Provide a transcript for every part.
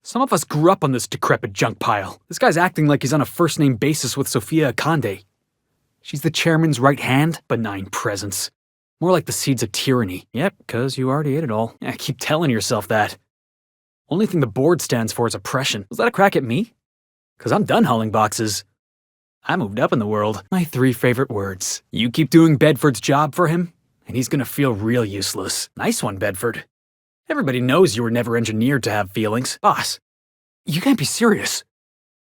Some of us grew up on this decrepit junk pile. This guy's acting like he's on a first-name basis with Sophia Akande. She's the chairman's right hand, benign presence. More like the seeds of tyranny. Yep, 'cause you already ate it all. Yeah, keep telling yourself that. Only thing the board stands for is oppression. Was that a crack at me? 'Cause I'm done hauling boxes. I moved up in the world. My 3 favorite words. You keep doing Bedford's job for him, and he's gonna feel real useless. Nice one, Bedford. Everybody knows you were never engineered to have feelings. Boss, you can't be serious.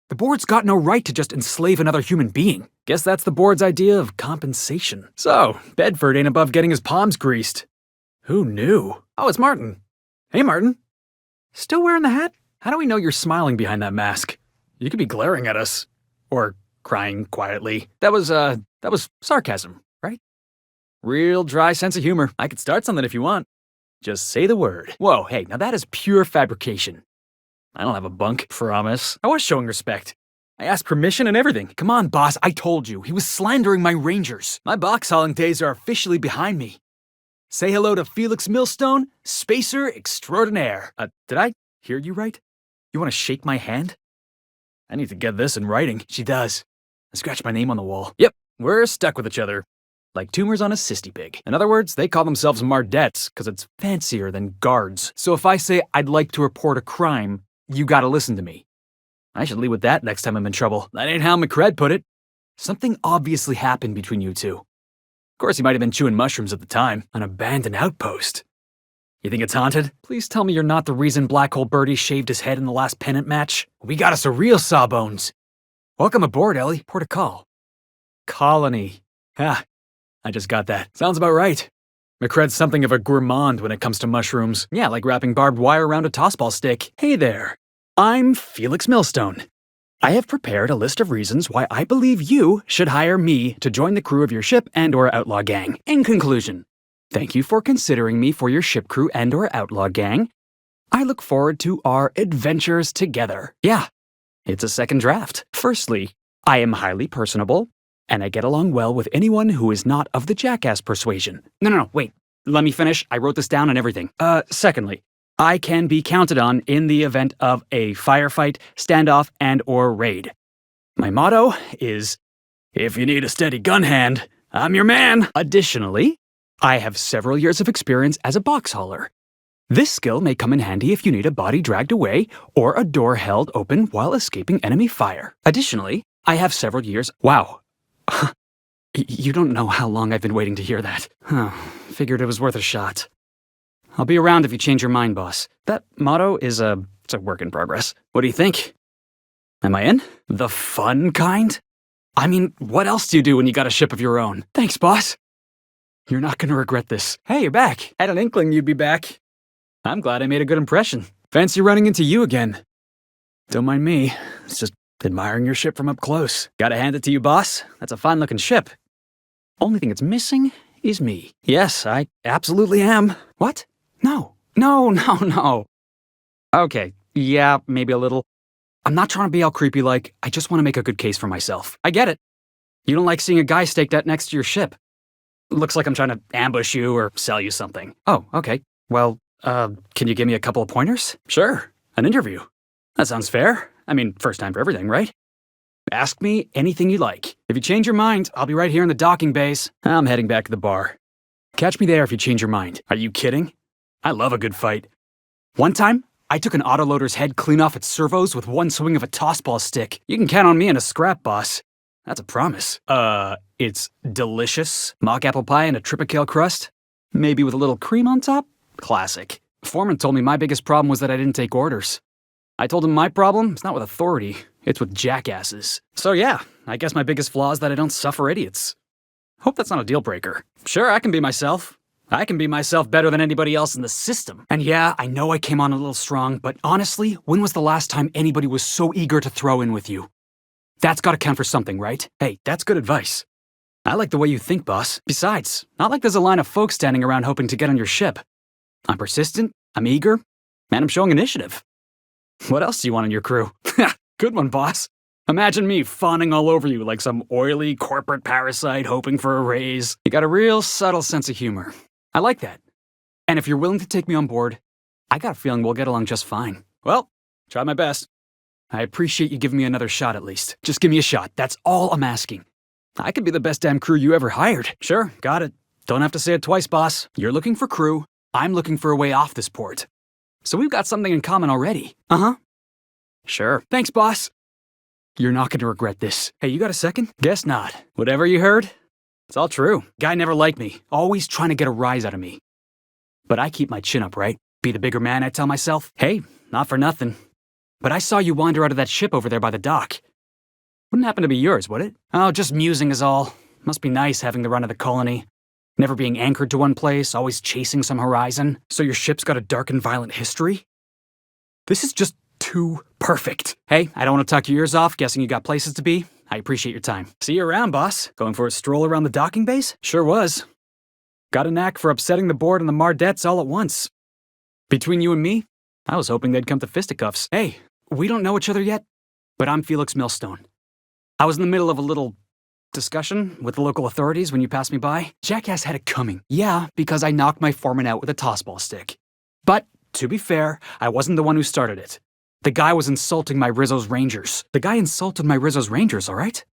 The board's got no right to just enslave another human being. Guess that's the board's idea of compensation. So, Bedford ain't above getting his palms greased. Who knew? Oh, it's Martin. Hey, Martin. Still wearing the hat? How do we know you're smiling behind that mask? You could be glaring at us. Or crying quietly. That was sarcasm, right? Real dry sense of humor. I could start something if you want. Just say the word. Whoa, hey, now that is pure fabrication. I don't have a bunk, promise. I was showing respect. I asked permission and everything. Come on, boss, I told you. He was slandering my Rangers. My box hauling days are officially behind me. Say hello to Felix Millstone, spacer extraordinaire. Did I hear you right? You want to shake my hand? I need to get this in writing. She does. I scratched my name on the wall. Yep, we're stuck with each other. Like tumors on a cysty pig. In other words, they call themselves Mardettes because it's fancier than guards. So if I say I'd like to report a crime, you gotta listen to me. I should lead with that next time I'm in trouble. That ain't how McCred put it. Something obviously happened between you two. Of course, he might have been chewing mushrooms at the time. An abandoned outpost. You think it's haunted? Please tell me you're not the reason Black Hole Birdie shaved his head in the last pennant match. We got us a real sawbones. Welcome aboard, Ellie. Port of call. Colony. Ha. I just got that. Sounds about right. McCred's something of a gourmand when it comes to mushrooms. Yeah, like wrapping barbed wire around a tossball stick. Hey there. I'm Felix Millstone. I have prepared a list of reasons why I believe you should hire me to join the crew of your ship and/or outlaw gang. In conclusion, thank you for considering me for your ship crew and/or outlaw gang. I look forward to our adventures together. Yeah, it's a second draft. Firstly, I am highly personable, and I get along well with anyone who is not of the jackass persuasion. No, wait. Let me finish. I wrote this down and everything. Secondly, I can be counted on in the event of a firefight, standoff, and/or raid. My motto is, if you need a steady gun hand, I'm your man. Additionally, I have several years of experience as a box hauler. This skill may come in handy if you need a body dragged away or a door held open while escaping enemy fire. Additionally, I have several years— Wow. You don't know how long I've been waiting to hear that. Figured it was worth a shot. I'll be around if you change your mind, boss. That motto is it's a work in progress. What do you think? Am I in? The fun kind? I mean, what else do you do when you got a ship of your own? Thanks, boss. You're not gonna regret this. Hey, you're back. Had an inkling you'd be back. I'm glad I made a good impression. Fancy running into you again. Don't mind me. It's just admiring your ship from up close. Gotta hand it to you, boss. That's a fine-looking ship. Only thing it's missing is me. Yes, I absolutely am. What? No. Okay, yeah, maybe a little. I'm not trying to be all creepy-like. I just want to make a good case for myself. I get it. You don't like seeing a guy staked out next to your ship. Looks like I'm trying to ambush you or sell you something. Oh, okay. Well, can you give me a couple of pointers? Sure. An interview. That sounds fair. I mean, first time for everything, right? Ask me anything you like. If you change your mind, I'll be right here in the docking bays. I'm heading back to the bar. Catch me there if you change your mind. Are you kidding? I love a good fight. One time, I took an autoloader's head clean off its servos with one swing of a tossball stick. You can count on me in a scrap, boss. That's a promise. It's delicious. Mock apple pie and a tripicale crust. Maybe with a little cream on top? Classic. Foreman told me my biggest problem was that I didn't take orders. I told him my problem is not with authority, it's with jackasses. So yeah, I guess my biggest flaw is that I don't suffer idiots. Hope that's not a deal breaker. Sure, I can be myself. I can be myself better than anybody else in the system. And yeah, I know I came on a little strong, but honestly, when was the last time anybody was so eager to throw in with you? That's gotta count for something, right? Hey, that's good advice. I like the way you think, boss. Besides, not like there's a line of folks standing around hoping to get on your ship. I'm persistent, I'm eager, and I'm showing initiative. What else do you want in your crew? Good one, boss. Imagine me fawning all over you like some oily corporate parasite hoping for a raise. You got a real subtle sense of humor. I like that. And if you're willing to take me on board, I got a feeling we'll get along just fine. Well, Try my best. I appreciate you giving me another shot at least. Just give me a shot, that's all I'm asking. I could be the best damn crew you ever hired. Sure, got it. Don't have to say it twice, boss. You're looking for crew, I'm looking for a way off this port. So we've got something in common already. Uh-huh. Sure. Thanks, boss. You're not gonna regret this. Hey, you got a second? Guess not. Whatever you heard, it's all true. Guy never liked me, always trying to get a rise out of me. But I keep my chin up, right? Be the bigger man, I tell myself. Hey, not for nothing. But I saw you wander out of that ship over there by the dock. Wouldn't happen to be yours, would it? Oh, just musing is all. Must be nice having the run of the colony. Never being anchored to one place, always chasing some horizon. So your ship's got a dark and violent history? This is just too perfect. Hey, I don't want to talk your ears off, guessing you got places to be. I appreciate your time. See you around, boss. Going for a stroll around the docking base? Sure was. Got a knack for upsetting the board and the Mardettes all at once. Between you and me, I was hoping they'd come to fisticuffs. Hey, we don't know each other yet, but I'm Felix Millstone. I was in the middle of a little discussion with the local authorities when you passed me by. Jackass had it coming. Yeah, because I knocked my foreman out with a tossball stick. But, to be fair, I wasn't the one who started it. The guy was insulting my Rizzo's Rangers. The guy insulted my Rizzo's Rangers, alright?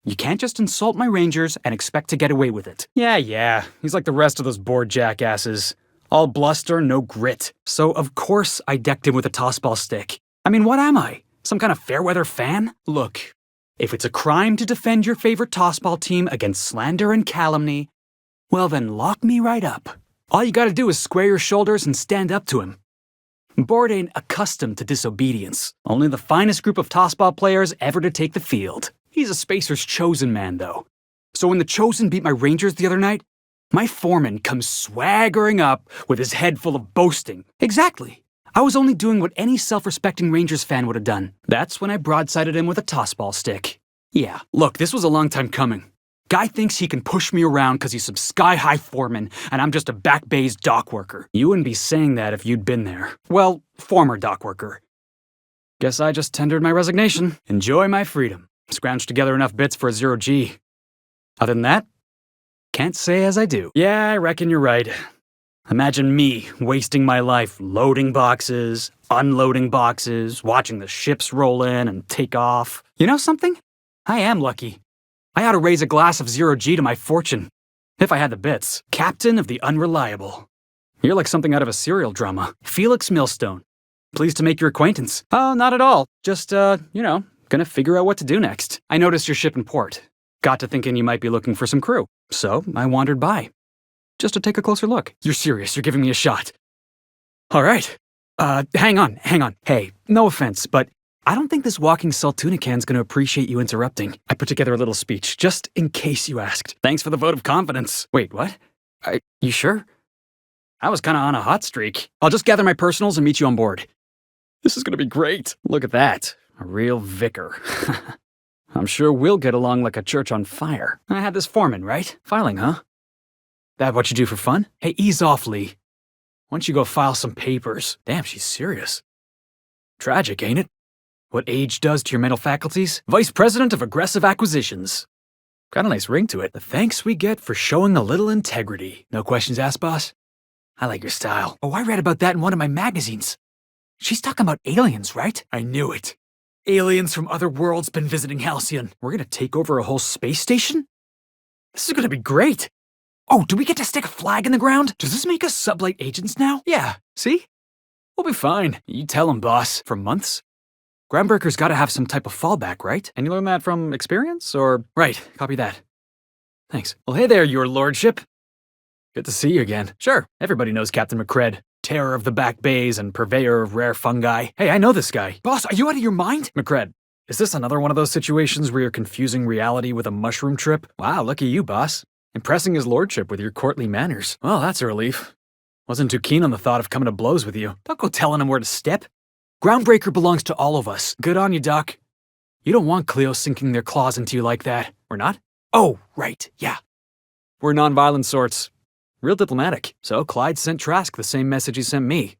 You can't just insult my Rangers and expect to get away with it. Yeah, he's like the rest of those bored jackasses. All bluster, no grit. So, of course, I decked him with a tossball stick. I mean, what am I? Some kind of fair-weather fan? Look, if it's a crime to defend your favorite tossball team against slander and calumny, well then lock me right up. All you gotta do is square your shoulders and stand up to him. Board ain't accustomed to disobedience. Only the finest group of tossball players ever to take the field. He's a Spacer's chosen man, though. So when the Chosen beat my Rangers the other night, my foreman comes swaggering up with his head full of boasting. Exactly. I was only doing what any self-respecting Rangers fan would have done. That's when I broadsided him with a tossball stick. Yeah, look, this was a long time coming. Guy thinks he can push me around because he's some sky-high foreman, and I'm just a back bay's dock worker. You wouldn't be saying that if you'd been there. Well, former dock worker. Guess I just tendered my resignation. Enjoy my freedom. Scrounged together enough bits for a 0G. Other than that, can't say as I do. Yeah, I reckon you're right. Imagine me wasting my life loading boxes, unloading boxes, watching the ships roll in and take off. You know something? I am lucky. I ought to raise a glass of 0G to my fortune. If I had the bits. Captain of the Unreliable. You're like something out of a serial drama. Felix Millstone. Pleased to make your acquaintance. Oh, not at all. Just, gonna figure out what to do next. I noticed your ship in port. Got to thinking you might be looking for some crew. So, I wandered by. Just to take a closer look. You're serious, you're giving me a shot. Alright. Hang on. Hey, no offense, but I don't think this walking Saltuna can's gonna appreciate you interrupting. I put together a little speech, just in case you asked. Thanks for the vote of confidence. Wait, what? You sure? I was kinda on a hot streak. I'll just gather my personals and meet you on board. This is gonna be great. Look at that. A real vicar. I'm sure we'll get along like a church on fire. I had this foreman, right? Filing, huh? That what you do for fun? Hey, ease off, Lee. Why don't you go file some papers? Damn, she's serious. Tragic, ain't it? What age does to your mental faculties? Vice President of Aggressive Acquisitions. Got a nice ring to it. The thanks we get for showing a little integrity. No questions asked, boss? I like your style. Oh, I read about that in one of my magazines. She's talking about aliens, right? I knew it. Aliens from other worlds been visiting Halcyon. We're gonna take over a whole space station? This is gonna be great. Oh, do we get to stick a flag in the ground? Does this make us sublight agents now? Yeah, see? We'll be fine. You tell him, boss. For months? Groundbreaker's gotta have some type of fallback, right? And you learn that from experience, or? Right, copy that. Thanks. Well, hey there, your lordship. Good to see you again. Sure, everybody knows Captain McCred. Terror of the back bays and purveyor of rare fungi. Hey, I know this guy. Boss, are you out of your mind? McCred, is this another one of those situations where you're confusing reality with a mushroom trip? Wow, lucky you, boss. Impressing his lordship with your courtly manners. Well, that's a relief. Wasn't too keen on the thought of coming to blows with you. Don't go telling him where to step. Groundbreaker belongs to all of us. Good on you, Doc. You don't want Cleo sinking their claws into you like that. We're not? Oh, right, yeah. We're nonviolent sorts. Real diplomatic. So Clyde sent Trask the same message he sent me.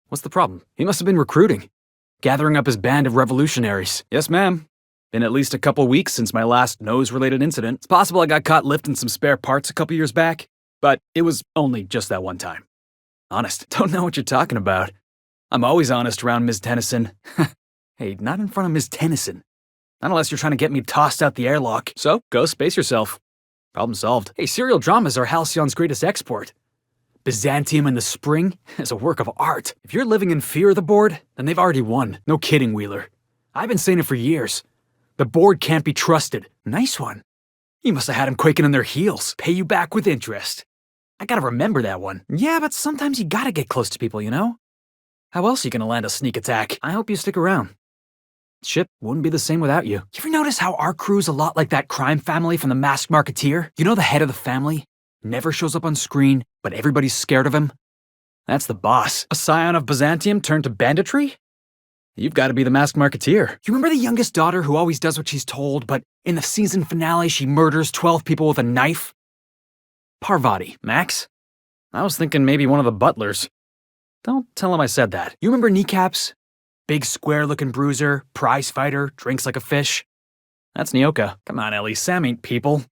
What's the problem? He must have been recruiting. Gathering up his band of revolutionaries. Yes, ma'am. Been at least a couple weeks since my last nose-related incident. It's possible I got caught lifting some spare parts a couple years back, but it was only just that one time. Honest, don't know what you're talking about. I'm always honest around Ms. Tennyson. Hey, not in front of Ms. Tennyson. Not unless you're trying to get me tossed out the airlock. So, go space yourself. Problem solved. Hey, serial dramas are Halcyon's greatest export. Byzantium in the Spring is a work of art. If you're living in fear of the board, then they've already won. No kidding, Wheeler. I've been saying it for years. The board can't be trusted. Nice one. You must have had them quaking in their heels. Pay you back with interest. I gotta remember that one. Yeah, but sometimes you gotta get close to people, you know? How else are you gonna land a sneak attack? I hope you stick around. Ship wouldn't be the same without you. You ever notice how our crew's a lot like that crime family from The Masked Marketeer? You know the head of the family? Never shows up on screen, but everybody's scared of him? That's the boss. A scion of Byzantium turned to banditry? You've got to be the Masked Marketeer. You remember the youngest daughter who always does what she's told, but in the season finale she murders 12 people with a knife? Parvati. Max? I was thinking maybe one of the butlers. Don't tell him I said that. You remember Kneecaps? Big square-looking bruiser, prize fighter, drinks like a fish. That's Nyoka. Come on, Ellie, Sam ain't people.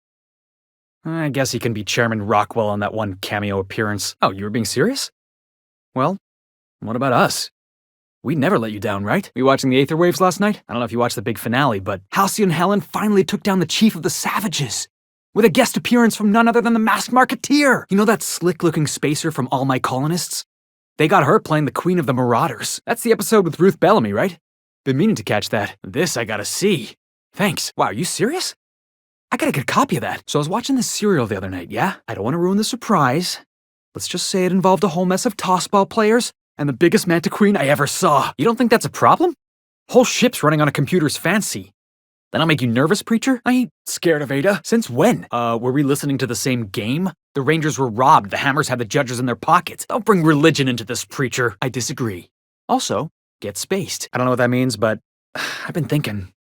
I guess he can be Chairman Rockwell on that one cameo appearance. Oh, you were being serious? Well, what about us? We never let you down, right? We watching the Aether Waves last night? I don't know if you watched the big finale, but Halcyon Helen finally took down the Chief of the Savages, with a guest appearance from none other than the Masked Marketeer! You know that slick-looking spacer from All My Colonists? They got her playing the Queen of the Marauders. That's the episode with Ruth Bellamy, right? Been meaning to catch that. This I gotta see. Thanks. Wow, are you serious? I gotta get a copy of that. So I was watching this serial the other night, yeah? I don't want to ruin the surprise. Let's just say it involved a whole mess of tossball players and the biggest Manta Queen I ever saw. You don't think that's a problem? Whole ship's running on a computer's fancy. That'll make you nervous, Preacher? I ain't scared of Ada. Since when? Were we listening to the same game? The Rangers were robbed, the Hammers had the judges in their pockets. Don't bring religion into this, Preacher. I disagree. Also, get spaced. I don't know what that means, but I've been thinking.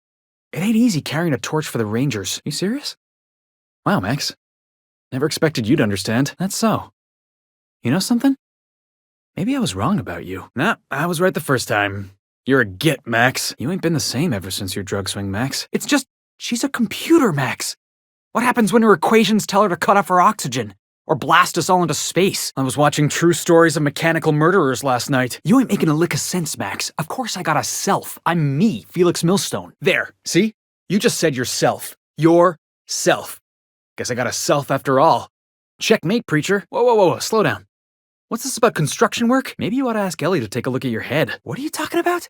It ain't easy carrying a torch for the Rangers. You serious? Wow, Max. Never expected you to understand. That's so. You know something? Maybe I was wrong about you. Nah, I was right the first time. You're a git, Max. You ain't been the same ever since your drug swing, Max. It's just, she's a computer, Max. What happens when her equations tell her to cut off her oxygen? Or blast us all into space? I was watching True Stories of Mechanical Murderers last night. You ain't making a lick of sense, Max. Of course I got a self. I'm me, Felix Millstone. There, see? You just said yourself. Yourself. Guess I got a self after all. Checkmate, Preacher. Whoa, slow down. What's this about construction work? Maybe you ought to ask Ellie to take a look at your head. What are you talking about?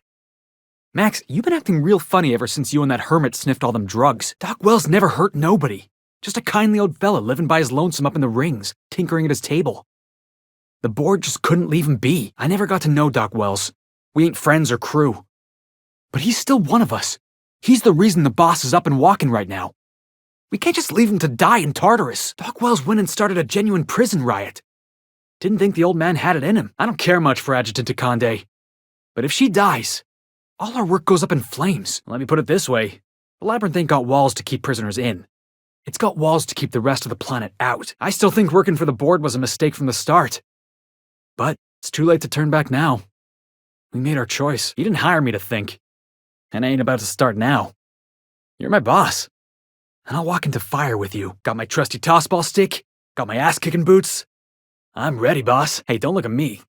Max, you've been acting real funny ever since you and that hermit sniffed all them drugs. Doc Wells never hurt nobody. Just a kindly old fella living by his lonesome up in the rings, tinkering at his table. The board just couldn't leave him be. I never got to know Doc Wells. We ain't friends or crew. But he's still one of us. He's the reason the boss is up and walking right now. We can't just leave him to die in Tartarus. Doc Wells went and started a genuine prison riot. Didn't think the old man had it in him. I don't care much for Adjutant Conde. But if she dies, all our work goes up in flames. Let me put it this way. The Labyrinth ain't got walls to keep prisoners in. It's got walls to keep the rest of the planet out. I still think working for the board was a mistake from the start. But it's too late to turn back now. We made our choice. You didn't hire me to think. And I ain't about to start now. You're my boss. And I'll walk into fire with you. Got my trusty tossball stick. Got my ass-kicking boots. I'm ready, boss. Hey, don't look at me.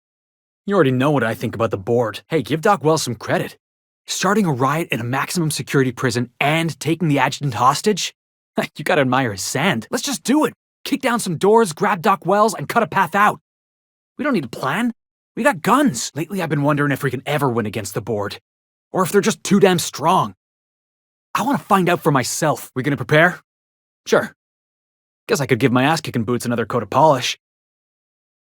You already know what I think about the board. Hey, give Doc Wells some credit. Starting a riot in a maximum security prison and taking the adjutant hostage? You gotta admire his sand. Let's just do it. Kick down some doors, grab Doc Wells, and cut a path out. We don't need a plan. We got guns. Lately, I've been wondering if we can ever win against the board. Or if they're just too damn strong. I want to find out for myself. We gonna prepare? Sure. Guess I could give my ass-kicking boots another coat of polish.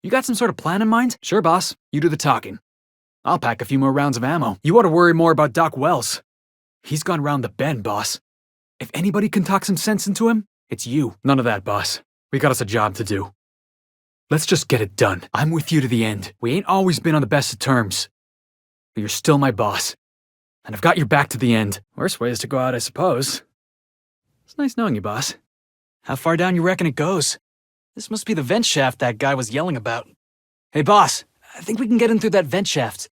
You got some sort of plan in mind? Sure, boss. You do the talking. I'll pack a few more rounds of ammo. You ought to worry more about Doc Wells. He's gone round the bend, boss. If anybody can talk some sense into him, it's you. None of that, boss. We got us a job to do. Let's just get it done. I'm with you to the end. We ain't always been on the best of terms. But you're still my boss. And I've got your back to the end. Worst ways to go out, I suppose. It's nice knowing you, boss. How far down you reckon it goes? This must be the vent shaft that guy was yelling about. Hey, boss. I think we can get in through that vent shaft.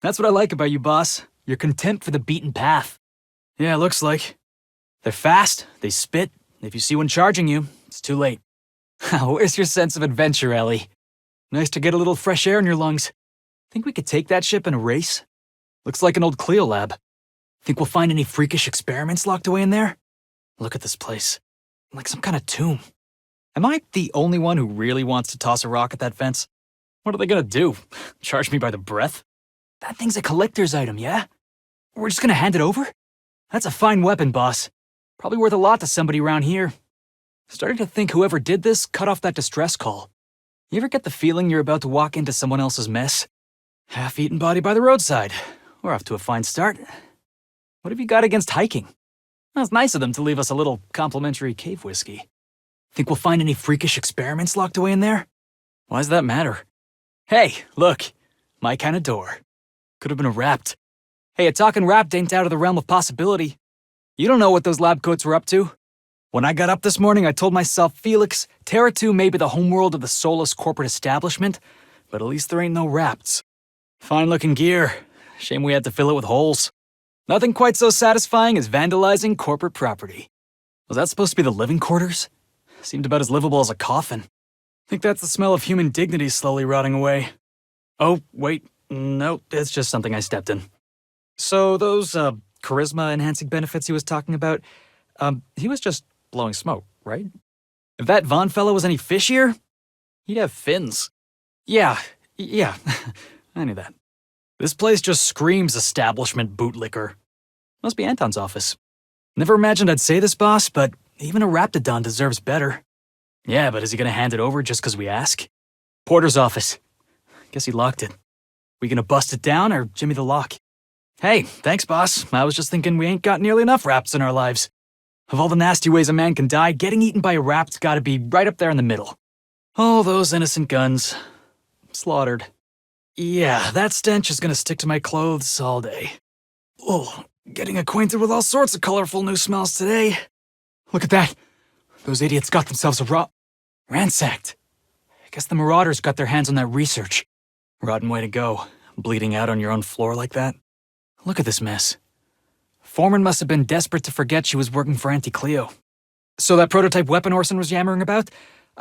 That's what I like about you, boss. Your contempt for the beaten path. Yeah, looks like. They're fast, they spit. If you see one charging you, it's too late. Where's your sense of adventure, Ellie? Nice to get a little fresh air in your lungs. Think we could take that ship in a race? Looks like an old Cleo lab. Think we'll find any freakish experiments locked away in there? Look at this place. Like some kind of tomb. Am I the only one who really wants to toss a rock at that fence? What are they gonna do? Charge me by the breath? That thing's a collector's item, yeah? We're just gonna hand it over? That's a fine weapon, boss. Probably worth a lot to somebody around here. Starting to think whoever did this cut off that distress call. You ever get the feeling you're about to walk into someone else's mess? Half-eaten body by the roadside. We're off to a fine start. What have you got against hiking? Well, it's nice of them to leave us a little complimentary cave whiskey. Think we'll find any freakish experiments locked away in there? Why does that matter? Hey, look. My kind of door. Could have been a Rapt. Hey, a talking Rapt ain't out of the realm of possibility. You don't know what those lab coats were up to. When I got up this morning, I told myself, Felix, Terra 2 may be the homeworld of the soulless corporate establishment, but at least there ain't no Rapts. Fine-looking gear. Shame we had to fill it with holes. Nothing quite so satisfying as vandalizing corporate property. Was that supposed to be the living quarters? Seemed about as livable as a coffin. Think that's the smell of human dignity slowly rotting away. Oh, wait. No, it's just something I stepped in. So those, charisma-enhancing benefits he was talking about, he was just blowing smoke, right? If that Vaughn fellow was any fishier, he'd have fins. Yeah, I knew that. This place just screams establishment bootlicker. Must be Anton's office. Never imagined I'd say this, boss, but even a Raptidon deserves better. Yeah, but is he gonna hand it over just 'cause we ask? Porter's office. Guess he locked it. We gonna bust it down or jimmy the lock? Hey, thanks, boss. I was just thinking we ain't got nearly enough Rapts in our lives. Of all the nasty ways a man can die, getting eaten by a Rapt's gotta be right up there in the middle. All those innocent guns. Slaughtered. Yeah, that stench is gonna stick to my clothes all day. Oh, getting acquainted with all sorts of colorful new smells today. Look at that. Those idiots got themselves a ransacked. I guess the Marauders got their hands on that research. Rotten way to go, bleeding out on your own floor like that. Look at this mess. Foreman must have been desperate to forget she was working for Auntie Cleo. So that prototype weapon Orson was yammering about?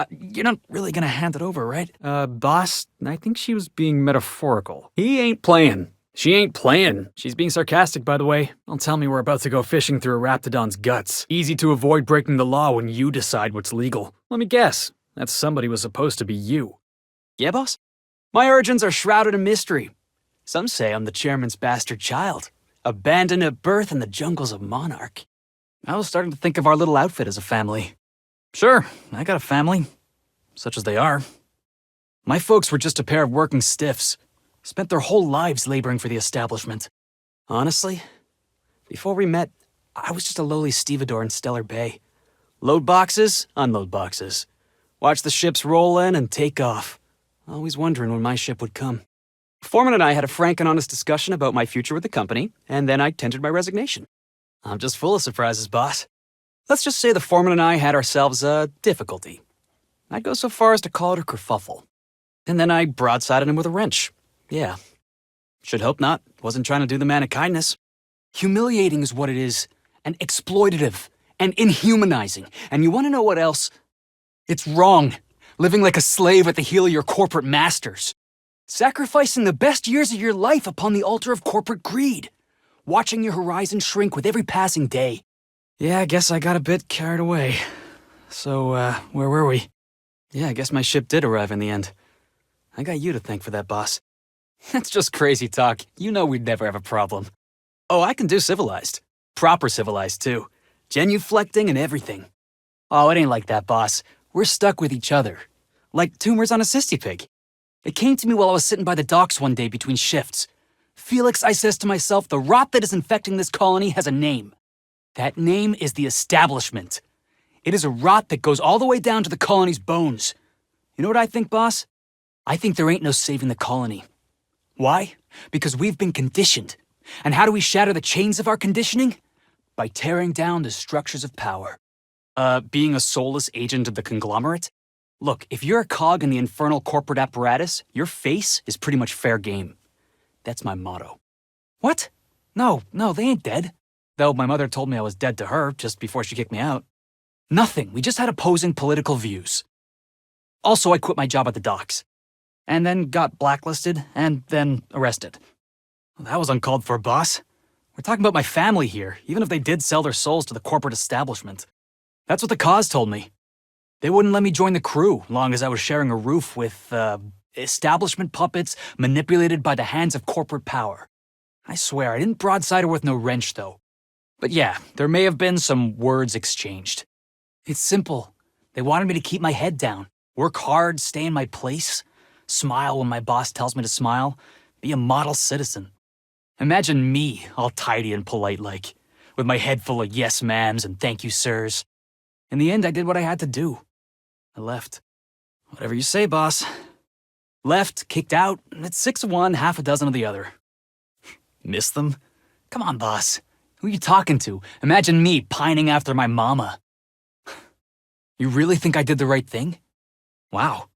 You're not really gonna hand it over, right? Boss, I think she was being metaphorical. He ain't playing. She ain't playing. She's being sarcastic, by the way. Don't tell me we're about to go fishing through a Raptidon's guts. Easy to avoid breaking the law when you decide what's legal. Let me guess. That somebody was supposed to be you. Yeah, boss? My origins are shrouded in mystery. Some say I'm the chairman's bastard child, abandoned at birth in the jungles of Monarch. I was starting to think of our little outfit as a family. Sure, I got a family, such as they are. My folks were just a pair of working stiffs, spent their whole lives laboring for the establishment. Honestly, before we met, I was just a lowly stevedore in Stellar Bay. Load boxes, unload boxes. Watch the ships roll in and take off. Always wondering when my ship would come. Foreman and I had a frank and honest discussion about my future with the company, and then I tendered my resignation. I'm just full of surprises, boss. Let's just say the foreman and I had ourselves a difficulty. I'd go so far as to call it a kerfuffle. And then I broadsided him with a wrench. Yeah. Should hope not. Wasn't trying to do the man a kindness. Humiliating is what it is. And exploitative. And inhumanizing. And you want to know what else? It's wrong. Living like a slave at the heel of your corporate masters. Sacrificing the best years of your life upon the altar of corporate greed. Watching your horizon shrink with every passing day. Yeah, I guess I got a bit carried away. So, where were we? Yeah, I guess my ship did arrive in the end. I got you to thank for that, boss. That's just crazy talk. You know we'd never have a problem. Oh, I can do civilized. Proper civilized, too. Genuflecting and everything. Oh, it ain't like that, boss. We're stuck with each other. Like tumors on a cysty pig. It came to me while I was sitting by the docks one day between shifts. Felix, I says to myself, the rot that is infecting this colony has a name. That name is the establishment. It is a rot that goes all the way down to the colony's bones. You know what I think, boss? I think there ain't no saving the colony. Why? Because we've been conditioned. And how do we shatter the chains of our conditioning? By tearing down the structures of power. Being a soulless agent of the conglomerate? Look, if you're a cog in the infernal corporate apparatus, your face is pretty much fair game. That's my motto. What? No, they ain't dead. Though my mother told me I was dead to her just before she kicked me out. Nothing, we just had opposing political views. Also, I quit my job at the docks. and then got blacklisted, and then arrested. Well, that was uncalled for, boss. We're talking about my family here, even if they did sell their souls to the corporate establishment. That's what the cause told me. They wouldn't let me join the crew, long as I was sharing a roof with, establishment puppets manipulated by the hands of corporate power. I swear, I didn't broadside her with no wrench, though. But yeah, there may have been some words exchanged. It's simple. They wanted me to keep my head down, work hard, stay in my place, smile when my boss tells me to smile, be a model citizen. Imagine me, all tidy and polite like, with my head full of yes ma'ams and thank you sirs. In the end, I did what I had to do. I left. Whatever you say, boss. Left, kicked out, and it's 6 of one, half a dozen of the other. Miss them? Come on, boss. Who are you talking to? Imagine me pining after my mama. You really think I did the right thing? Wow.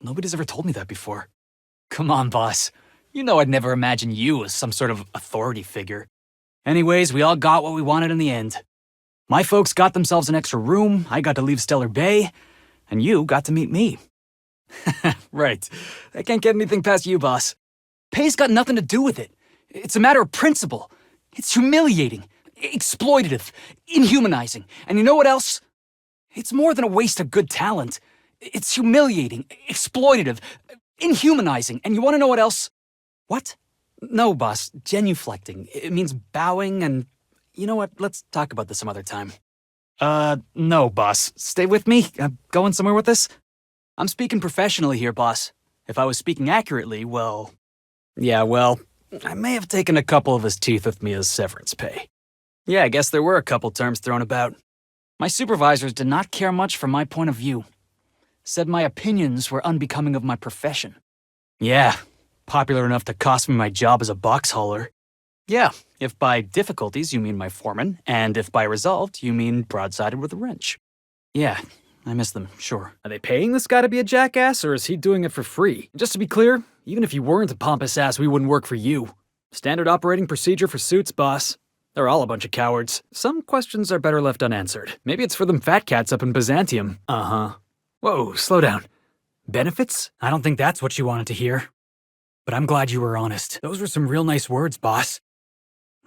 Nobody's ever told me that before. Come on, boss. You know I'd never imagine you as some sort of authority figure. Anyways, we all got what we wanted in the end. My folks got themselves an extra room, I got to leave Stellar Bay, and you got to meet me. Right. I can't get anything past you, boss. Pay's got nothing to do with it. It's a matter of principle. It's humiliating, exploitative, inhumanizing. And you know what else? It's more than a waste of good talent. It's humiliating, exploitative, inhumanizing. And you want to know what else? What? No, boss. Genuflecting. It means bowing and... You know what? Let's talk about this some other time. No, boss. Stay with me. Going somewhere with this? I'm speaking professionally here, boss. If I was speaking accurately, well... Yeah, well, I may have taken a couple of his teeth with me as severance pay. Yeah, I guess there were a couple terms thrown about. My supervisors did not care much for my point of view. Said my opinions were unbecoming of my profession. Yeah, popular enough to cost me my job as a box hauler. Yeah, if by difficulties you mean my foreman, and if by result you mean broadsided with a wrench. Yeah, I miss them, sure. Are they paying this guy to be a jackass, or is he doing it for free? Just to be clear, even if you weren't a pompous ass, we wouldn't work for you. Standard operating procedure for suits, boss. They're all a bunch of cowards. Some questions are better left unanswered. Maybe it's for them fat cats up in Byzantium. Uh-huh. Whoa, slow down. Benefits? I don't think that's what you wanted to hear. But I'm glad you were honest. Those were some real nice words, boss.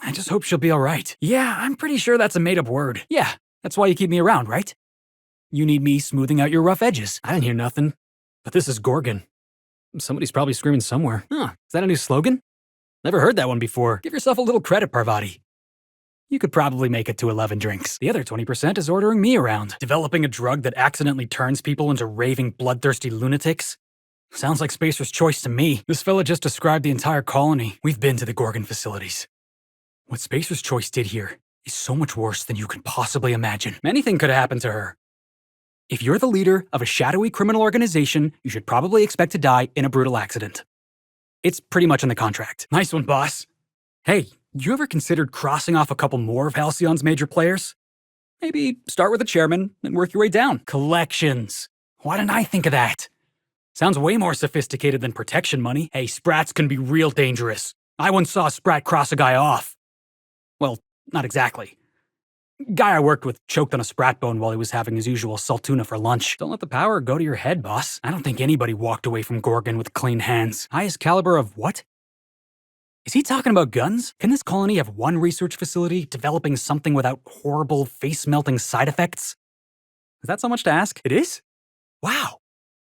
I just hope she'll be alright. Yeah, I'm pretty sure that's a made-up word. Yeah, that's why you keep me around, right? You need me smoothing out your rough edges. I didn't hear nothing. But this is Gorgon. Somebody's probably screaming somewhere. Huh, is that a new slogan? Never heard that one before. Give yourself a little credit, Parvati. You could probably make it to 11 drinks. The other 20% is ordering me around. Developing a drug that accidentally turns people into raving, bloodthirsty lunatics? Sounds like Spacer's choice to me. This fella just described the entire colony. We've been to the Gorgon facilities. What Spacer's choice did here is so much worse than you could possibly imagine. Anything could have happened to her. If you're the leader of a shadowy criminal organization, you should probably expect to die in a brutal accident. It's pretty much in the contract. Nice one, boss. Hey, you ever considered crossing off a couple more of Halcyon's major players? Maybe start with the chairman and work your way down. Collections. Why didn't I think of that? Sounds way more sophisticated than protection money. Hey, sprats can be real dangerous. I once saw a sprat cross a guy off. Well, not exactly. Guy I worked with choked on a sprat bone while he was having his usual salt tuna for lunch. Don't let the power go to your head, boss. I don't think anybody walked away from Gorgon with clean hands. Highest caliber of what? Is he talking about guns? Can this colony have one research facility developing something without horrible, face-melting side effects? Is that so much to ask? It is? Wow.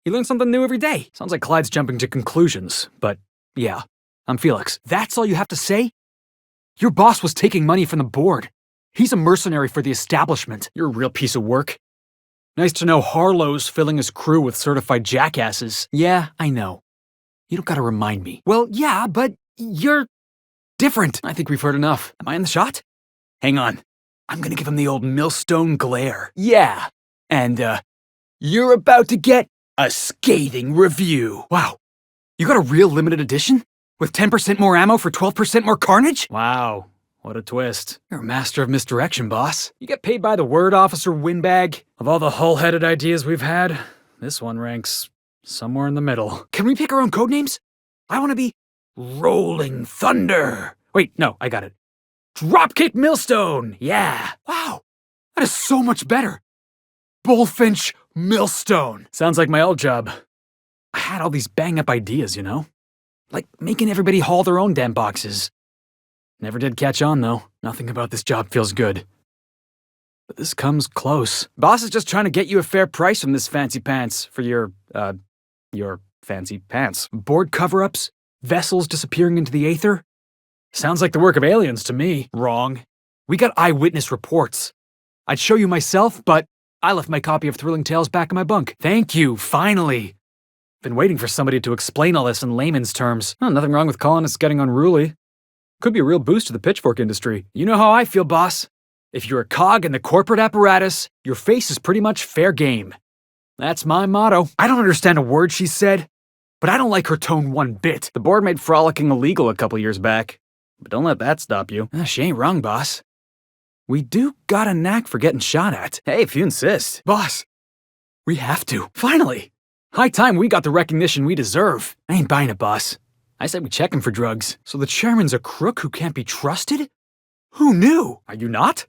You learn something new every day. Sounds like Clyde's jumping to conclusions, but yeah. I'm Felix. That's all you have to say? Your boss was taking money from the board. He's a mercenary for the establishment. You're a real piece of work. Nice to know Harlow's filling his crew with certified jackasses. Yeah, I know. You don't gotta remind me. Well, yeah, but you're different. I think we've heard enough. Am I in the shot? Hang on. I'm gonna give him the old Millstone glare. Yeah. And, you're about to get a scathing review. Wow. You got a real limited edition? With 10% more ammo for 12% more carnage? Wow. What a twist. You're a master of misdirection, boss. You get paid by the word, Officer Windbag. Of all the hull-headed ideas we've had, this one ranks somewhere in the middle. Can we pick our own codenames? I want to be Rolling Thunder. Wait, no, I got it. Dropkick Millstone. Yeah. Wow. That is so much better. Bullfinch Millstone. Sounds like my old job. I had all these bang-up ideas, you know? Like making everybody haul their own damn boxes. Never did catch on, though. Nothing about this job feels good. But this comes close. Boss is just trying to get you a fair price from this fancy pants for your fancy pants. Board cover-ups? Vessels disappearing into the aether? Sounds like the work of aliens to me. Wrong. We got eyewitness reports. I'd show you myself, but I left my copy of Thrilling Tales back in my bunk. Thank you, finally. Been waiting for somebody to explain all this in layman's terms. Oh, nothing wrong with colonists getting unruly. Could be a real boost to the pitchfork industry. You know how I feel, boss. If you're a cog in the corporate apparatus, your face is pretty much fair game. That's my motto. I don't understand a word she said, but I don't like her tone one bit. The board made frolicking illegal a couple years back. But don't let that stop you. She ain't wrong, boss. We do got a knack for getting shot at. Hey, if you insist. Boss, we have to. Finally. High time we got the recognition we deserve. I ain't buying it, boss. I said we check him for drugs. So the chairman's a crook who can't be trusted? Who knew? Are you not?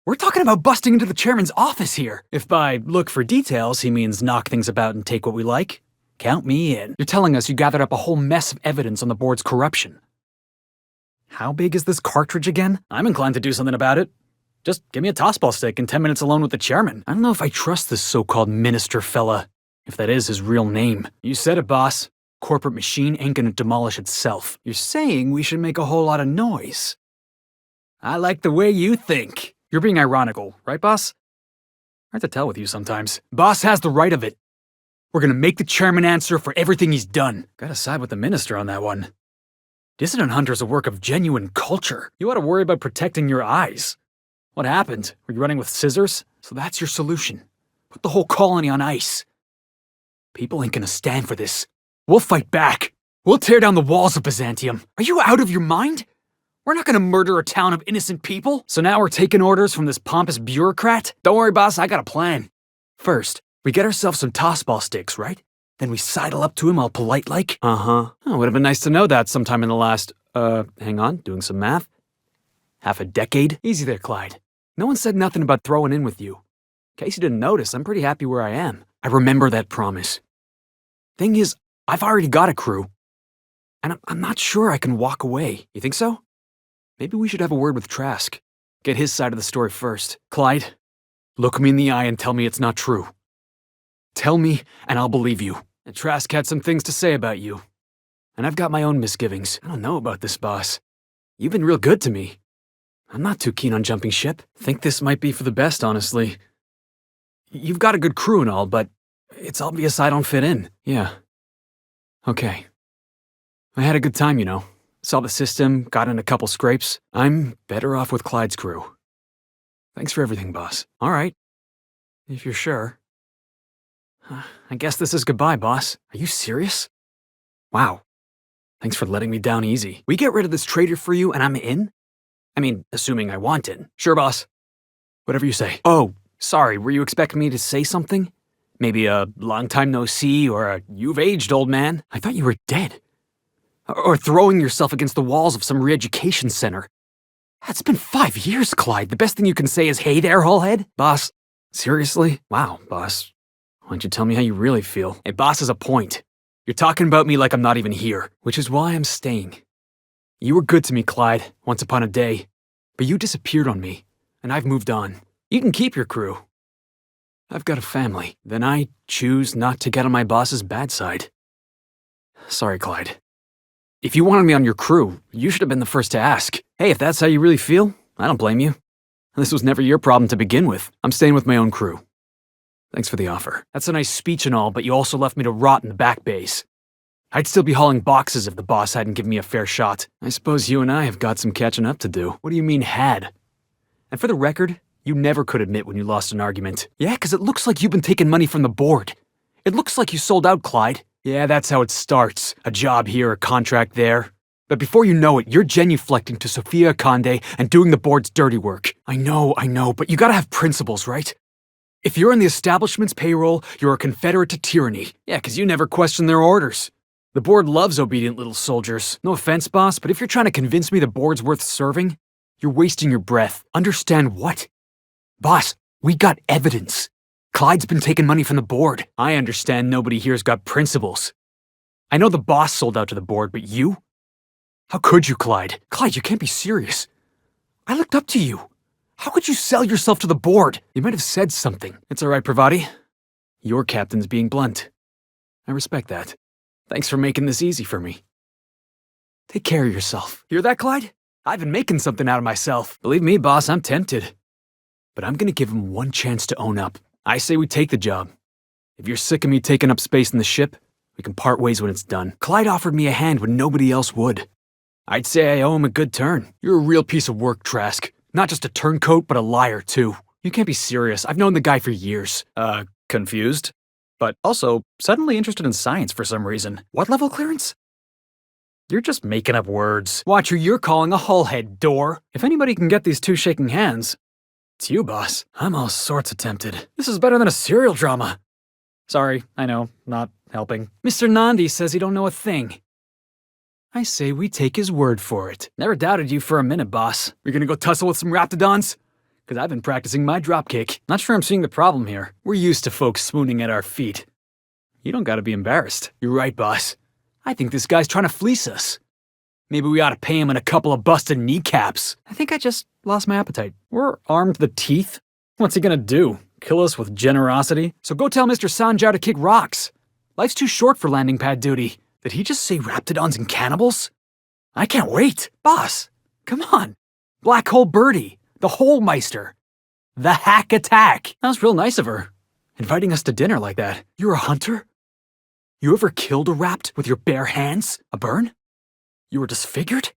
We're talking about busting into the chairman's office here. If by look for details he means knock things about and take what we like, count me in. You're telling us you gathered up a whole mess of evidence on the board's corruption. How big is this cartridge again? I'm inclined to do something about it. Just give me a tossball stick and 10 minutes alone with the chairman. I don't know if I trust this so-called minister fella, if that is his real name. You said it, boss. Corporate machine ain't gonna demolish itself. You're saying we should make a whole lot of noise. I like the way you think. You're being ironical, right, boss? Hard to tell with you sometimes. Boss has the right of it. We're gonna make the chairman answer for everything he's done. Gotta side with the minister on that one. Dissident Hunter's a work of genuine culture. You ought to worry about protecting your eyes. What happened? Were you running with scissors? So that's your solution. Put the whole colony on ice. People ain't gonna stand for this. We'll fight back. We'll tear down the walls of Byzantium. Are you out of your mind? We're not gonna murder a town of innocent people. So now we're taking orders from this pompous bureaucrat? Don't worry, boss, I got a plan. First, we get ourselves some tossball sticks, right? Then we sidle up to him all polite-like. Uh-huh. Oh, would have been nice to know that sometime in the last, hang on, doing some math. Half a decade? Easy there, Clyde. No one said nothing about throwing in with you. In case you didn't notice, I'm pretty happy where I am. I remember that promise. Thing is, I've already got a crew. And I'm not sure I can walk away. You think so? Maybe we should have a word with Trask. Get his side of the story first. Clyde, look me in the eye and tell me it's not true. Tell me, and I'll believe you. And Trask had some things to say about you. And I've got my own misgivings. I don't know about this, boss. You've been real good to me. I'm not too keen on jumping ship. Think this might be for the best, honestly. You've got a good crew and all, but it's obvious I don't fit in. Yeah. Okay. I had a good time, you know. Saw the system, got in a couple scrapes. I'm better off with Clyde's crew. Thanks for everything, boss. All right. If you're sure. I guess this is goodbye, boss. Are you serious? Wow. Thanks for letting me down easy. We get rid of this traitor for you and I'm in? I mean, assuming I want in. Sure, boss. Whatever you say. Oh, sorry, were you expecting me to say something? Maybe a long time no see or a you've aged, old man? I thought you were dead. Or throwing yourself against the walls of some re-education center. It's been 5 years, Clyde. The best thing you can say is, hey there, hullhead? Boss, seriously? Wow, boss. Why don't you tell me how you really feel? Hey, boss has a point. You're talking about me like I'm not even here, which is why I'm staying. You were good to me, Clyde, once upon a day. But you disappeared on me, and I've moved on. You can keep your crew. I've got a family. Then I choose not to get on my boss's bad side. Sorry, Clyde. If you wanted me on your crew, you should have been the first to ask. Hey, if that's how you really feel, I don't blame you. This was never your problem to begin with. I'm staying with my own crew. Thanks for the offer. That's a nice speech and all, but you also left me to rot in the back base. I'd still be hauling boxes if the boss hadn't given me a fair shot. I suppose you and I have got some catching up to do. What do you mean, had? And for the record, you never could admit when you lost an argument. Yeah, because it looks like you've been taking money from the board. It looks like you sold out, Clyde. Yeah, that's how it starts. A job here, a contract there. But before you know it, you're genuflecting to Sophia Conde and doing the board's dirty work. I know, but you gotta have principles, right? If you're on the establishment's payroll, you're a confederate to tyranny. Yeah, because you never question their orders. The board loves obedient little soldiers. No offense, boss, but if you're trying to convince me the board's worth serving, you're wasting your breath. Understand what? Boss, we got evidence. Clyde's been taking money from the board. I understand nobody here's got principles. I know the boss sold out to the board, but you? How could you, Clyde? Clyde, you can't be serious. I looked up to you. How could you sell yourself to the board? You might have said something. It's all right, Parvati. Your captain's being blunt. I respect that. Thanks for making this easy for me. Take care of yourself. Hear that, Clyde? I've been making something out of myself. Believe me, boss, I'm tempted. But I'm gonna give him one chance to own up. I say we take the job. If you're sick of me taking up space in the ship, we can part ways when it's done. Clyde offered me a hand when nobody else would. I'd say I owe him a good turn. You're a real piece of work, Trask. Not just a turncoat, but a liar, too. You can't be serious. I've known the guy for years. Confused? But also, suddenly interested in science for some reason. What level clearance? You're just making up words. Watch who you're calling a hullhead, door. If anybody can get these two shaking hands, it's you, boss. I'm all sorts of tempted. This is better than a serial drama. Sorry, I know, not helping. Mr. Nandi says he don't know a thing. I say we take his word for it. Never doubted you for a minute, boss. You're gonna go tussle with some raptidons? Because I've been practicing my dropkick. Not sure I'm seeing the problem here. We're used to folks swooning at our feet. You don't gotta be embarrassed. You're right, boss. I think this guy's trying to fleece us. Maybe we ought to pay him in a couple of busted kneecaps. I think I just lost my appetite. We're armed to the teeth. What's he gonna do? Kill us with generosity? So go tell Mr. Sanjar to kick rocks. Life's too short for landing pad duty. Did he just say raptidons and cannibals? I can't wait. Boss, come on. Black Hole Birdie, the Hole Meister, the Hack Attack. That was real nice of her, inviting us to dinner like that. You're a hunter? You ever killed a rapt with your bare hands? A burn? You were disfigured?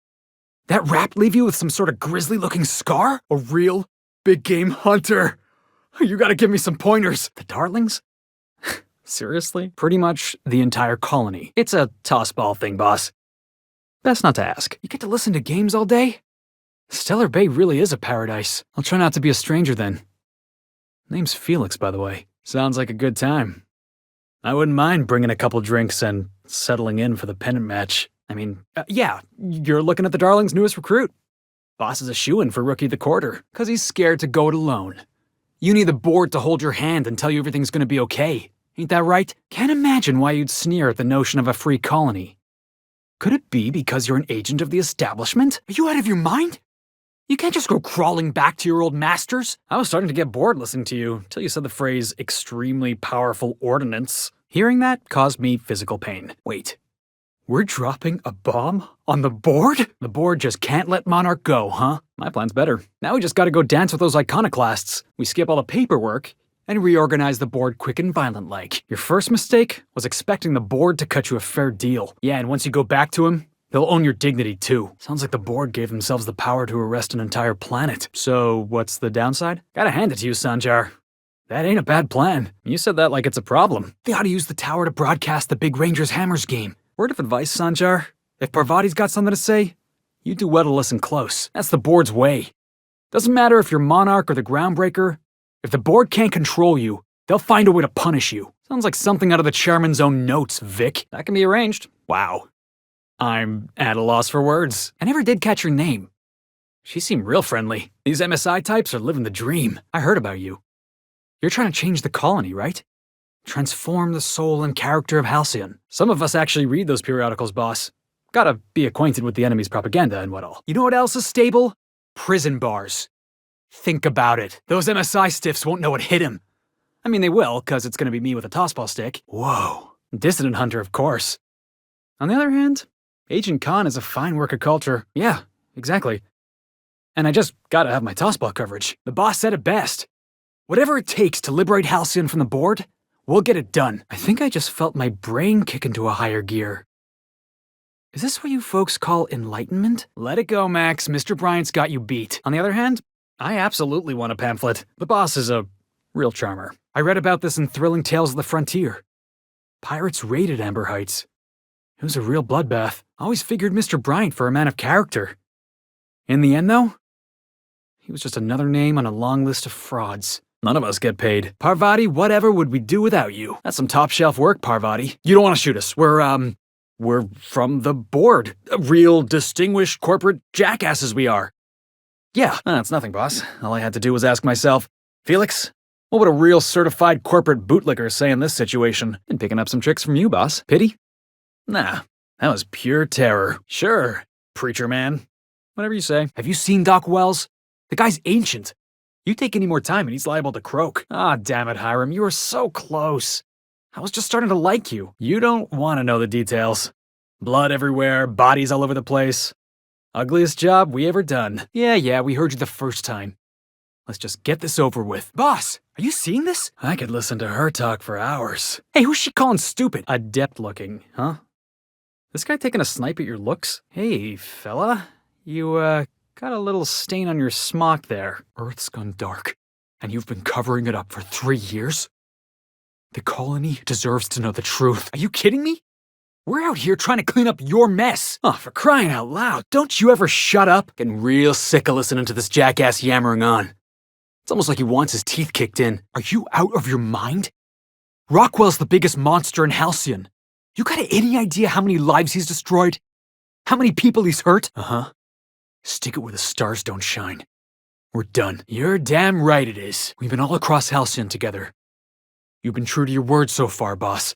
That rapt leave you with some sort of grisly-looking scar? A real big game hunter. You gotta give me some pointers. The Darlings? Seriously? Pretty much the entire colony. It's a toss-ball thing, boss. Best not to ask. You get to listen to games all day? Stellar Bay really is a paradise. I'll try not to be a stranger then. Name's Felix, by the way. Sounds like a good time. I wouldn't mind bringing a couple drinks and settling in for the pennant match. I mean, yeah, you're looking at the Darlings' newest recruit. Boss is a shoo-in for Rookie of the Quarter, 'cause he's scared to go it alone. You need the board to hold your hand and tell you everything's gonna be okay. Ain't that right? Can't imagine why you'd sneer at the notion of a free colony. Could it be because you're an agent of the establishment? Are you out of your mind? You can't just go crawling back to your old masters. I was starting to get bored listening to you, till you said the phrase, extremely powerful ordnance. Hearing that caused me physical pain. Wait, we're dropping a bomb on the board? The board just can't let Monarch go, huh? My plan's better. Now we just gotta go dance with those iconoclasts. We skip all the paperwork and reorganize the board quick and violent-like. Your first mistake was expecting the board to cut you a fair deal. Yeah, and once you go back to him, they'll own your dignity too. Sounds like the board gave themselves the power to arrest an entire planet. So, what's the downside? Gotta hand it to you, Sanjar. That ain't a bad plan. You said that like it's a problem. They ought to use the tower to broadcast the Big Rangers Hammers game. Word of advice, Sanjar. If Parvati's got something to say, you do well to listen close. That's the board's way. Doesn't matter if you're Monarch or the Groundbreaker. If the board can't control you, they'll find a way to punish you. Sounds like something out of the chairman's own notes, Vic. That can be arranged. Wow. I'm at a loss for words. I never did catch her name. She seemed real friendly. These MSI types are living the dream. I heard about you. You're trying to change the colony, right? Transform the soul and character of Halcyon. Some of us actually read those periodicals, boss. Gotta be acquainted with the enemy's propaganda and what all. You know what else is stable? Prison bars. Think about it. Those MSI stiffs won't know what hit him. I mean, they will, 'cause it's gonna be me with a tossball stick. Whoa. Dissident hunter, of course. On the other hand, Agent Khan is a fine work of culture. Yeah, exactly. And I just gotta have my tossball coverage. The boss said it best. Whatever it takes to liberate Halcyon from the board, we'll get it done. I think I just felt my brain kick into a higher gear. Is this what you folks call enlightenment? Let it go, Max. Mr. Bryant's got you beat. On the other hand, I absolutely want a pamphlet. The boss is a real charmer. I read about this in Thrilling Tales of the Frontier. Pirates raided Amber Heights. It was a real bloodbath. I always figured Mr. Bryant for a man of character. In the end, though, he was just another name on a long list of frauds. None of us get paid. Parvati, whatever would we do without you? That's some top-shelf work, Parvati. You don't want to shoot us. We're from the board. Real distinguished corporate jackasses we are. Yeah, that's nothing, boss. All I had to do was ask myself, Felix, what would a real certified corporate bootlicker say in this situation? Been picking up some tricks from you, boss. Pity? Nah, that was pure terror. Sure, preacher man. Whatever you say. Have you seen Doc Wells? The guy's ancient. You take any more time and he's liable to croak. Ah, damn it, Hiram, you were so close. I was just starting to like you. You don't want to know the details. Blood everywhere, bodies all over the place. Ugliest job we ever done. Yeah, we heard you the first time. Let's just get this over with. Boss, are you seeing this? I could listen to her talk for hours. Hey, who's she calling stupid? Adept looking, huh? This guy taking a snipe at your looks? Hey, fella. You, got a little stain on your smock there. Earth's gone dark, and you've been covering it up for 3 years? The colony deserves to know the truth. Are you kidding me? We're out here trying to clean up your mess. Oh, for crying out loud, don't you ever shut up? Getting real sick of listening to this jackass yammering on. It's almost like he wants his teeth kicked in. Are you out of your mind? Rockwell's the biggest monster in Halcyon. You got any idea how many lives he's destroyed? How many people he's hurt? Uh-huh. Stick it where the stars don't shine. We're done. You're damn right it is. We've been all across Halcyon together. You've been true to your word so far, boss.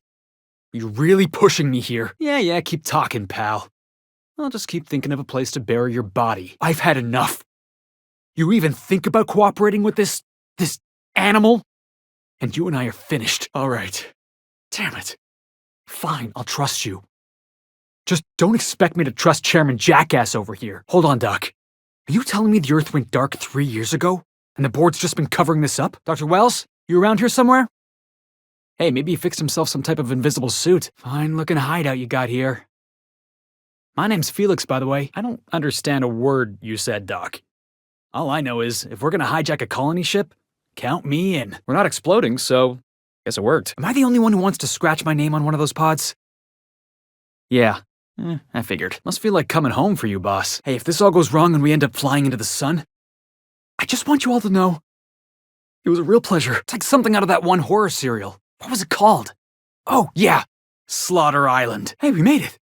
You're really pushing me here. Yeah, keep talking, pal. I'll just keep thinking of a place to bury your body. I've had enough. You even think about cooperating with this animal? And you and I are finished. All right. Damn it. Fine, I'll trust you. Just don't expect me to trust Chairman Jackass over here. Hold on, Doc. Are you telling me the Earth went dark 3 years ago? And the board's just been covering this up? Dr. Wells, you around here somewhere? Hey, maybe he fixed himself some type of invisible suit. Fine-looking hideout you got here. My name's Felix, by the way. I don't understand a word you said, Doc. All I know is, if we're gonna hijack a colony ship, count me in. We're not exploding, so guess it worked. Am I the only one who wants to scratch my name on one of those pods? Yeah. I figured. Must feel like coming home for you, boss. Hey, if this all goes wrong and we end up flying into the sun, I just want you all to know it was a real pleasure. It's like something out of that one horror serial. What was it called? Oh, yeah. Slaughter Island. Hey, we made it.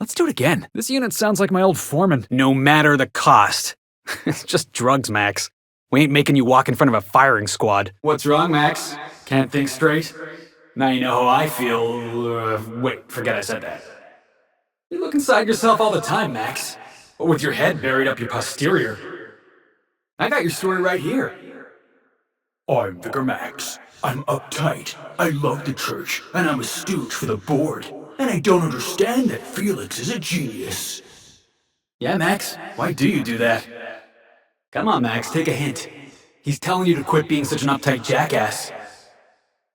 Let's do it again. This unit sounds like my old foreman. No matter the cost. It's just drugs, Max. We ain't making you walk in front of a firing squad. What's wrong, Max? Can't think straight? Now you know how I feel. Wait, forget I said that. You look inside yourself all the time, Max. But with your head buried up your posterior. I got your story right here. I'm Vicar Max. I'm uptight. I love the church, and I'm a stooge for the board. And I don't understand that Felix is a genius. Yeah, Max, why do you do that? Come on, Max, take a hint. He's telling you to quit being such an uptight jackass.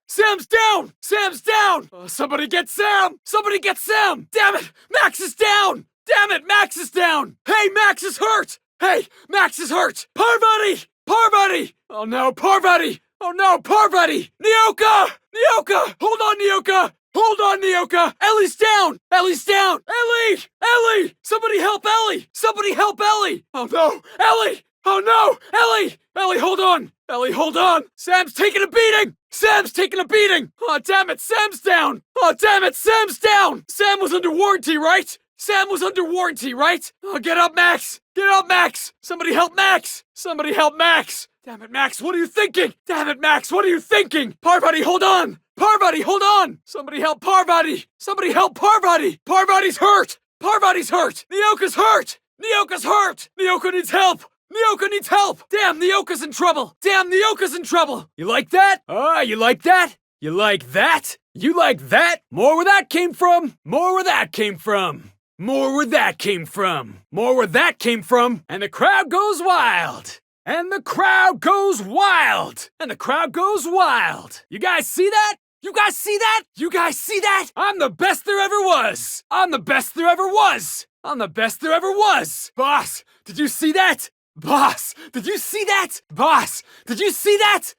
Sam's down! Sam's down! Somebody get Sam! Somebody get Sam! Damn it! Max is down! Damn it, Max is down! Hey, Max is hurt! Hey, Max is hurt! Parvati! Parvati! Oh no, Parvati! Oh no, Parvati! Nyoka! Nyoka! Hold on, Nyoka! Hold on, Nyoka! Ellie's down! Ellie's down! Ellie! Ellie! Somebody help Ellie! Somebody help Ellie! Oh no! Ellie! Oh no! Ellie! Ellie, hold on! Ellie, hold on! Sam's taking a beating! Sam's taking a beating! Oh, damn it, Sam's down! Oh, damn it, Sam's down! Sam was under warranty, right? Sam was under warranty, right? Oh, get up, Max! Get up, Max! Somebody help Max! Somebody help Max! Damn it, Max, what are you thinking? Damn it, Max, what are you thinking? Parvati, hold on! Parvati, hold on! Somebody help Parvati! Somebody help Parvati! Parvati's hurt! Parvati's hurt! Nyoka's hurt! Nyoka's hurt! Nyoka needs help! Nyoka needs help! Damn, Nyoka's in trouble! Damn, Nyoka's in trouble! You like that? You like that? You like that? You like that? More where that came from! More where that came from! More where that came from! More where that came from! And the crowd goes wild! And the crowd goes wild! And the crowd goes wild! You guys see that? You guys see that? You guys see that? I'm the best there ever was! I'm the best there ever was! I'm the best there ever was! Boss, did you see that? Boss, did you see that? Boss, did you see that?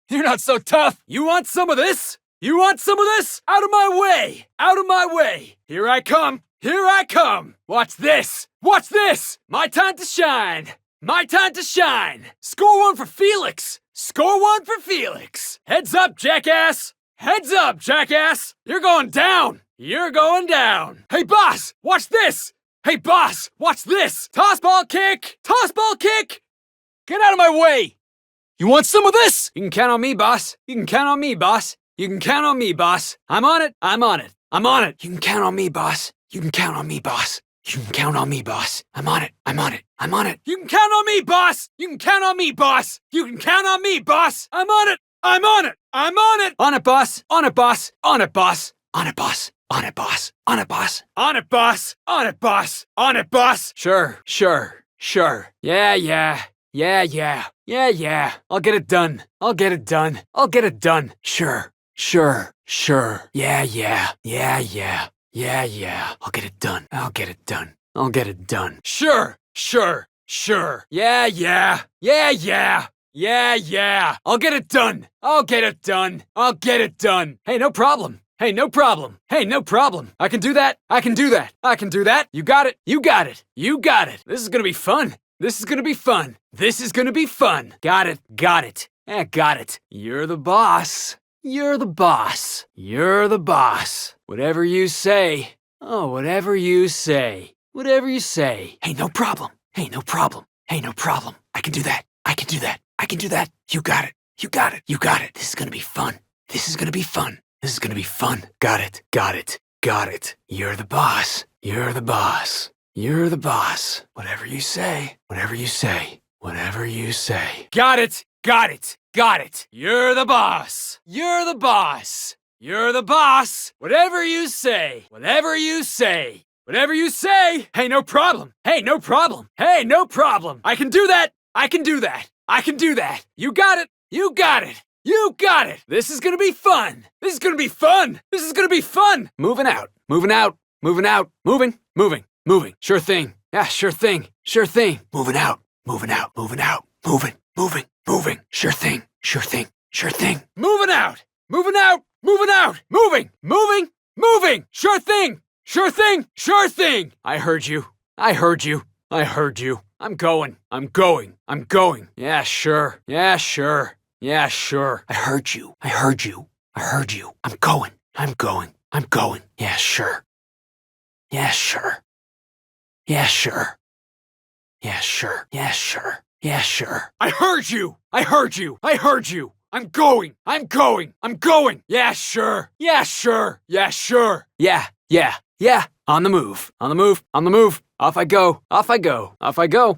You're not so tough. You want some of this? You want some of this? Out of my way! Out of my way! Here I come! Here I come! Watch this! Watch this! My time to shine! My time to shine! Score one for Felix! Score one for Felix! Heads up, jackass! Heads up, jackass! You're going down! You're going down! Hey, boss! Watch this! Hey, boss! Watch this! Toss ball kick! Toss ball kick! Get out of my way! You want some of this? You can count on me, boss. You can count on me, boss. You can count on me, boss. I'm on it. I'm on it. I'm on it. You can count on me, boss. You can count on me, boss. You can count on me, boss. I'm on it. I'm on it. I'm on it. You can count on me, boss. You can count on me, boss. You can count on me, boss. I'm on it. I'm on it. I'm on it. On it, boss. On it, boss. On it, boss. On it, boss. On it, boss. On it, boss. On it, boss. On it, boss. On it, boss. Sure. Yeah. I'll get it done. I'll get it done. I'll get it done. Sure. Yeah. I'll get it done. I'll get it done. I'll get it done. Sure. Yeah. I'll get it done. I'll get it done. I'll get it done. Hey, no problem. Hey, no problem. I can do that. I can do that. You got it. This is gonna be fun. Got it. Got it. You're the boss. Whatever you say. Oh, whatever you say. Hey, no problem. I can do that. You got it. This is gonna be fun. Got it. You're the boss. Whatever you say. Got it. You're the boss. Whatever you say. Hey, no problem. I can do that. You got it. This is gonna be fun. Moving out. Moving. Sure thing. Yeah, sure thing. Moving out. Moving. Sure thing. Moving out. Moving. Sure thing. I heard you. I'm going. Yeah, sure. I heard you. I'm going. Yeah, sure. I heard you. I'm going. Yeah, sure. Yeah. On the move. Off I go.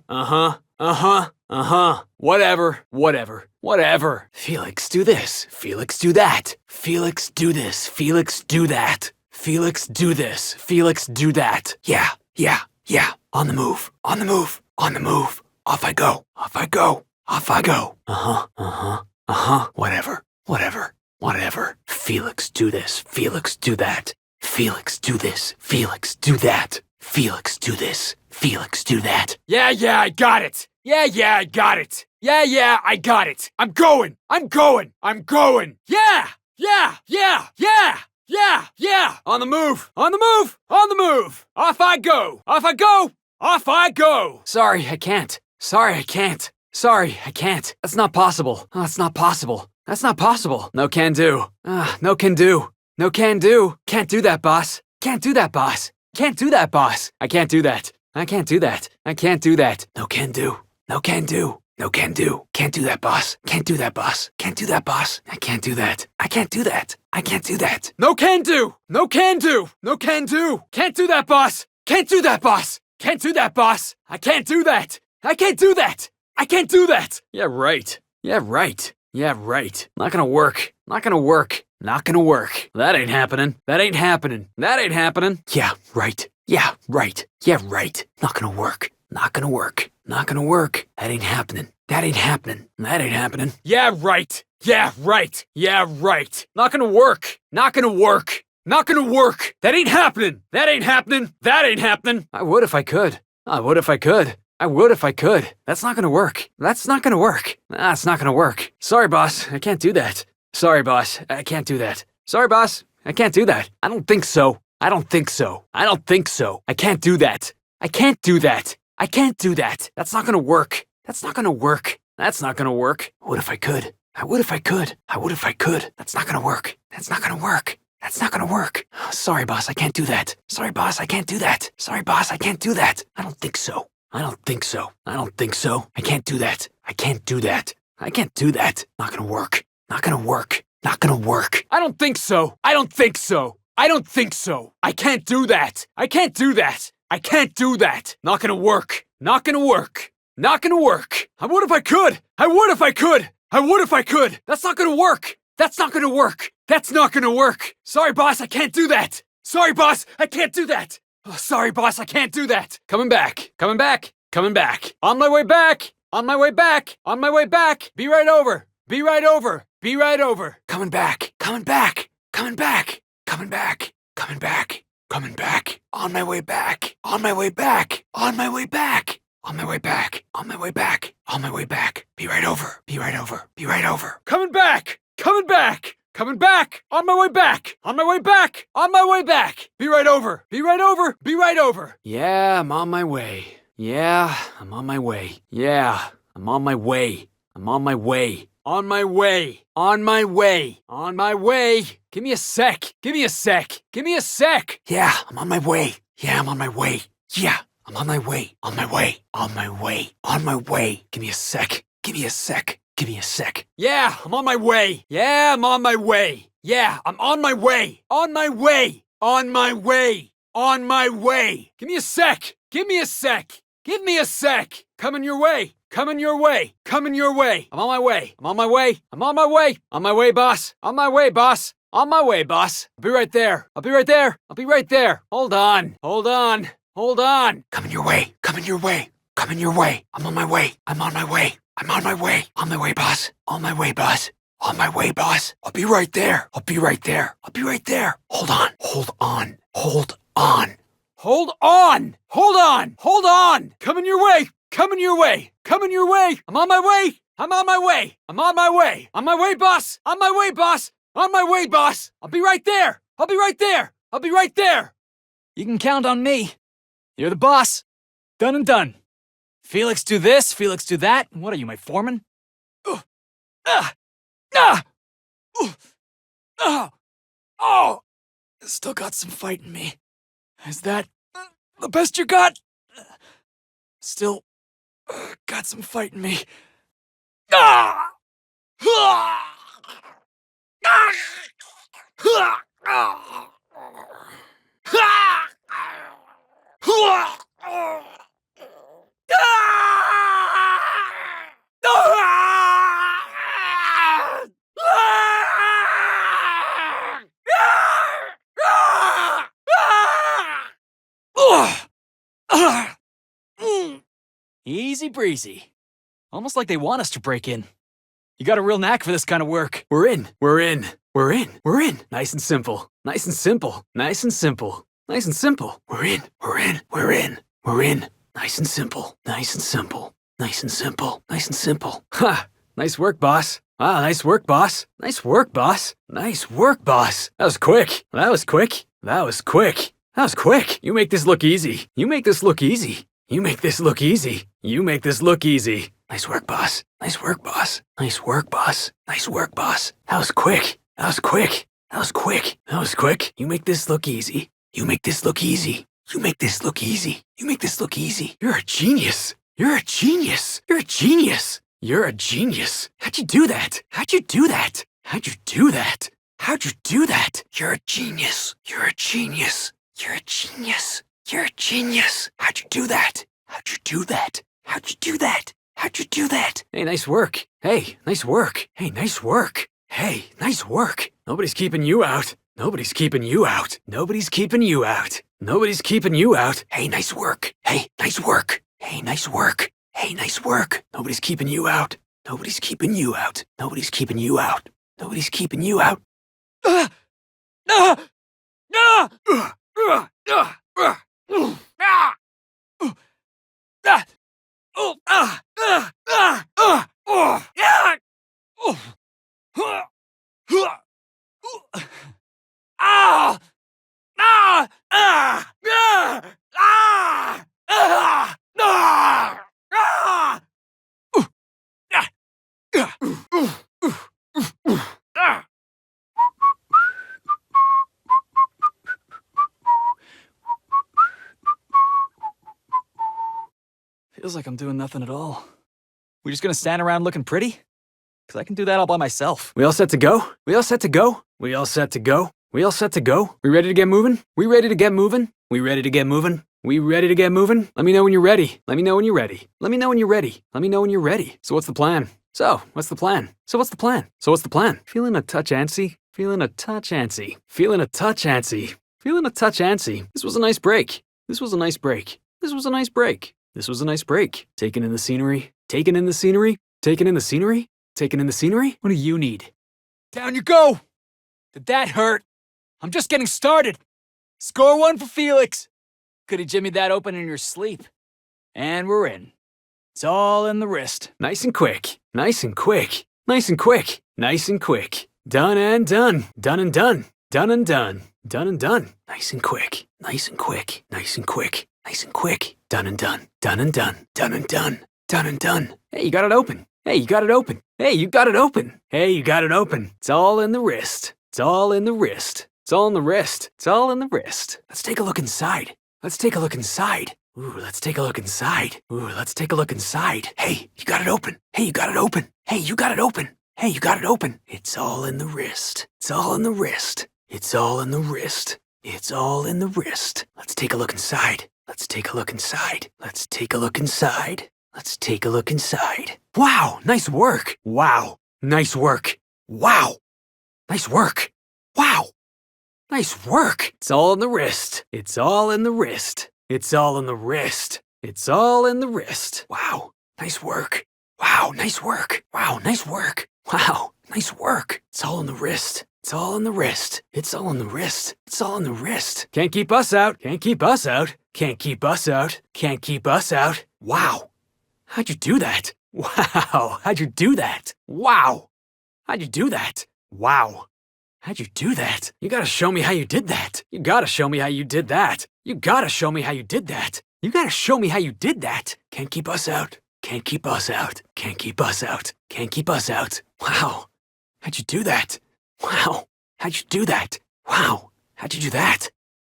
Uh-huh. Whatever. Felix, do this. Felix, do that. Felix, do this. Felix, do that. Felix, do this. Felix, do that. Yeah. On the move. Off I go. Uh-huh. Whatever. Felix, do this. Felix, do that. Felix, do this. Felix, do that. Felix, do this. Felix, do that. Yeah, I got it. Yeah, I got it. Yeah, I got it. I'm going. Yeah. On the move. Off I go. Sorry, I can't. That's not possible. No can do. Can't do that, boss. I can't do that. No can do. Can't do that, boss. I can't do that. No can do. Can't do that, boss. I can't do that. Yeah, right. Not gonna work. That ain't happening. Yeah, right. Not gonna work. That ain't happening. Yeah, right. Not gonna work. That ain't happening. I would if I could. That's not gonna work. That's not gonna work. Sorry, boss. I can't do that. Sorry, boss. I can't do that. I don't think so. I can't do that. That's not gonna work. What if I could? That's not gonna work. Sorry, boss. I can't do that. I don't think so. I can't do that. I can't do that. Not gonna work. Not gonna work. Not gonna work. I don't think so. I don't think so. I don't think so. I can't do that. I can't do that. I can't do that. Not gonna work. Not gonna work. Not gonna work. I would if I could. I would if I could. I would if I could. That's not gonna work. That's not gonna work. That's not gonna work. Sorry, boss, I can't do that. Sorry, boss, I can't do that. Oh, sorry, boss, I can't do that. Coming back. Coming back. Coming back. On my way back. On my way back. On my way back. Be right over. Be right over. Be right over. Coming back. Coming back. Coming back. Coming back. Coming back. Coming back. On my way back. On my way back. On my way back. On my way back. On my way back. On my way back. Be right over. Be right over. Be right over. Coming back. Coming back. Coming back. On my way back. On my way back. On my way back. Be right over. Be right over. Be right over. Yeah, I'm on my way. Yeah, I'm on my way. Yeah, I'm on my way. I'm on my way. On my way. On my way. On my way. Give me a sec. Give me a sec. Give me a sec. Yeah, I'm on my way. Yeah, I'm on my way. Yeah, I'm on my way. On my way. On my way. On my way. Give me a sec. Give me a sec. Give me a sec. Yeah, I'm on my way. Yeah, I'm on my way. Yeah, I'm on my way. On my way. On my way. On my way. Give me a sec. Give me a sec. Give me a sec. Coming your way. Coming your way. Coming your way. I'm on my way. I'm on my way. I'm on my way. On my way, boss. On my way, boss. On my way, boss. I'll be right there. I'll be right there. I'll be right there. Hold on. Hold on. Hold on. Coming your way. Coming your way. Coming your way. I'm on my way. I'm on my way. I'm on my way. On my way, boss. On my way, boss. On my way, boss. I'll be right there. I'll be right there. I'll be right there. Hold on. Hold on. Hold on. Hold on! Hold on! Hold on! Coming your way! Coming your way! Coming your way! I'm on my way! I'm on my way! I'm on my way! On my way, boss! On my way, boss! On my way, boss! I'll be right there! I'll be right there! I'll be right there! You can count on me. You're the boss. Done and done. Felix do this, Felix do that. What are you, my foreman? Oh! Still got some fight in me. Is that the best you got? Still got some fight in me. Easy breezy. Almost like they want us to break in. You got a real knack for this kind of work. We're in. We're in. We're in. We're in. Nice and simple. Nice and simple. Nice and simple. Nice and simple. We're in. We're in. We're in. We're in. Nice and simple. Nice and simple. Nice and simple. Nice and simple. Ha! Nice work, boss. Wow, nice work, boss. Nice work, boss. Nice work, boss. That was quick. That was quick. That was quick. That was quick. You make this look easy. You make this look easy. You make this look easy. You make this look easy. Nice work, boss. Nice work, boss. Nice work, boss. Nice work, boss. That was quick. That was quick. That was quick. That was quick. You make this look easy. You make this look easy. You make this look easy. You make this look easy. You're a genius. You're a genius. You're a genius. You're a genius. How'd you do that? How'd you do that? How'd you do that? How'd you do that? You're a genius. You're a genius. You're a genius. You're a genius. How'd you do that? How'd you do that? How'd you do that? How'd you do that? Hey, nice work. Hey, nice work. Hey, nice work. Hey, nice work. Nobody's keeping you out. Nobody's keeping you out. Nobody's keeping you out. Nobody's keeping you out. Hey, nice work. Hey, nice work. Hey, nice work. Hey, nice work. Nobody's keeping you out. Nobody's keeping you out. Nobody's keeping you out. Nobody's keeping you out. Feels like I'm doing nothing at all. We just gonna stand around looking pretty? Because I can do that all by myself. We all set to go? We all set to go? We all set to go? We all set to go? We ready to get moving? We ready to get moving? We ready to get moving? We ready to get moving? Let me know when you're ready. Let me know when you're ready. Let me know when you're ready. Let me know when you're ready. So what's the plan? So, what's the plan? So what's the plan? So what's the plan? Feeling a touch antsy? Feeling a touch antsy. Feeling a touch antsy. Feeling a touch antsy. This was a nice break. This was a nice break. This was a nice break. This was a nice break. Taking in the scenery. Taking in the scenery. Taking in the scenery. Taking in the scenery. What do you need? Down you go! Did that hurt? I'm just getting started. Score one for Felix. Could have jimmied that open in your sleep. And we're in. It's all in the wrist. Nice and quick. Nice and quick. Nice and quick. Nice and quick. Done and done. Done and done. Done and done. Done and done. Nice and quick. Nice and quick. Nice and quick. Nice and quick. Done and done. Done and done. Done and done. Done and done. Hey, you got it open. Hey, you got it open. Hey, you got it open. Hey, you got it open. It's all in the wrist. It's all in the wrist. It's all in the wrist. It's all in the wrist. Let's take a look inside. Let's take a look inside. Ooh, let's take a look inside. Ooh, let's take a look inside. Hey, you got it open. Hey, you got it open. Hey, you got it open. Hey, you got it open. It's all in the wrist. It's all in the wrist. It's all in the wrist. It's all in the wrist. Let's take a look inside. Let's take a look inside. Let's take a look inside. Let's take a look inside. Wow, nice work. Wow, nice work. Wow, nice work. Wow, nice work. It's all in the wrist. It's all in the wrist. It's all in the wrist. It's all in the wrist. Wow, nice work. Wow, nice work. Wow, nice work. Wow, nice work. It's all in the wrist. It's all in the wrist. It's all in the wrist. It's all in the wrist. Can't keep us out. Can't keep us out. Can't keep us out. Can't keep us out. Wow. How'd you do that? Wow. How'd you do that? Wow. How'd you do that? Wow. How'd you do that? You gotta show me how you did that. You gotta show me how you did that. You gotta show me how you did that. You gotta show me how you did that. Can't keep us out. Can't keep us out. Can't keep us out. Can't keep us out. Wow. How'd you do that? Wow. How'd you do that? Wow. How'd you do that?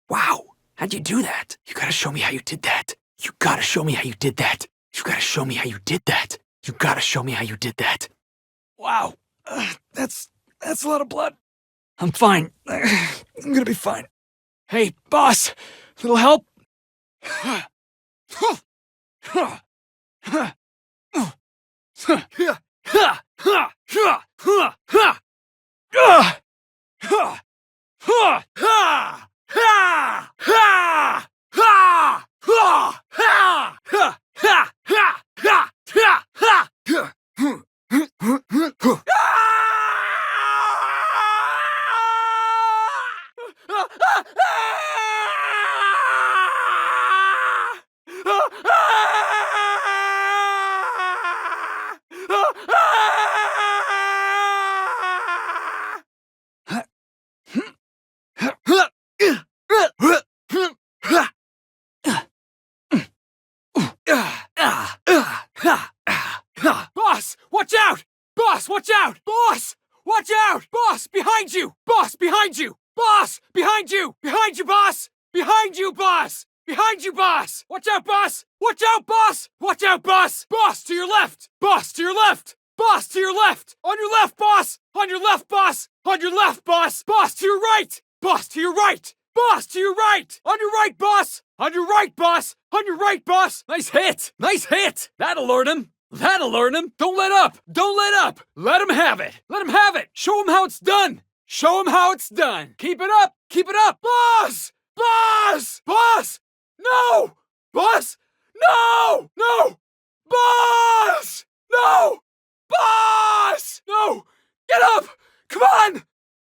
Wow. How'd you do that? You gotta show me how you did that. You gotta show me how you did that. You gotta show me how you did that. You gotta show me how you did that. Wow. That's a lot of blood. I'm fine. I'm gonna be fine. Hey, boss. Little help? Boss, watch out! Boss, watch out! Boss, watch out! Boss, behind you! Boss, behind you! Boss, behind you! Behind you, boss! Behind you, boss! Behind you, boss! Watch out, boss! Watch out, boss! Watch out, boss! Boss, to your left! Boss, to your left! Boss, to your left! On your left, boss! On your left, boss! On your left, boss! Boss, to your right! Boss, to your right! Boss, to your right! On your right, boss! On your right, boss! On your right, boss! Nice hit! Nice hit! That'll learn him! That'll learn him! Don't let up! Don't let up! Let him have it! Let him have it! Show him how it's done! Show him how it's done! Keep it up! Keep it up! Boss! Boss! Boss! No! Boss! No! No! Boss! No! Boss! No! Get up! Come on!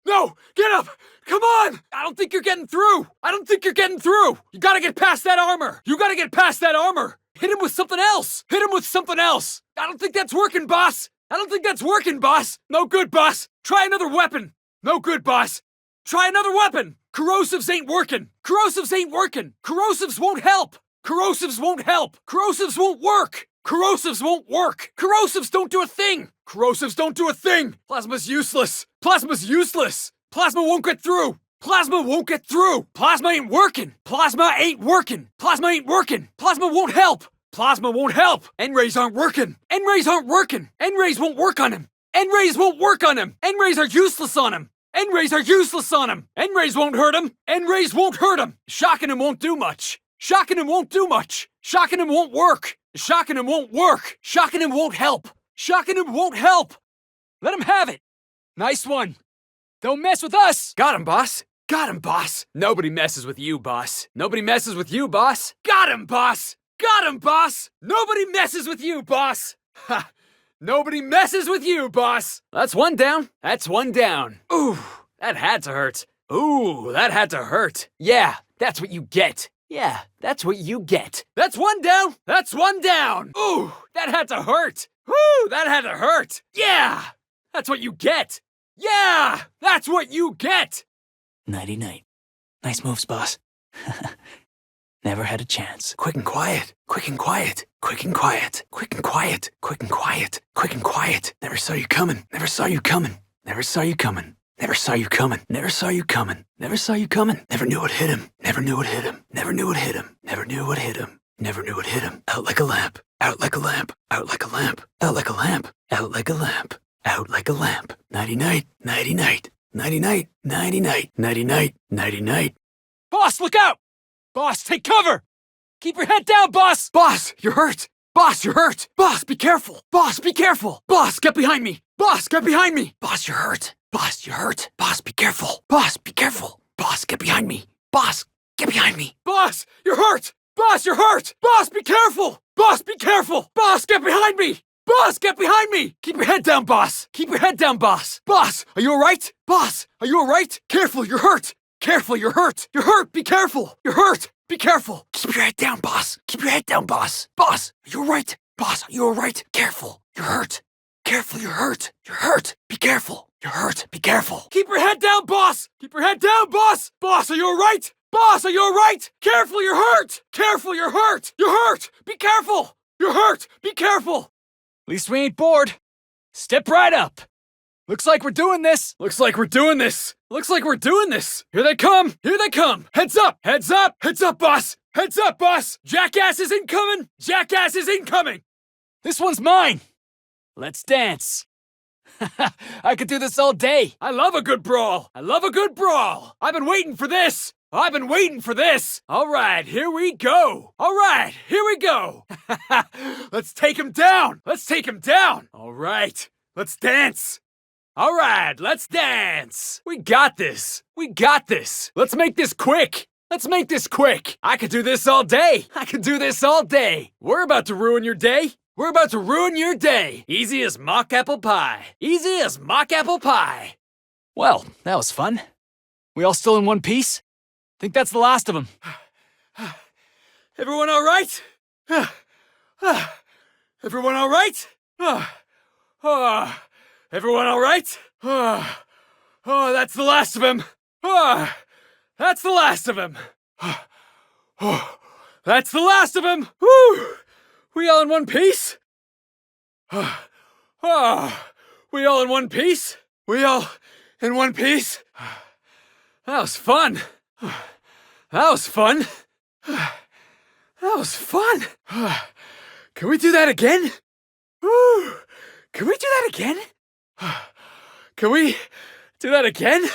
No! Get up! Come on! I don't think you're getting through! I don't think you're getting through! You gotta get past that armor! You gotta get past that armor! Hit him with something else! Hit him with something else! I don't think that's working, boss! I don't think that's working, boss! No good, boss! Try another weapon! No good, boss! Try another weapon! Corrosives ain't working! Corrosives ain't working! Corrosives won't help! Corrosives won't help! Corrosives won't work! Corrosives won't work! Corrosives don't do a thing! Corrosives don't do a thing! Plasma's useless! Plasma's useless! Plasma won't get through! Plasma won't get through! Plasma ain't working! Plasma ain't working! Plasma ain't working! Plasma won't help! Plasma won't help! N-rays aren't working! N-rays aren't working! N-rays won't work on him! N-rays won't work on him! N-rays are useless on him! N-rays are useless on him! N-rays won't hurt him! N-rays won't hurt him! Shocking him won't do much! Shocking him won't do much! Shocking him won't work! Shocking him won't work! Shocking him won't help! Shocking him won't help! Let him have it! Nice one! Don't mess with us! Got him, boss! Got him, boss! Nobody messes with you, boss! Nobody messes with you, boss! Got him, boss! Got him, boss! Nobody messes with you, boss! Ha! Nobody messes with you, boss! That's one down. That's one down. Ooh, that had to hurt. Ooh, that had to hurt. Yeah, that's what you get. Yeah, that's what you get. That's one down. That's one down. Ooh, that had to hurt. Woo, that had to hurt. Yeah, that's what you get. Yeah, that's what you get. Nighty-night. Nice moves, boss. Never had a chance. Quick and quiet. Quick and quiet. Quick and quiet. Quick and quiet. Quick and quiet. Quick and quiet. Never saw you coming. Never saw you coming. Never saw you coming. Never saw you coming. Never saw you coming. Never saw you coming. Never knew what hit him. Never knew what hit him. Never knew what hit him. Never knew what hit him. Never knew what hit him. Out like a lamp. Out like a lamp. Out like a lamp. Out like a lamp. Out like a lamp. Out like a lamp. Nighty-night. Nighty-night. Nighty-night. Nighty-night. Nighty-night. Nighty-night. Boss, look out! Boss, take cover! Keep your head down, boss! Boss, you're hurt! Boss, you're hurt! Boss, be careful! Boss, be careful! Boss, get behind me! Boss, get behind me! Boss, you're hurt! Boss, you're hurt! Boss, be careful! Boss, be careful! Boss, get behind me! Boss, get behind me! Boss, you're hurt! Boss, you're hurt! Boss, be careful! Boss, be careful! Boss, get behind me! Boss, get behind me! Keep your head down, boss! Keep your head down, boss! Boss, are you alright? Boss, are you alright? Careful, you're hurt! Careful, you're hurt! You're hurt! Be careful! You're hurt! Be careful! Keep your head down, boss! Keep your head down, boss! Boss, are you alright? Boss, are you alright? Careful! You're hurt! Careful, you're hurt! You're hurt! Be careful! You're hurt! Be careful! Keep your head down, boss! Keep your head down, boss! Boss, are you alright? Boss, are you alright? Careful, you're hurt! Careful, you're hurt! You're hurt! Be careful! You're hurt! Be careful! At least we ain't bored. Step right up. Looks like we're doing this. Looks like we're doing this. Looks like we're doing this. Here they come. Here they come. Heads up. Heads up. Heads up, boss. Heads up, boss. Jackass is incoming. Jackass is incoming. This one's mine. Let's dance. I could do this all day. I love a good brawl. I love a good brawl. I've been waiting for this. I've been waiting for this. All right, here we go. All right, here we go. Let's take him down. Let's take him down. All right, let's dance. All right, let's dance. We got this. We got this. Let's make this quick. Let's make this quick. I could do this all day. I could do this all day. We're about to ruin your day. We're about to ruin your day. Easy as mock apple pie. Easy as mock apple pie. Well, that was fun. We all still in one piece? Think that's the last of them. Everyone all right? Everyone all right? Everyone all right? Oh, that's the last of him. That's the last of him. That's the last of him. Whew. We all in one piece? We all in one piece? We all in one piece? That was fun. That was fun. That was fun. Can we do that again? Can we do that again? Can we do that again?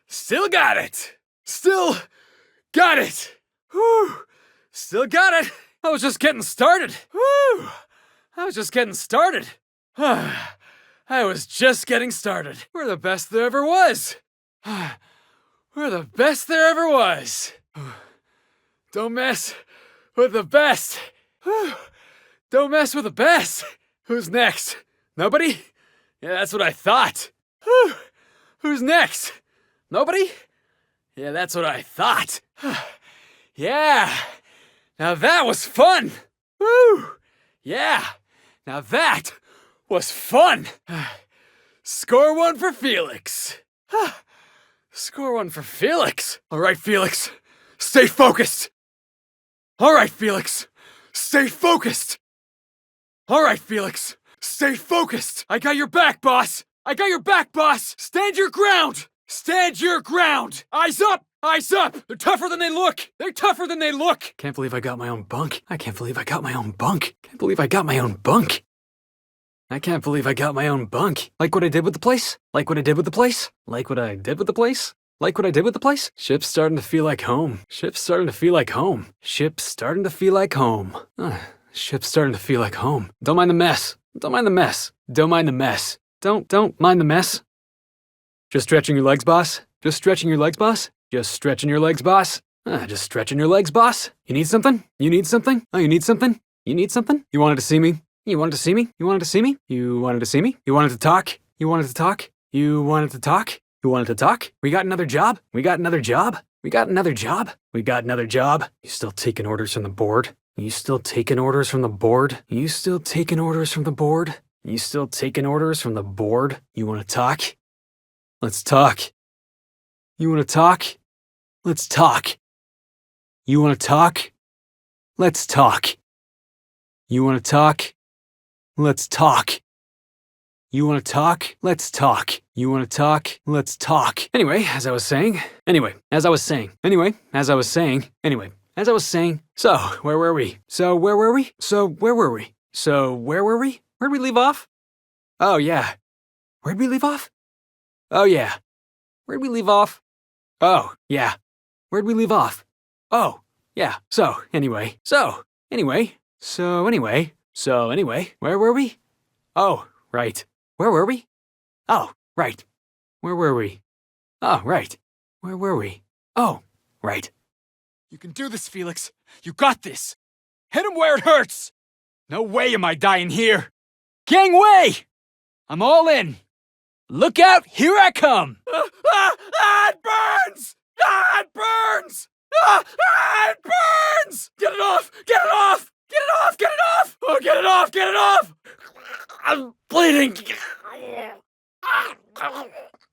Still got it. Still got it. Whew. Still got it. I was just getting started. Whew. I was just getting started. I was just getting started. We're the best there ever was. We're the best there ever was. Don't mess with the best. Don't mess with the best. Who's next? Nobody? Yeah, that's what I thought. Who's next? Nobody? Yeah, that's what I thought. Yeah. Now that was fun. Woo. Yeah. Now that was fun. Score one for Felix. Score one for Felix. All right, Felix. Stay focused. All right, Felix. Stay focused. All right, Felix. Stay focused. I got your back, boss. I got your back, boss. Stand your ground. Stand your ground. Eyes up. Eyes up. They're tougher than they look. They're tougher than they look. Can't believe I got my own bunk. I can't believe I got my own bunk. Can't believe I got my own bunk. I can't believe I got my own bunk. Like what I did with the place? Like what I did with the place? Like what I did with the place? Like what I did with the place? Ship's starting to feel like home. Ship's starting to feel like home. Ship's starting to feel like home. Ship's starting to feel like home. Don't mind the mess. Don't mind the mess. Don't mind the mess. Don't mind the mess. Just stretching your legs, boss? Just stretching your legs, boss? Just stretching your legs, boss? Just stretching your legs, boss? You need something? You need something? Oh, you need something? You need something? You wanted to see me? You wanted to see me? You wanted to see me? You wanted to see me? You wanted to talk? You wanted to talk? You wanted to talk? You wanted to talk? We got another job? We got another job? We got another job? We got another job? You still taking orders from the board? You still taking orders from the board? You still taking orders from the board? You still taking orders from the board? You wanna talk? Let's talk. You wanna talk? Let's talk. You wanna talk? Let's talk. You wanna talk? Let's talk. You wanna talk? Let's talk. You wanna talk? Let's talk. Anyway, as I was saying. So, where were we? Where'd we leave off? Oh, yeah. Where'd we leave off? Oh, yeah. Where'd we leave off? Oh, yeah. Where'd we leave off? Oh, yeah. So, anyway. Where were we? Oh, right. Where were we? Oh, right. Where were we? Oh, right. Where were we? Oh, right. You can do this, Felix. You got this. Hit him where it hurts. No way am I dying here. Gangway! I'm all in. Look out, here I come. It burns! It burns! It burns! Get it off! Get it off! Get it off! Get it off! Oh, get it off! Get it off! I'm bleeding.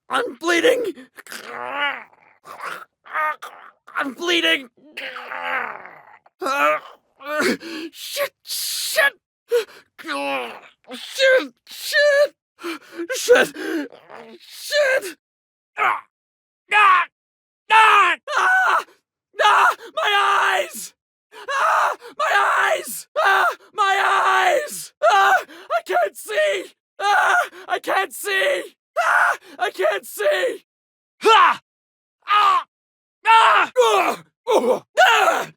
I'm bleeding. I'm bleeding. Shit! Shit! Shit! Shit! Shit! Shit! Ah! Ah! Ah! Ah! Ah! My eyes! Ah! My eyes! Ah! My eyes! Ah! I can't see! Ah! I can't see! Ah! I can't see! Ah! Ah! Ah! Ah! Ah!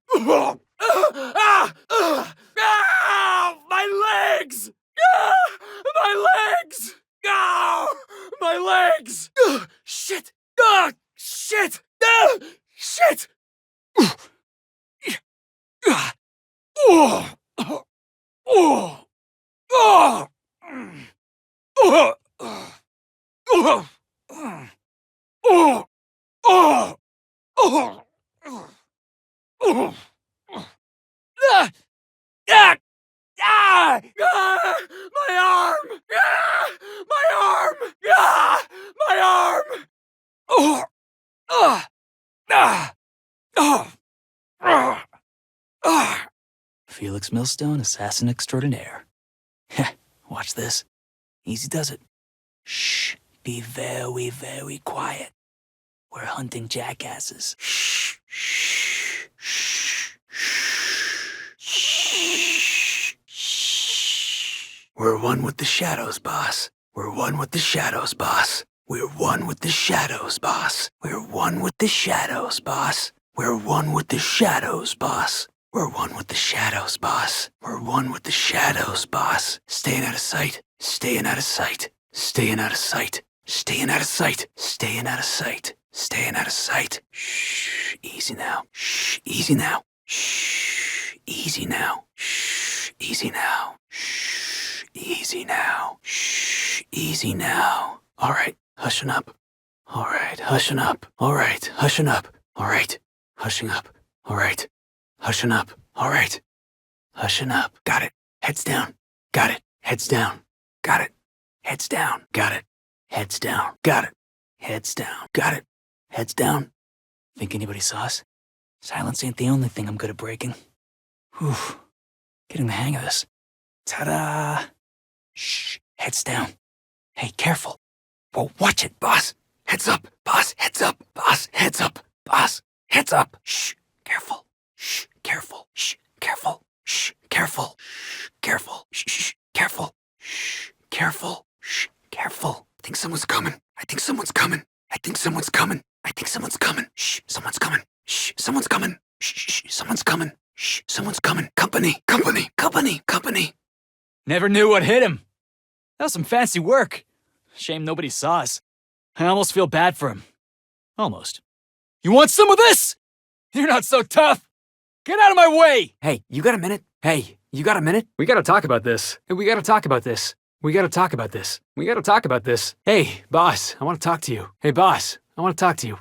Ah! Ah! Ah! My legs! Ah! My legs! Ah! My legs! Ah! Shit! Ah! Shit! Ah! Shit! Ah! Oh! Oh! Oh! Oh! Oh! Oh! Oh! Oh! Oh! Oh! Ah! Ah! Ah! Ah! My arm! Ah! My arm! Ah! My arm! Oh! Ah! Ah! Oh! Ah! Ah! Felix Millstone, assassin extraordinaire. Heh, watch this. Easy does it. Shh, be very, very quiet. We're hunting jackasses. Shh, shh, shh, shh, shh. We're one with the shadows, boss. We're one with the shadows, boss. We're one with the shadows, boss. We're one with the shadows, boss. We're one with the shadows, boss. We're one with the shadows, boss. We're one with the shadows, boss. Staying out of sight. Staying out of sight. Staying out of sight. Staying out of sight. Staying out of sight. Staying out of sight. Shh. Easy now. Shh. Easy now. Shh. Easy now. Shh. Easy now. Shh. Easy now. Shh. Easy now. All right. Hushing up. All right. Hushing up. All right. Hushing up. All right. Hushing up. All right. Hushing up. All right. Hushing up. Got it. Heads down. Got it. Heads down. Got it. Heads down. Got it. Heads down. Got it. Heads down. Got it. Heads down. Think anybody saw us? Silence ain't the only thing I'm good at breaking. Whew. Getting the hang of this. Ta-da! Shh. Heads down. Hey, careful. Whoa, watch it, boss. Heads up, boss. Heads up, boss. Heads up, boss. Heads up. Shh. Careful. Shh. Careful. Shh. Careful. Shh. Careful. Shh. Careful. Shh. Careful. Shh. Careful. Shh, careful. I think someone's coming. I think someone's coming. I think someone's coming. I think someone's coming. Shh, someone's coming. Shh, someone's coming. Shh, shh, someone's coming. Shh, someone's coming. Company, company, company, company. Never knew what hit him. That was some fancy work. Shame nobody saw us. I almost feel bad for him. Almost. You want some of this? You're not so tough. Get out of my way! Hey, you got a minute? Hey, you got a minute? We gotta talk about this. Hey, we gotta talk about this. We gotta talk about this. We gotta talk about this. Hey, boss, I wanna talk to you. Hey, boss, I wanna talk to you.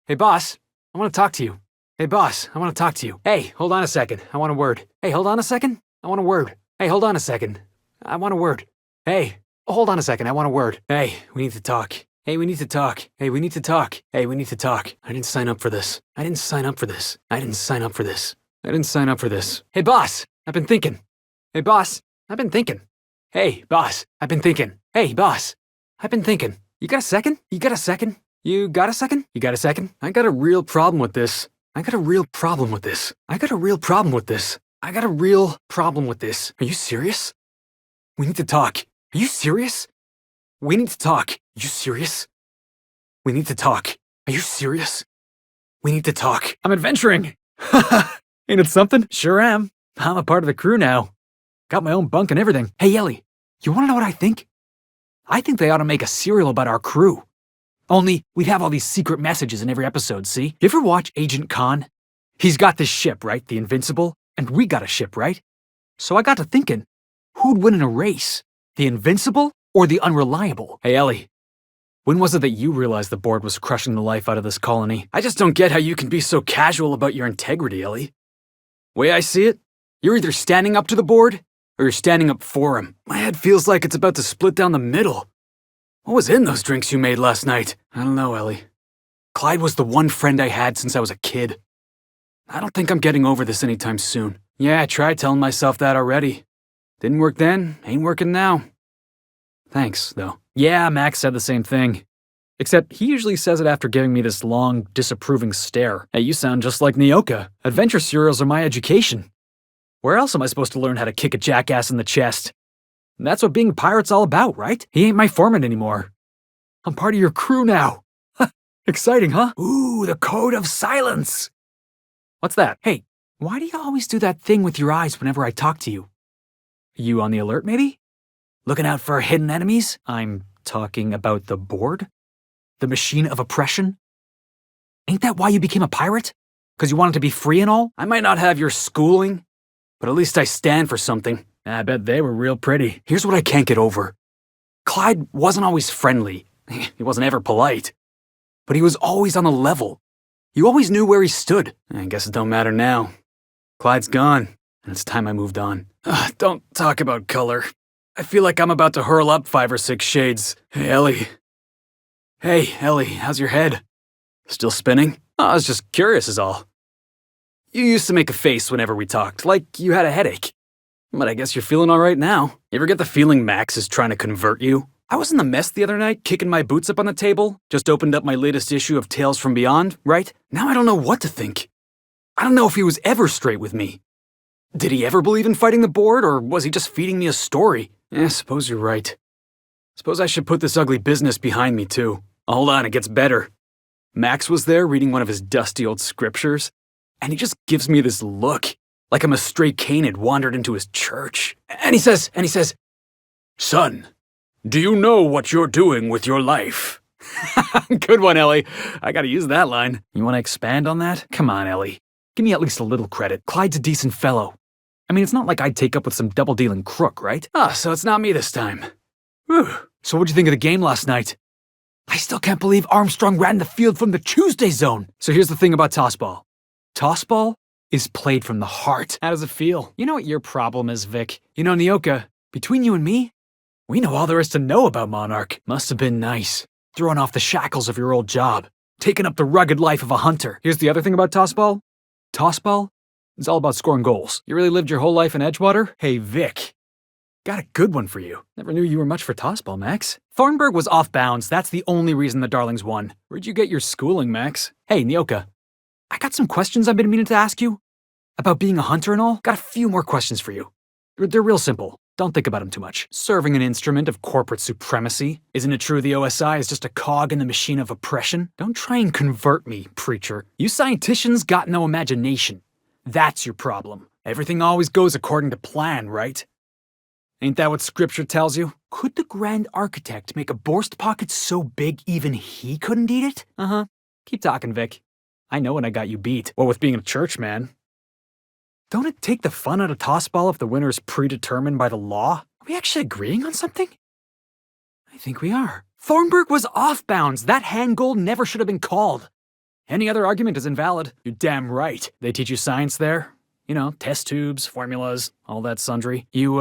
Hey, boss, I wanna talk to you. Hey, boss, I wanna talk to you. Hey, hold on a second. I want a word. Hey, hold on a second. I want a word. Hey, hold on a second. I want a word. Hey, hold on a second. I want a word. Hey, we need to talk. Hey, we need to talk. Hey, we need to talk. Hey, we need to talk. I didn't sign up for this. I didn't sign up for this. I didn't sign up for this. I didn't sign up for this. Hey, boss, I've been thinking. Hey, boss, I've been thinking. Hey, boss, I've been thinking. Hey, boss, I've been thinking. You got a second? You got a second? You got a second? You got a second? I got a real problem with this. I got a real problem with this. I got a real problem with this. I got a real problem with this. Are you serious? We need to talk. Are you serious? We need to talk. Are you serious? We need to talk. Are you serious? We need to talk. I'm adventuring. Ain't it something? Sure am. I'm a part of the crew now. Got my own bunk and everything. Hey, Ellie, you wanna know what I think? I think they ought to make a serial about our crew. Only, we'd have all these secret messages in every episode, see? You ever watch Agent Khan? He's got this ship, right? The Invincible? And we got a ship, right? So I got to thinking, who'd win in a race? The Invincible or the Unreliable? Hey, Ellie, when was it that you realized the board was crushing the life out of this colony? I just don't get how you can be so casual about your integrity, Ellie. Way I see it, you're either standing up to the board or you're standing up for him. My head feels like it's about to split down the middle. What was in those drinks you made last night? I don't know, Ellie. Clyde was the one friend I had since I was a kid. I don't think I'm getting over this anytime soon. Yeah, I tried telling myself that already. Didn't work then, ain't working now. Thanks, though. Yeah, Max said the same thing. Except he usually says it after giving me this long, disapproving stare. Hey, you sound just like Nyoka. Adventure serials are my education. Where else am I supposed to learn how to kick a jackass in the chest? And that's what being a pirate's all about, right? He ain't my foreman anymore. I'm part of your crew now. Exciting, huh? Ooh, the code of silence. What's that? Hey, why do you always do that thing with your eyes whenever I talk to you? You on the alert, maybe? Looking out for hidden enemies? I'm talking about the board? The machine of oppression? Ain't that why you became a pirate? 'Cause you wanted to be free and all? I might not have your schooling, but at least I stand for something. I bet they were real pretty. Here's what I can't get over. Clyde wasn't always friendly. He wasn't ever polite. But he was always on the level. You always knew where he stood. I guess it don't matter now. Clyde's gone, and it's time I moved on. Don't talk about color. I feel like I'm about to hurl up 5 or 6 shades. Hey, Ellie. Hey, Ellie, how's your head? Still spinning? I was just curious is all. You used to make a face whenever we talked, like you had a headache. But I guess you're feeling all right now. You ever get the feeling Max is trying to convert you? I was in the mess the other night, kicking my boots up on the table. Just opened up my latest issue of Tales from Beyond, right? Now I don't know what to think. I don't know if he was ever straight with me. Did he ever believe in fighting the board, or was he just feeding me a story? Suppose you're right. Suppose I should put this ugly business behind me, too. Hold on, it gets better. Max was there reading one of his dusty old scriptures, and he just gives me this look, like I'm a stray Cain had wandered into his church. And he says, Son, do you know what you're doing with your life? Good one, Ellie. I gotta use that line. You wanna expand on that? Come on, Ellie. Give me at least a little credit. Clyde's a decent fellow. I mean, it's not like I'd take up with some double-dealing crook, right? So it's not me this time. Whew. So what'd you think of the game last night? I still can't believe Armstrong ran the field from the Tuesday zone. So here's the thing about tossball. Tossball is played from the heart. How does it feel? You know what your problem is, Vic? You know, Nyoka, between you and me, we know all there is to know about Monarch. Must have been nice. Throwing off the shackles of your old job. Taking up the rugged life of a hunter. Here's the other thing about tossball. Tossball is all about scoring goals. You really lived your whole life in Edgewater? Hey, Vic. Got a good one for you. Never knew you were much for tossball, Max. Thornburg was off bounds. That's the only reason the Darlings won. Where'd you get your schooling, Max? Hey, Nyoka. I got some questions I've been meaning to ask you. About being a hunter and all. Got a few more questions for you. They're real simple. Don't think about him too much. Serving an instrument of corporate supremacy. Isn't it true the OSI is just a cog in the machine of oppression? Don't try and convert me, preacher. You scienticians got no imagination. That's your problem. Everything always goes according to plan, right? Ain't that what scripture tells you? Could the grand architect make a Borst pocket so big even he couldn't eat it? Uh-huh. Keep talking, Vic. I know when I got you beat. What with being a church man? Don't it take the fun out of tossball if the winner is predetermined by the law? Are we actually agreeing on something? I think we are. Thornburg was off bounds. That hand goal never should have been called. Any other argument is invalid. You're damn right. They teach you science there? You know, test tubes, formulas, all that sundry. You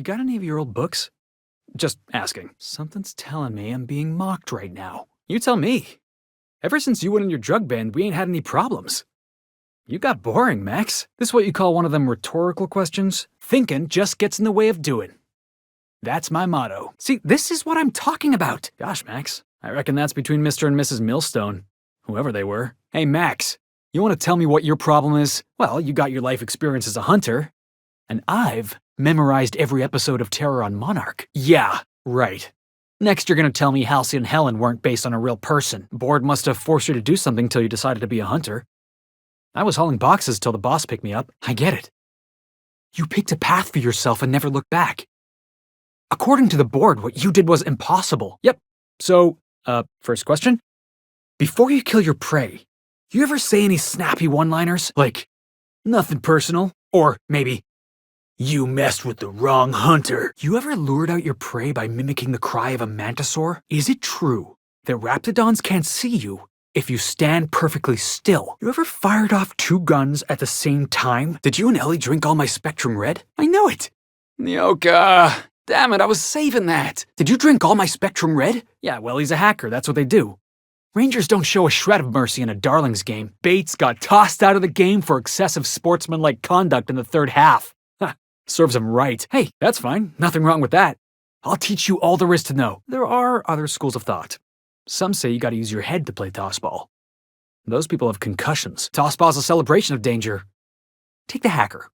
got any of your old books? Just asking. Something's telling me I'm being mocked right now. You tell me. Ever since you went in your drug band, we ain't had any problems. You got boring, Max. This what you call one of them rhetorical questions? Thinking just gets in the way of doing. That's my motto. See, this is what I'm talking about. Gosh, Max, I reckon that's between Mr. and Mrs. Millstone. Whoever they were. Hey, Max, you want to tell me what your problem is? Well, you got your life experience as a hunter. And I've memorized every episode of Terror on Monarch. Yeah, right. Next, you're gonna tell me Halcyon and Helen weren't based on a real person. Board must have forced you to do something till you decided to be a hunter. I was hauling boxes till the boss picked me up. I get it. You picked a path for yourself and never looked back. According to the board, what you did was impossible. Yep. So, first question. Before you kill your prey, you ever say any snappy one-liners? Like, nothing personal? Or maybe, you messed with the wrong hunter. You ever lured out your prey by mimicking the cry of a mantisaur? Is it true that raptidons can't see you if you stand perfectly still? You ever fired off 2 guns at the same time? Did you and Ellie drink all my Spectrum Red? I know it. Nyoka. Damn it, I was saving that. Did you drink all my Spectrum Red? Yeah, well, he's a hacker. That's what they do. Rangers don't show a shred of mercy in a Darlings game. Bates got tossed out of the game for excessive sportsmanlike conduct in the third half. Serves him right. Hey, that's fine. Nothing wrong with that. I'll teach you all there is to know. There are other schools of thought. Some say you gotta use your head to play tossball. Those people have concussions. Tossball's a celebration of danger. Take the hacker.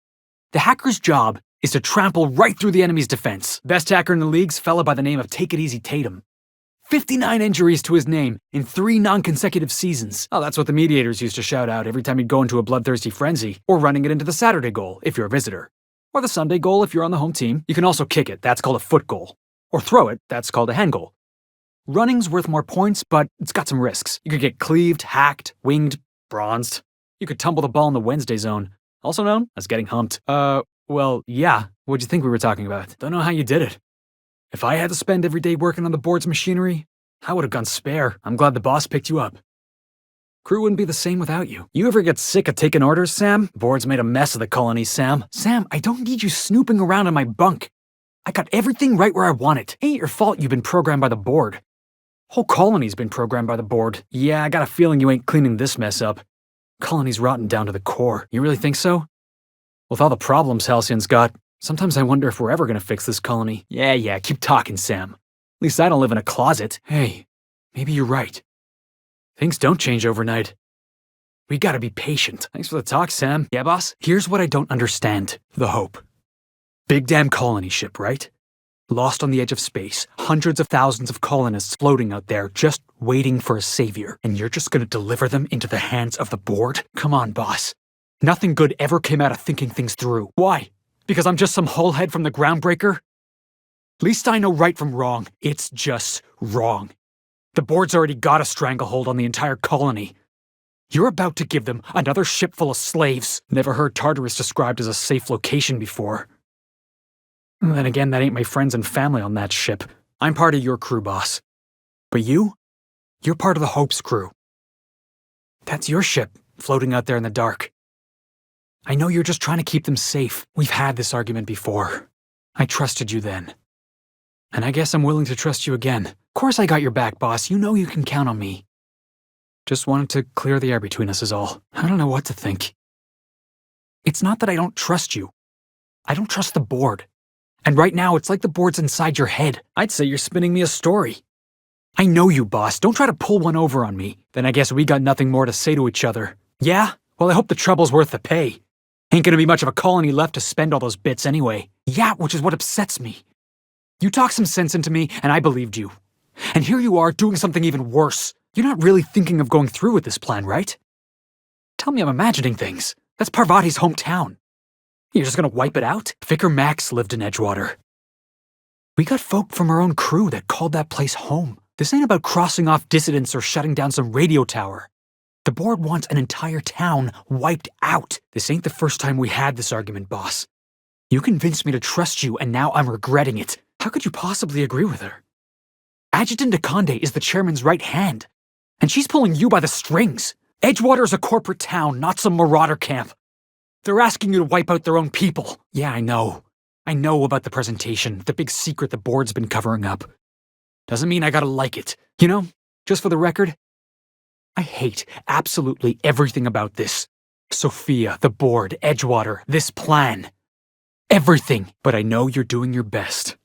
The hacker's job is to trample right through the enemy's defense. Best hacker in the league's fella by the name of Take It Easy Tatum. 59 injuries to his name in 3 non-consecutive seasons. Oh, that's what the mediators used to shout out every time he'd go into a bloodthirsty frenzy, or running it into the Saturday goal if you're a visitor. Or the Sunday goal if you're on the home team. You can also kick it, that's called a foot goal. Or throw it, that's called a hand goal. Running's worth more points, but it's got some risks. You could get cleaved, hacked, winged, bronzed. You could tumble the ball in the Wednesday zone, also known as getting humped. Well, yeah. What'd you think we were talking about? Don't know how you did it. If I had to spend every day working on the board's machinery, I would have gone spare. I'm glad the boss picked you up. Crew wouldn't be the same without you. You ever get sick of taking orders, Sam? Board's made a mess of the colony, Sam. Sam, I don't need you snooping around in my bunk. I got everything right where I want it. Ain't your fault you've been programmed by the board. Whole colony's been programmed by the board. Yeah, I got a feeling you ain't cleaning this mess up. Colony's rotten down to the core. You really think so? With all the problems Halcyon's got, sometimes I wonder if we're ever gonna fix this colony. Yeah, keep talking, Sam. At least I don't live in a closet. Hey, maybe you're right. Things don't change overnight. We gotta be patient. Thanks for the talk, Sam. Yeah, boss? Here's what I don't understand. The hope. Big damn colony ship, right? Lost on the edge of space. Hundreds of thousands of colonists floating out there, just waiting for a savior. And you're just gonna deliver them into the hands of the board? Come on, boss. Nothing good ever came out of thinking things through. Why? Because I'm just some hullhead from the Groundbreaker? At least I know right from wrong. It's just wrong. The board's already got a stranglehold on the entire colony. You're about to give them another ship full of slaves. Never heard Tartarus described as a safe location before. Then again, that ain't my friends and family on that ship. I'm part of your crew, boss. But you're part of the Hope's crew. That's your ship, floating out there in the dark. I know you're just trying to keep them safe. We've had this argument before. I trusted you then. And I guess I'm willing to trust you again. Of course I got your back, boss. You know you can count on me. Just wanted to clear the air between us is all. I don't know what to think. It's not that I don't trust you. I don't trust the board. And right now, it's like the board's inside your head. I'd say you're spinning me a story. I know you, boss. Don't try to pull one over on me. Then I guess we got nothing more to say to each other. Yeah? Well, I hope the trouble's worth the pay. Ain't gonna be much of a colony left to spend all those bits anyway. Yeah, which is what upsets me. You talked some sense into me, and I believed you. And here you are doing something even worse. You're not really thinking of going through with this plan, right? Tell me I'm imagining things. That's Parvati's hometown. You're just gonna wipe it out? Vicar Max lived in Edgewater. We got folk from our own crew that called that place home. This ain't about crossing off dissidents or shutting down some radio tower. The board wants an entire town wiped out. This ain't the first time we had this argument, boss. You convinced me to trust you, and now I'm regretting it. How could you possibly agree with her? Adjutant Akande is the chairman's right hand, and she's pulling you by the strings. Edgewater is a corporate town, not some marauder camp. They're asking you to wipe out their own people. Yeah, I know. I know about the presentation, the big secret the board's been covering up. Doesn't mean I gotta like it. You know, just for the record, I hate absolutely everything about this. Sophia, the board, Edgewater, this plan. Everything. But I know you're doing your best.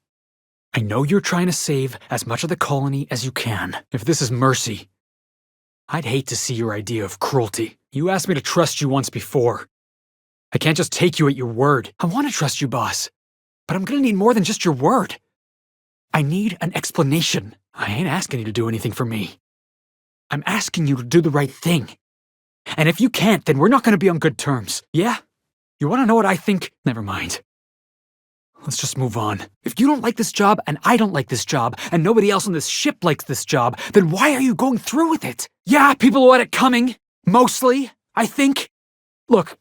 I know you're trying to save as much of the colony as you can. If this is mercy, I'd hate to see your idea of cruelty. You asked me to trust you once before. I can't just take you at your word. I want to trust you, boss. But I'm gonna need more than just your word. I need an explanation. I ain't asking you to do anything for me. I'm asking you to do the right thing. And if you can't, then we're not gonna be on good terms. Yeah? You wanna know what I think? Never mind. Let's just move on. If you don't like this job, and I don't like this job, and nobody else on this ship likes this job, then why are you going through with it? Yeah, people who had it coming. Mostly, I think. Look,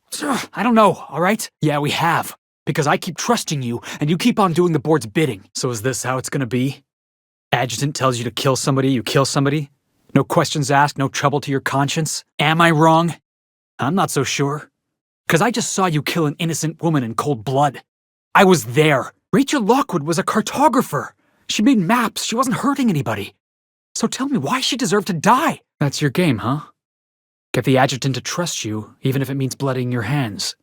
I don't know, alright? Yeah, we have. Because I keep trusting you, and you keep on doing the board's bidding. So is this how it's gonna be? Adjutant tells you to kill somebody, you kill somebody? No questions asked, no trouble to your conscience? Am I wrong? I'm not so sure. Because I just saw you kill an innocent woman in cold blood. I was there. Rachel Lockwood was a cartographer. She made maps, she wasn't hurting anybody. So tell me why she deserved to die. That's your game, huh? Get the adjutant to trust you, even if it means bloodying your hands.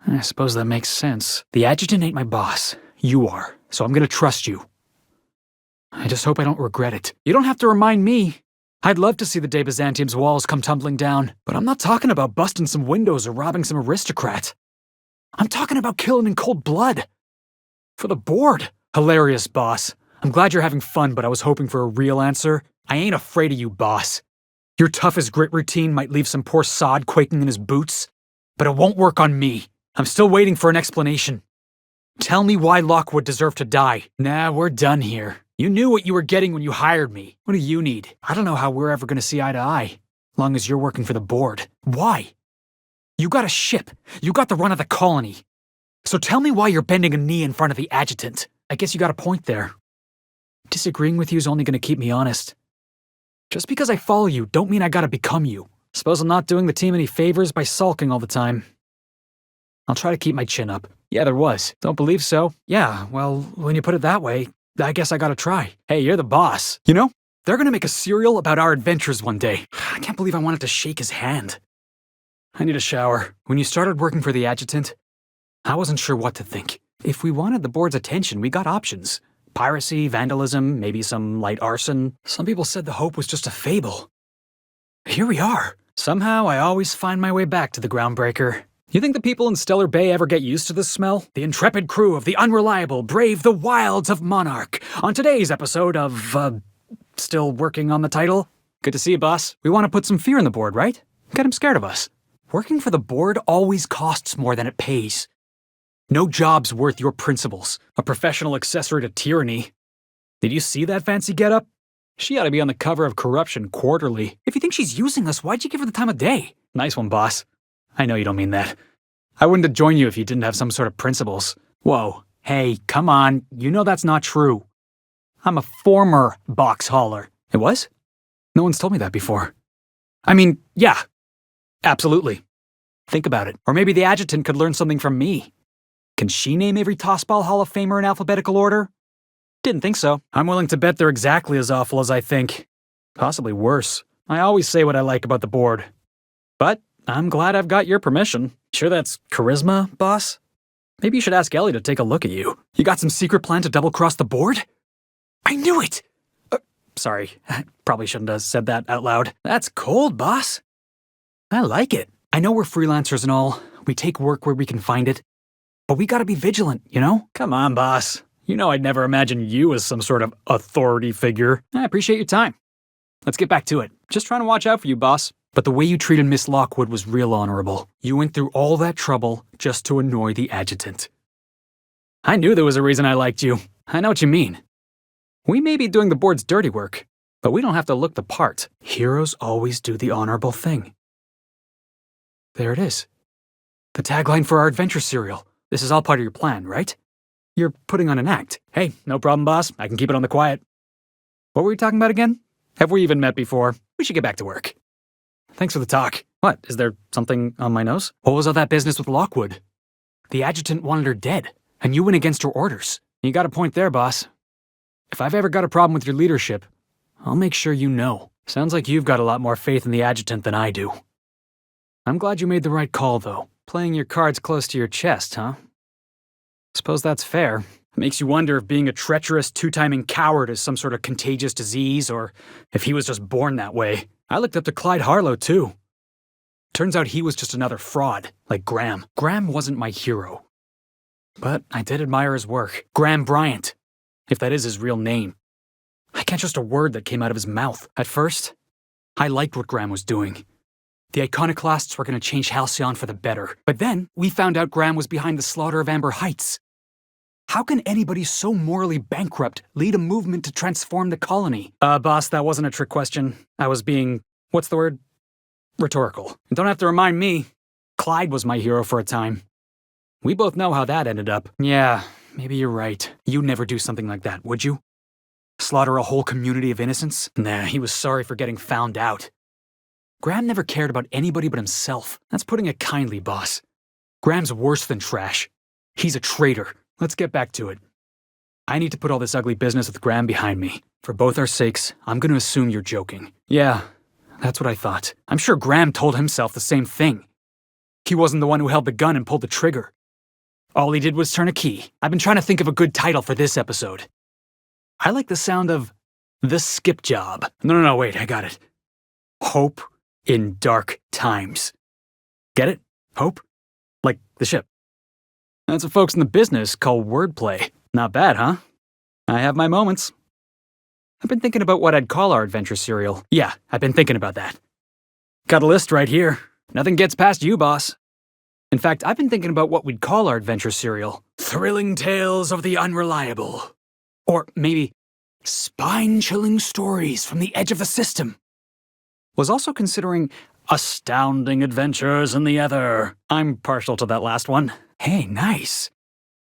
I suppose that makes sense. The adjutant ain't my boss. You are, so I'm gonna trust you. I just hope I don't regret it. You don't have to remind me. I'd love to see the day Byzantium's walls come tumbling down, but I'm not talking about busting some windows or robbing some aristocrat. I'm talking about killing in cold blood. For the board. Hilarious, boss. I'm glad you're having fun, but I was hoping for a real answer. I ain't afraid of you, boss. Your tough as grit routine might leave some poor sod quaking in his boots, but it won't work on me. I'm still waiting for an explanation. Tell me why Lockwood deserved to die. Nah, we're done here. You knew what you were getting when you hired me. What do you need? I don't know how we're ever gonna see eye to eye, long as you're working for the board. Why? You got a ship. You got the run of the colony. So tell me why you're bending a knee in front of the adjutant. I guess you got a point there. Disagreeing with you is only gonna keep me honest. Just because I follow you, don't mean I gotta become you. Suppose I'm not doing the team any favors by sulking all the time. I'll try to keep my chin up. Yeah, there was. Don't believe so? Yeah, well, when you put it that way, I guess I gotta try. Hey, you're the boss. You know, they're gonna make a serial about our adventures one day. I can't believe I wanted to shake his hand. I need a shower. When you started working for the adjutant, I wasn't sure what to think. If we wanted the board's attention, we got options. Piracy, vandalism, maybe some light arson. Some people said the hope was just a fable. Here we are. Somehow, I always find my way back to the groundbreaker. You think the people in Stellar Bay ever get used to this smell? The intrepid crew of the Unreliable brave the wilds of Monarch. On today's episode of, still working on the title? Good to see you, boss. We want to put some fear in the board, right? Get him scared of us. Working for the board always costs more than it pays. No job's worth your principles. A professional accessory to tyranny. Did you see that fancy getup? She ought to be on the cover of Corruption Quarterly. If you think she's using us, why'd you give her the time of day? Nice one, boss. I know you don't mean that. I wouldn't have joined you if you didn't have some sort of principles. Whoa, hey, come on, you know that's not true. I'm a former box hauler. It was? No one's told me that before. I mean, yeah, absolutely. Think about it. Or maybe the adjutant could learn something from me. Can she name every Tossball Hall of Famer in alphabetical order? Didn't think so. I'm willing to bet they're exactly as awful as I think. Possibly worse. I always say what I like about the board. But I'm glad I've got your permission. Sure that's charisma, boss? Maybe you should ask Ellie to take a look at you. You got some secret plan to double-cross the board? I knew it! Sorry, I probably shouldn't have said that out loud. That's cold, boss. I like it. I know we're freelancers and all. We take work where we can find it. But we gotta be vigilant, you know? Come on, boss. You know I'd never imagine you as some sort of authority figure. I appreciate your time. Let's get back to it. Just trying to watch out for you, boss. But the way you treated Miss Lockwood was real honorable. You went through all that trouble just to annoy the adjutant. I knew there was a reason I liked you. I know what you mean. We may be doing the board's dirty work, but we don't have to look the part. Heroes always do the honorable thing. There it is. The tagline for our adventure serial. This is all part of your plan, right? You're putting on an act. Hey, no problem, boss. I can keep it on the quiet. What were we talking about again? Have we even met before? We should get back to work. Thanks for the talk. What, is there something on my nose? What was all that business with Lockwood? The adjutant wanted her dead, and you went against her orders. You got a point there, boss. If I've ever got a problem with your leadership, I'll make sure you know. Sounds like you've got a lot more faith in the adjutant than I do. I'm glad you made the right call, though. Playing your cards close to your chest, huh? Suppose that's fair. It makes you wonder if being a treacherous, two-timing coward is some sort of contagious disease, or if he was just born that way. I looked up to Clyde Harlow, too. Turns out he was just another fraud, like Graham. Graham wasn't my hero. But I did admire his work. Graham Bryant, if that is his real name. I can't trust a word that came out of his mouth. At first, I liked what Graham was doing. The iconoclasts were going to change Halcyon for the better. But then, we found out Graham was behind the slaughter of Amber Heights. How can anybody so morally bankrupt lead a movement to transform the colony? Boss, that wasn't a trick question. I was being, what's the word? Rhetorical. And don't have to remind me. Clyde was my hero for a time. We both know how that ended up. Yeah, maybe you're right. You'd never do something like that, would you? Slaughter a whole community of innocents? Nah, he was sorry for getting found out. Graham never cared about anybody but himself. That's putting it kindly, boss. Graham's worse than trash. He's a traitor. Let's get back to it. I need to put all this ugly business with Graham behind me. For both our sakes, I'm going to assume you're joking. Yeah, that's what I thought. I'm sure Graham told himself the same thing. He wasn't the one who held the gun and pulled the trigger. All he did was turn a key. I've been trying to think of a good title for this episode. I like the sound of The Skip Job. No, wait, I got it. Hope in Dark Times. Get it? Hope? Like the ship. That's what folks in the business call wordplay. Not bad, huh? I have my moments. I've been thinking about what I'd call our adventure serial. Yeah, I've been thinking about that. Got a list right here. Nothing gets past you, boss. In fact, I've been thinking about what we'd call our adventure serial. Thrilling Tales of the Unreliable. Or maybe Spine-Chilling Stories from the Edge of the System. Was also considering Astounding Adventures in the Ether. I'm partial to that last one. Hey, nice.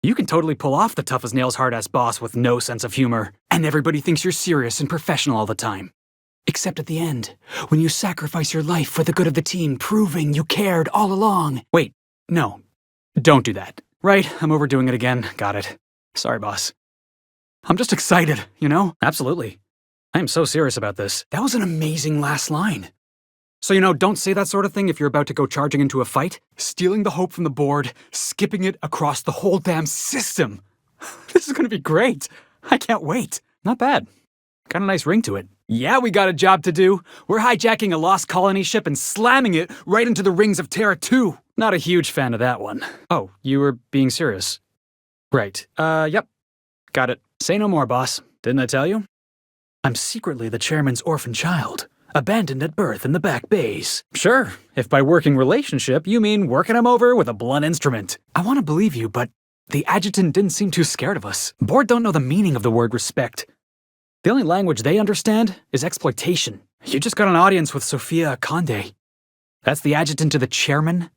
You can totally pull off the tough-as-nails hard-ass boss with no sense of humor, and everybody thinks you're serious and professional all the time. Except at the end, when you sacrifice your life for the good of the team, proving you cared all along. Wait, no, don't do that. Right, I'm overdoing it again. Got it. Sorry, boss. I'm just excited, you know? Absolutely. I am so serious about this. That was an amazing last line. So, don't say that sort of thing if you're about to go charging into a fight. Stealing the hope from the board, skipping it across the whole damn system. This is gonna be great. I can't wait. Not bad. Got a nice ring to it. Yeah, we got a job to do. We're hijacking a lost colony ship and slamming it right into the rings of Terra 2. Not a huge fan of that one. Oh, you were being serious. Right. Yep. Got it. Say no more, boss. Didn't I tell you? I'm secretly the chairman's orphan child. Abandoned at birth in the back bays. Sure, if by working relationship you mean working him over with a blunt instrument. I want to believe you, but the adjutant didn't seem too scared of us. Board don't know the meaning of the word respect. The only language they understand is exploitation. You just got an audience with Sophia Conde. That's the adjutant to the chairman?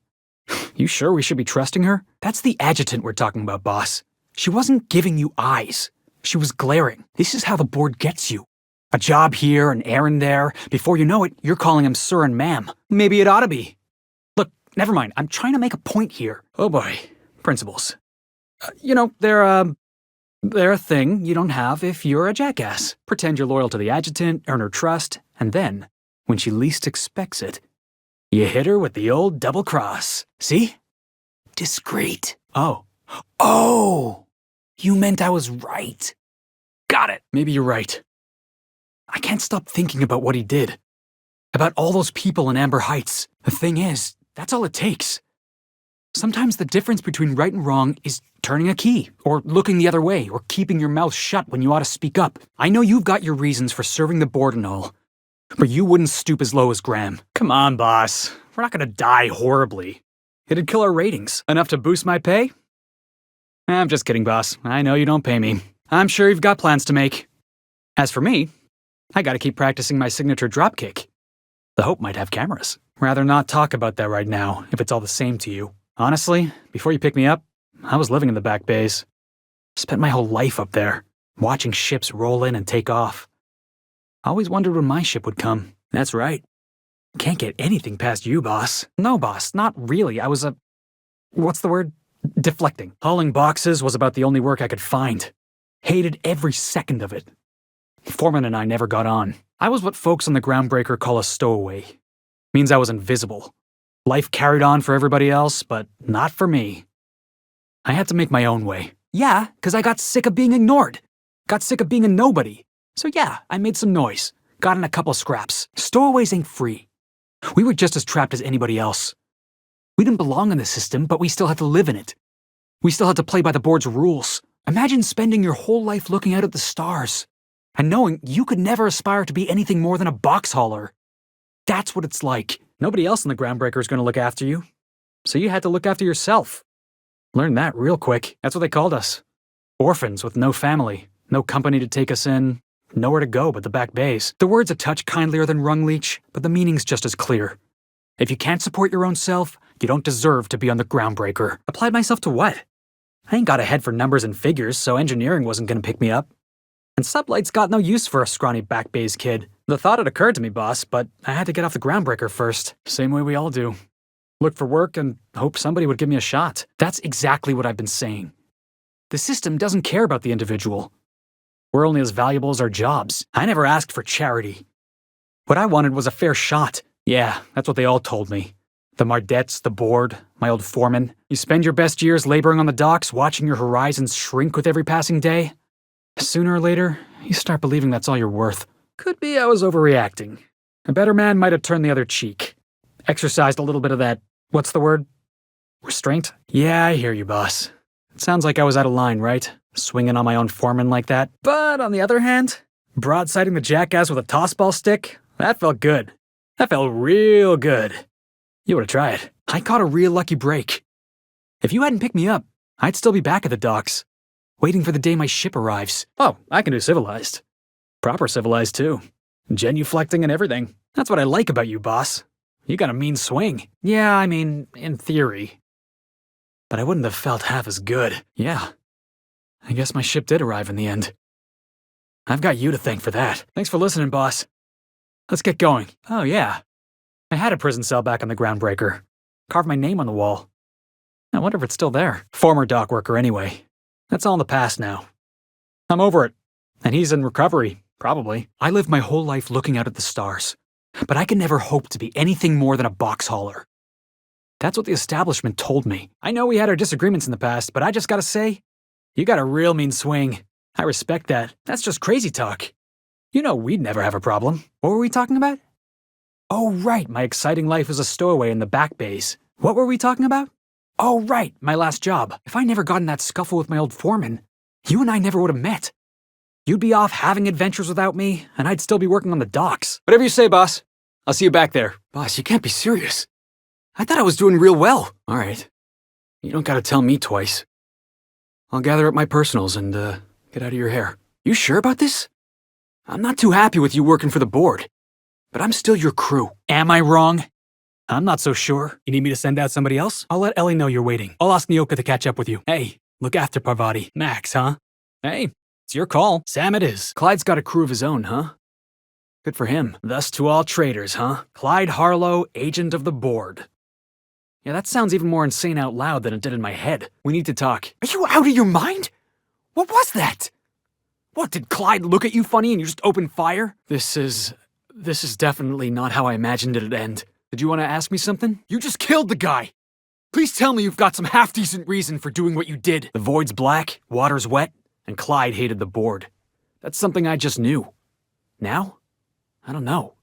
You sure we should be trusting her? That's the adjutant we're talking about, boss. She wasn't giving you eyes. She was glaring. This is how the board gets you. A job here, an errand there. Before you know it, you're calling him sir and ma'am. Maybe it ought to be. Look, never mind. I'm trying to make a point here. Oh boy. Principles. They're a thing you don't have if you're a jackass. Pretend you're loyal to the adjutant, earn her trust, and then, when she least expects it, you hit her with the old double cross. See? Discreet. Oh. You meant I was right. Got it. Maybe you're right. I can't stop thinking about what he did. About all those people in Amber Heights. The thing is, that's all it takes. Sometimes the difference between right and wrong is turning a key, or looking the other way, or keeping your mouth shut when you ought to speak up. I know you've got your reasons for serving the board and all, but you wouldn't stoop as low as Graham. Come on, boss. We're not gonna die horribly. It'd kill our ratings. Enough to boost my pay? I'm just kidding, boss. I know you don't pay me. I'm sure you've got plans to make. As for me, I gotta keep practicing my signature dropkick. The Hope might have cameras. Rather not talk about that right now, if it's all the same to you. Honestly, before you picked me up, I was living in the back bays. Spent my whole life up there, watching ships roll in and take off. I always wondered when my ship would come. That's right. Can't get anything past you, boss. No, boss, not really. I was what's the word? Deflecting. Hauling boxes was about the only work I could find. Hated every second of it. Foreman and I never got on. I was what folks on the Groundbreaker call a stowaway. Means I was invisible. Life carried on for everybody else, but not for me. I had to make my own way. Yeah, 'cause I got sick of being ignored. Got sick of being a nobody. So yeah, I made some noise. Got in a couple scraps. Stowaways ain't free. We were just as trapped as anybody else. We didn't belong in the system, but we still had to live in it. We still had to play by the board's rules. Imagine spending your whole life looking out at the stars and knowing you could never aspire to be anything more than a box hauler. That's what it's like. Nobody else in the Groundbreaker is going to look after you. So you had to look after yourself. Learned that real quick. That's what they called us. Orphans with no family, no company to take us in, nowhere to go but the back bays. The word's a touch kindlier than Rungleech, but the meaning's just as clear. If you can't support your own self, you don't deserve to be on the Groundbreaker. Applied myself to what? I ain't got a head for numbers and figures, so engineering wasn't gonna pick me up. And sublight's got no use for a scrawny back bays kid. The thought had occurred to me, boss, but I had to get off the Groundbreaker first. Same way we all do. Look for work and hope somebody would give me a shot. That's exactly what I've been saying. The system doesn't care about the individual. We're only as valuable as our jobs. I never asked for charity. What I wanted was a fair shot. Yeah, that's what they all told me. The Mardettes, the board, my old foreman. You spend your best years laboring on the docks, watching your horizons shrink with every passing day. Sooner or later, you start believing that's all you're worth. Could be I was overreacting. A better man might have turned the other cheek. Exercised a little bit of that, what's the word? Restraint? Yeah, I hear you, boss. It sounds like I was out of line, right? Swinging on my own foreman like that. But on the other hand, broadsiding the jackass with a tossball stick, that felt good. That felt real good. You ought to try it. I caught a real lucky break. If you hadn't picked me up, I'd still be back at the docks, waiting for the day my ship arrives. Oh, I can do civilized. Proper civilized, too. Genuflecting and everything. That's what I like about you, boss. You got a mean swing. Yeah, I mean, in theory. But I wouldn't have felt half as good. Yeah. I guess my ship did arrive in the end. I've got you to thank for that. Thanks for listening, boss. Let's get going. Oh, yeah. I had a prison cell back on the Groundbreaker. Carved my name on the wall. I wonder if it's still there. Former dock worker, anyway. That's all in the past now. I'm over it. And he's in recovery, probably. I lived my whole life looking out at the stars. But I could never hope to be anything more than a box hauler. That's what the establishment told me. I know we had our disagreements in the past, but I just gotta say, you got a real mean swing. I respect that. That's just crazy talk. You know we'd never have a problem. What were we talking about? Oh, right, my exciting life as a stowaway in the back bays. What were we talking about? Oh, right, my last job. If I never got in that scuffle with my old foreman, you and I never would have met. You'd be off having adventures without me, and I'd still be working on the docks. Whatever you say, boss. I'll see you back there. Boss, you can't be serious. I thought I was doing real well. All right. You don't gotta tell me twice. I'll gather up my personals and, get out of your hair. You sure about this? I'm not too happy with you working for the board, but I'm still your crew. Am I wrong? I'm not so sure. You need me to send out somebody else? I'll let Ellie know you're waiting. I'll ask Nyoka to catch up with you. Hey, look after Parvati. Max, huh? Hey, it's your call. Sam it is. Clyde's got a crew of his own, huh? Good for him. Thus to all traitors, huh? Clyde Harlow, agent of the board. Yeah, that sounds even more insane out loud than it did in my head. We need to talk. Are you out of your mind? What was that? What, did Clyde look at you funny and you just opened fire? This is definitely not how I imagined it'd end. Did you want to ask me something? You just killed the guy! Please tell me you've got some half-decent reason for doing what you did. The void's black, water's wet, and Clyde hated the board. That's something I just knew. Now? I don't know.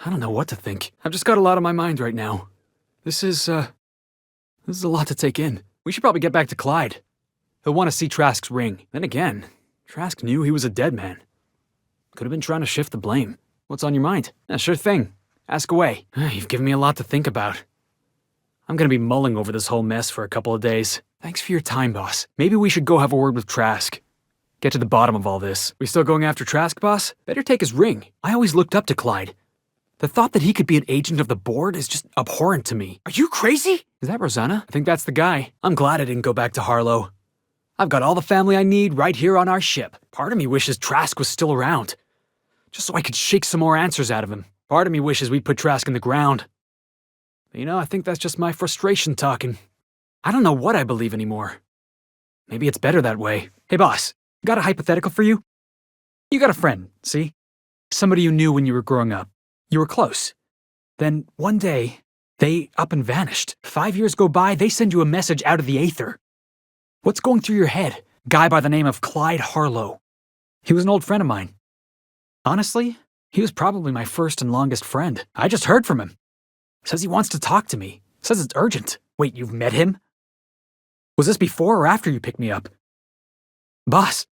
I don't know what to think. I've just got a lot on my mind right now. This is This is a lot to take in. We should probably get back to Clyde. He'll want to see Trask's ring. Then again, Trask knew he was a dead man. Could have been trying to shift the blame. What's on your mind? Yeah, sure thing. Ask away. You've given me a lot to think about. I'm gonna be mulling over this whole mess for a couple of days. Thanks for your time, boss. Maybe we should go have a word with Trask. Get to the bottom of all this. We still going after Trask, boss? Better take his ring. I always looked up to Clyde. The thought that he could be an agent of the board is just abhorrent to me. Are you crazy? Is that Rosanna? I think that's the guy. I'm glad I didn't go back to Harlow. I've got all the family I need right here on our ship. Part of me wishes Trask was still around, just so I could shake some more answers out of him. Part of me wishes we'd put Trask in the ground. But I think that's just my frustration talking. I don't know what I believe anymore. Maybe it's better that way. Hey boss, got a hypothetical for you? You got a friend, see? Somebody you knew when you were growing up. You were close. Then one day, they up and vanished. 5 years go by, they send you a message out of the aether. What's going through your head? Guy by the name of Clyde Harlow. He was an old friend of mine. Honestly, he was probably my first and longest friend. I just heard from him. Says he wants to talk to me. Says it's urgent. Wait, you've met him? Was this before or after you picked me up? Boss,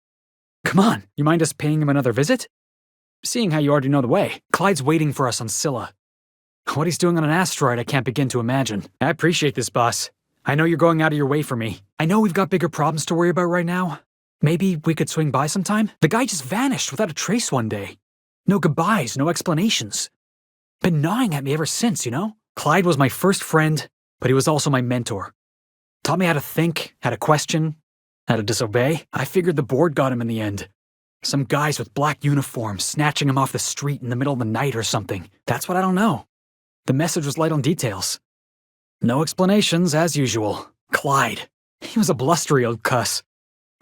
come on, you mind us paying him another visit? Seeing how you already know the way, Clyde's waiting for us on Scylla. What he's doing on an asteroid I can't begin to imagine. I appreciate this, boss. I know you're going out of your way for me. I know we've got bigger problems to worry about right now. Maybe we could swing by sometime? The guy just vanished without a trace one day. No goodbyes, no explanations. Been gnawing at me ever since, Clyde was my first friend, but he was also my mentor. Taught me how to think, how to question, how to disobey. I figured the board got him in the end. Some guys with black uniforms snatching him off the street in the middle of the night or something. That's what I don't know. The message was light on details. No explanations, as usual. Clyde. He was a blustery old cuss.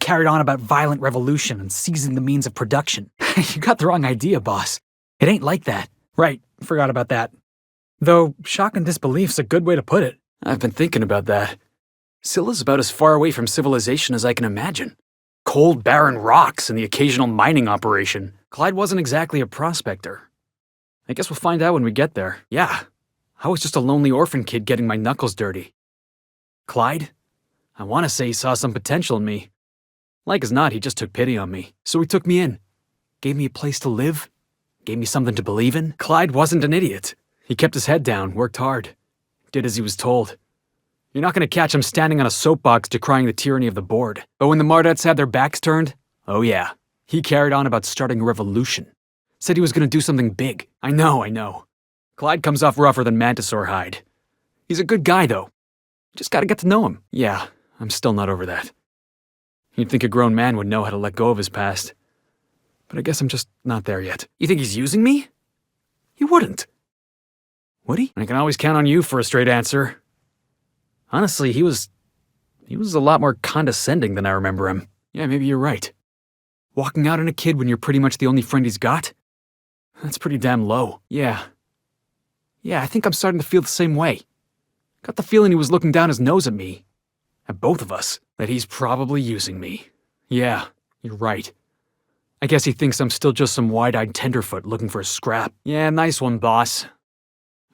Carried on about violent revolution and seizing the means of production. You got the wrong idea, boss. It ain't like that. Right, forgot about that. Though, shock and disbelief's a good way to put it. I've been thinking about that. Scylla's about as far away from civilization as I can imagine. Cold, barren rocks and the occasional mining operation. Clyde wasn't exactly a prospector. I guess we'll find out when we get there. Yeah, I was just a lonely orphan kid getting my knuckles dirty. Clyde? I want to say he saw some potential in me. Like as not, he just took pity on me. So he took me in. Gave me a place to live. Gave me something to believe in. Clyde wasn't an idiot. He kept his head down, worked hard. Did as he was told. You're not going to catch him standing on a soapbox decrying the tyranny of the board. But when the Mardettes had their backs turned, oh yeah, he carried on about starting a revolution. Said he was going to do something big. I know. Clyde comes off rougher than Mantisaur hide. He's a good guy, though. Just gotta get to know him. Yeah, I'm still not over that. You'd think a grown man would know how to let go of his past. But I guess I'm just not there yet. You think he's using me? He wouldn't. Would he? I can always count on you for a straight answer. Honestly, he was a lot more condescending than I remember him. Yeah, maybe you're right. Walking out on a kid when you're pretty much the only friend he's got? That's pretty damn low. Yeah, I think I'm starting to feel the same way. Got the feeling he was looking down his nose at me. At both of us. That he's probably using me. Yeah, you're right. I guess he thinks I'm still just some wide-eyed tenderfoot looking for a scrap. Yeah, nice one, boss.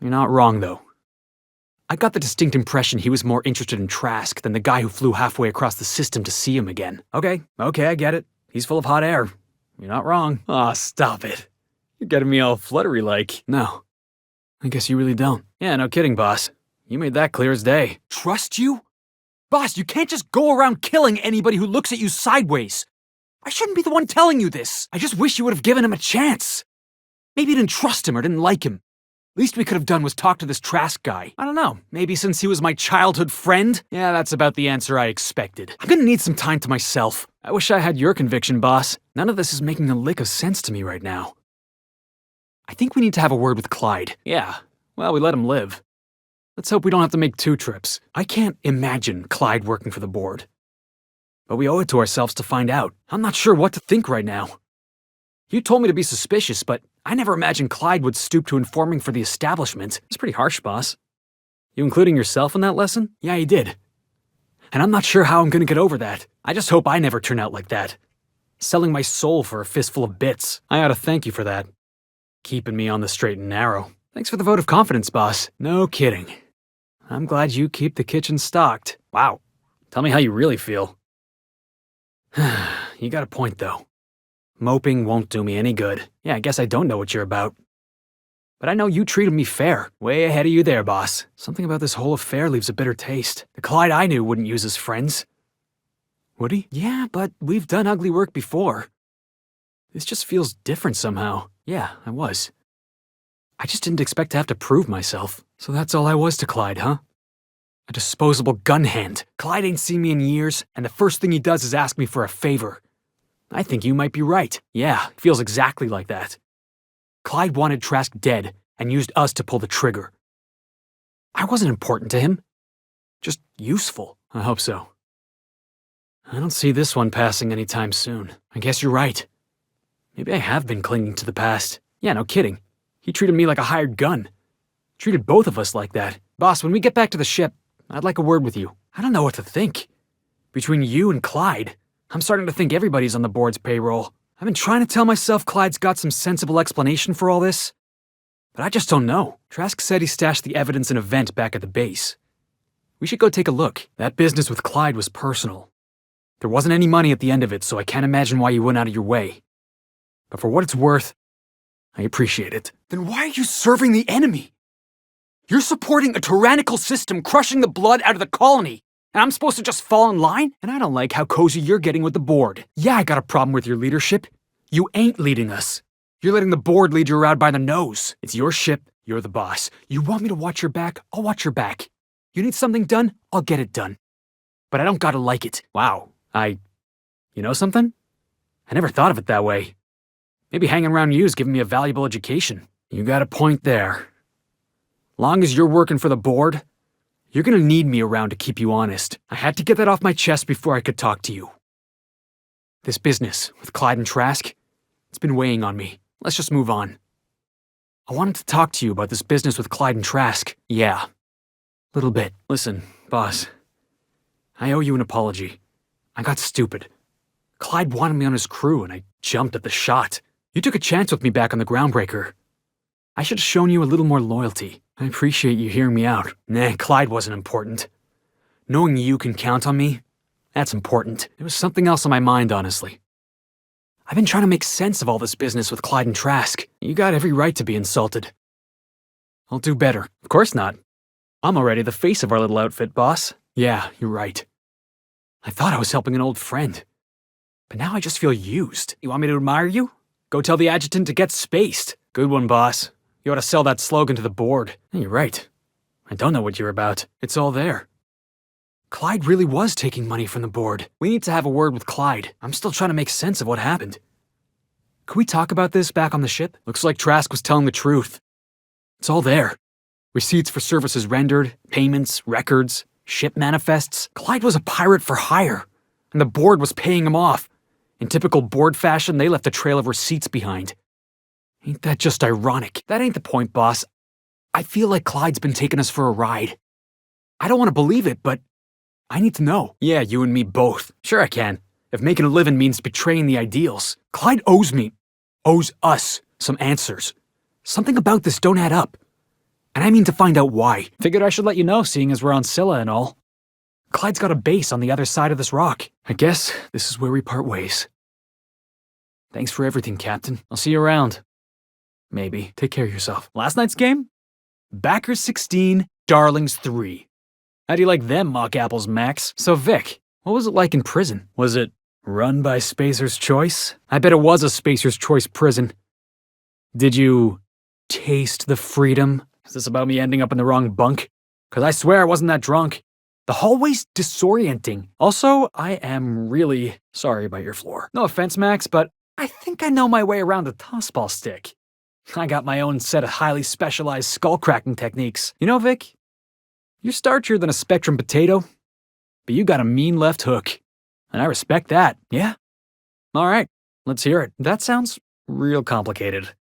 You're not wrong, though. I got the distinct impression he was more interested in Trask than the guy who flew halfway across the system to see him again. Okay, I get it. He's full of hot air. You're not wrong. Aw, stop it. You're getting me all fluttery-like. No. I guess you really don't. Yeah, no kidding, boss. You made that clear as day. Trust you? Boss, you can't just go around killing anybody who looks at you sideways. I shouldn't be the one telling you this. I just wish you would have given him a chance. Maybe you didn't trust him or didn't like him. Least we could have done was talk to this Trask guy. I don't know, maybe since he was my childhood friend? Yeah, that's about the answer I expected. I'm gonna need some time to myself. I wish I had your conviction, boss. None of this is making a lick of sense to me right now. I think we need to have a word with Clyde. Yeah, well, we let him live. Let's hope we don't have to make 2 trips. I can't imagine Clyde working for the board. But we owe it to ourselves to find out. I'm not sure what to think right now. You told me to be suspicious, but I never imagined Clyde would stoop to informing for the establishment. It's pretty harsh, boss. You including yourself in that lesson? Yeah, he did. And I'm not sure how I'm gonna get over that. I just hope I never turn out like that. Selling my soul for a fistful of bits. I ought to thank you for that. Keeping me on the straight and narrow. Thanks for the vote of confidence, boss. No kidding. I'm glad you keep the kitchen stocked. Wow. Tell me how you really feel. You got a point, though. Moping won't do me any good. Yeah, I guess I don't know what you're about. But I know you treated me fair. Way ahead of you there, boss. Something about this whole affair leaves a bitter taste. The Clyde I knew wouldn't use his friends. Would he? Yeah, but we've done ugly work before. This just feels different somehow. Yeah, I was. I just didn't expect to have to prove myself. So that's all I was to Clyde, huh? A disposable gun hand. Clyde ain't seen me in years, and the first thing he does is ask me for a favor. I think you might be right. Yeah, it feels exactly like that. Clyde wanted Trask dead and used us to pull the trigger. I wasn't important to him. Just useful. I hope so. I don't see this one passing anytime soon. I guess you're right. Maybe I have been clinging to the past. Yeah, no kidding. He treated me like a hired gun. Treated both of us like that. Boss, when we get back to the ship, I'd like a word with you. I don't know what to think. Between you and Clyde, I'm starting to think everybody's on the board's payroll. I've been trying to tell myself Clyde's got some sensible explanation for all this, but I just don't know. Trask said he stashed the evidence in a vent back at the base. We should go take a look. That business with Clyde was personal. There wasn't any money at the end of it, so I can't imagine why you went out of your way. But for what it's worth, I appreciate it. Then why are you serving the enemy? You're supporting a tyrannical system crushing the blood out of the colony, and I'm supposed to just fall in line? And I don't like how cozy you're getting with the board. Yeah, I got a problem with your leadership. You ain't leading us. You're letting the board lead you around by the nose. It's your ship, you're the boss. You want me to watch your back, I'll watch your back. You need something done, I'll get it done. But I don't gotta like it. Wow, you know something? I never thought of it that way. Maybe hanging around you's giving me a valuable education. You got a point there. Long as you're working for the board, you're gonna need me around to keep you honest. I had to get that off my chest before I could talk to you. This business with Clyde and Trask, it's been weighing on me. Let's just move on. I wanted to talk to you about this business with Clyde and Trask. Yeah. Little bit. Listen, boss. I owe you an apology. I got stupid. Clyde wanted me on his crew and I jumped at the shot. You took a chance with me back on the Groundbreaker. I should have shown you a little more loyalty. I appreciate you hearing me out. Nah, Clyde wasn't important. Knowing you can count on me, that's important. There was something else on my mind, honestly. I've been trying to make sense of all this business with Clyde and Trask. You got every right to be insulted. I'll do better. Of course not. I'm already the face of our little outfit, boss. Yeah, you're right. I thought I was helping an old friend. But now I just feel used. You want me to admire you? Go tell the adjutant to get spaced. Good one, boss. You ought to sell that slogan to the board. You're right. I don't know what you're about. It's all there. Clyde really was taking money from the board. We need to have a word with Clyde. I'm still trying to make sense of what happened. Could we talk about this back on the ship? Looks like Trask was telling the truth. It's all there. Receipts for services rendered, payments, records, ship manifests. Clyde was a pirate for hire, and the board was paying him off. In typical board fashion, they left a trail of receipts behind. Ain't that just ironic? That ain't the point, boss. I feel like Clyde's been taking us for a ride. I don't want to believe it, but I need to know. Yeah, you and me both. Sure I can. If making a living means betraying the ideals. Clyde owes us, some answers. Something about this don't add up. And I mean to find out why. Figured I should let you know, seeing as we're on Scylla and all. Clyde's got a base on the other side of this rock. I guess this is where we part ways. Thanks for everything, Captain. I'll see you around. Maybe. Take care of yourself. Last night's game? Backers 16, Darlings 3. How do you like them mock apples, Max? So Vic, what was it like in prison? Was it run by Spacer's Choice? I bet it was a Spacer's Choice prison. Did you taste the freedom? Is this about me ending up in the wrong bunk? 'Cause I swear I wasn't that drunk. The hallway's disorienting. Also, I am really sorry about your floor. No offense, Max, but I think I know my way around a tossball stick. I got my own set of highly specialized skull-cracking techniques. You know, Vic, you're starchier than a Spectrum potato, but you got a mean left hook. And I respect that, yeah? All right, let's hear it. That sounds real complicated.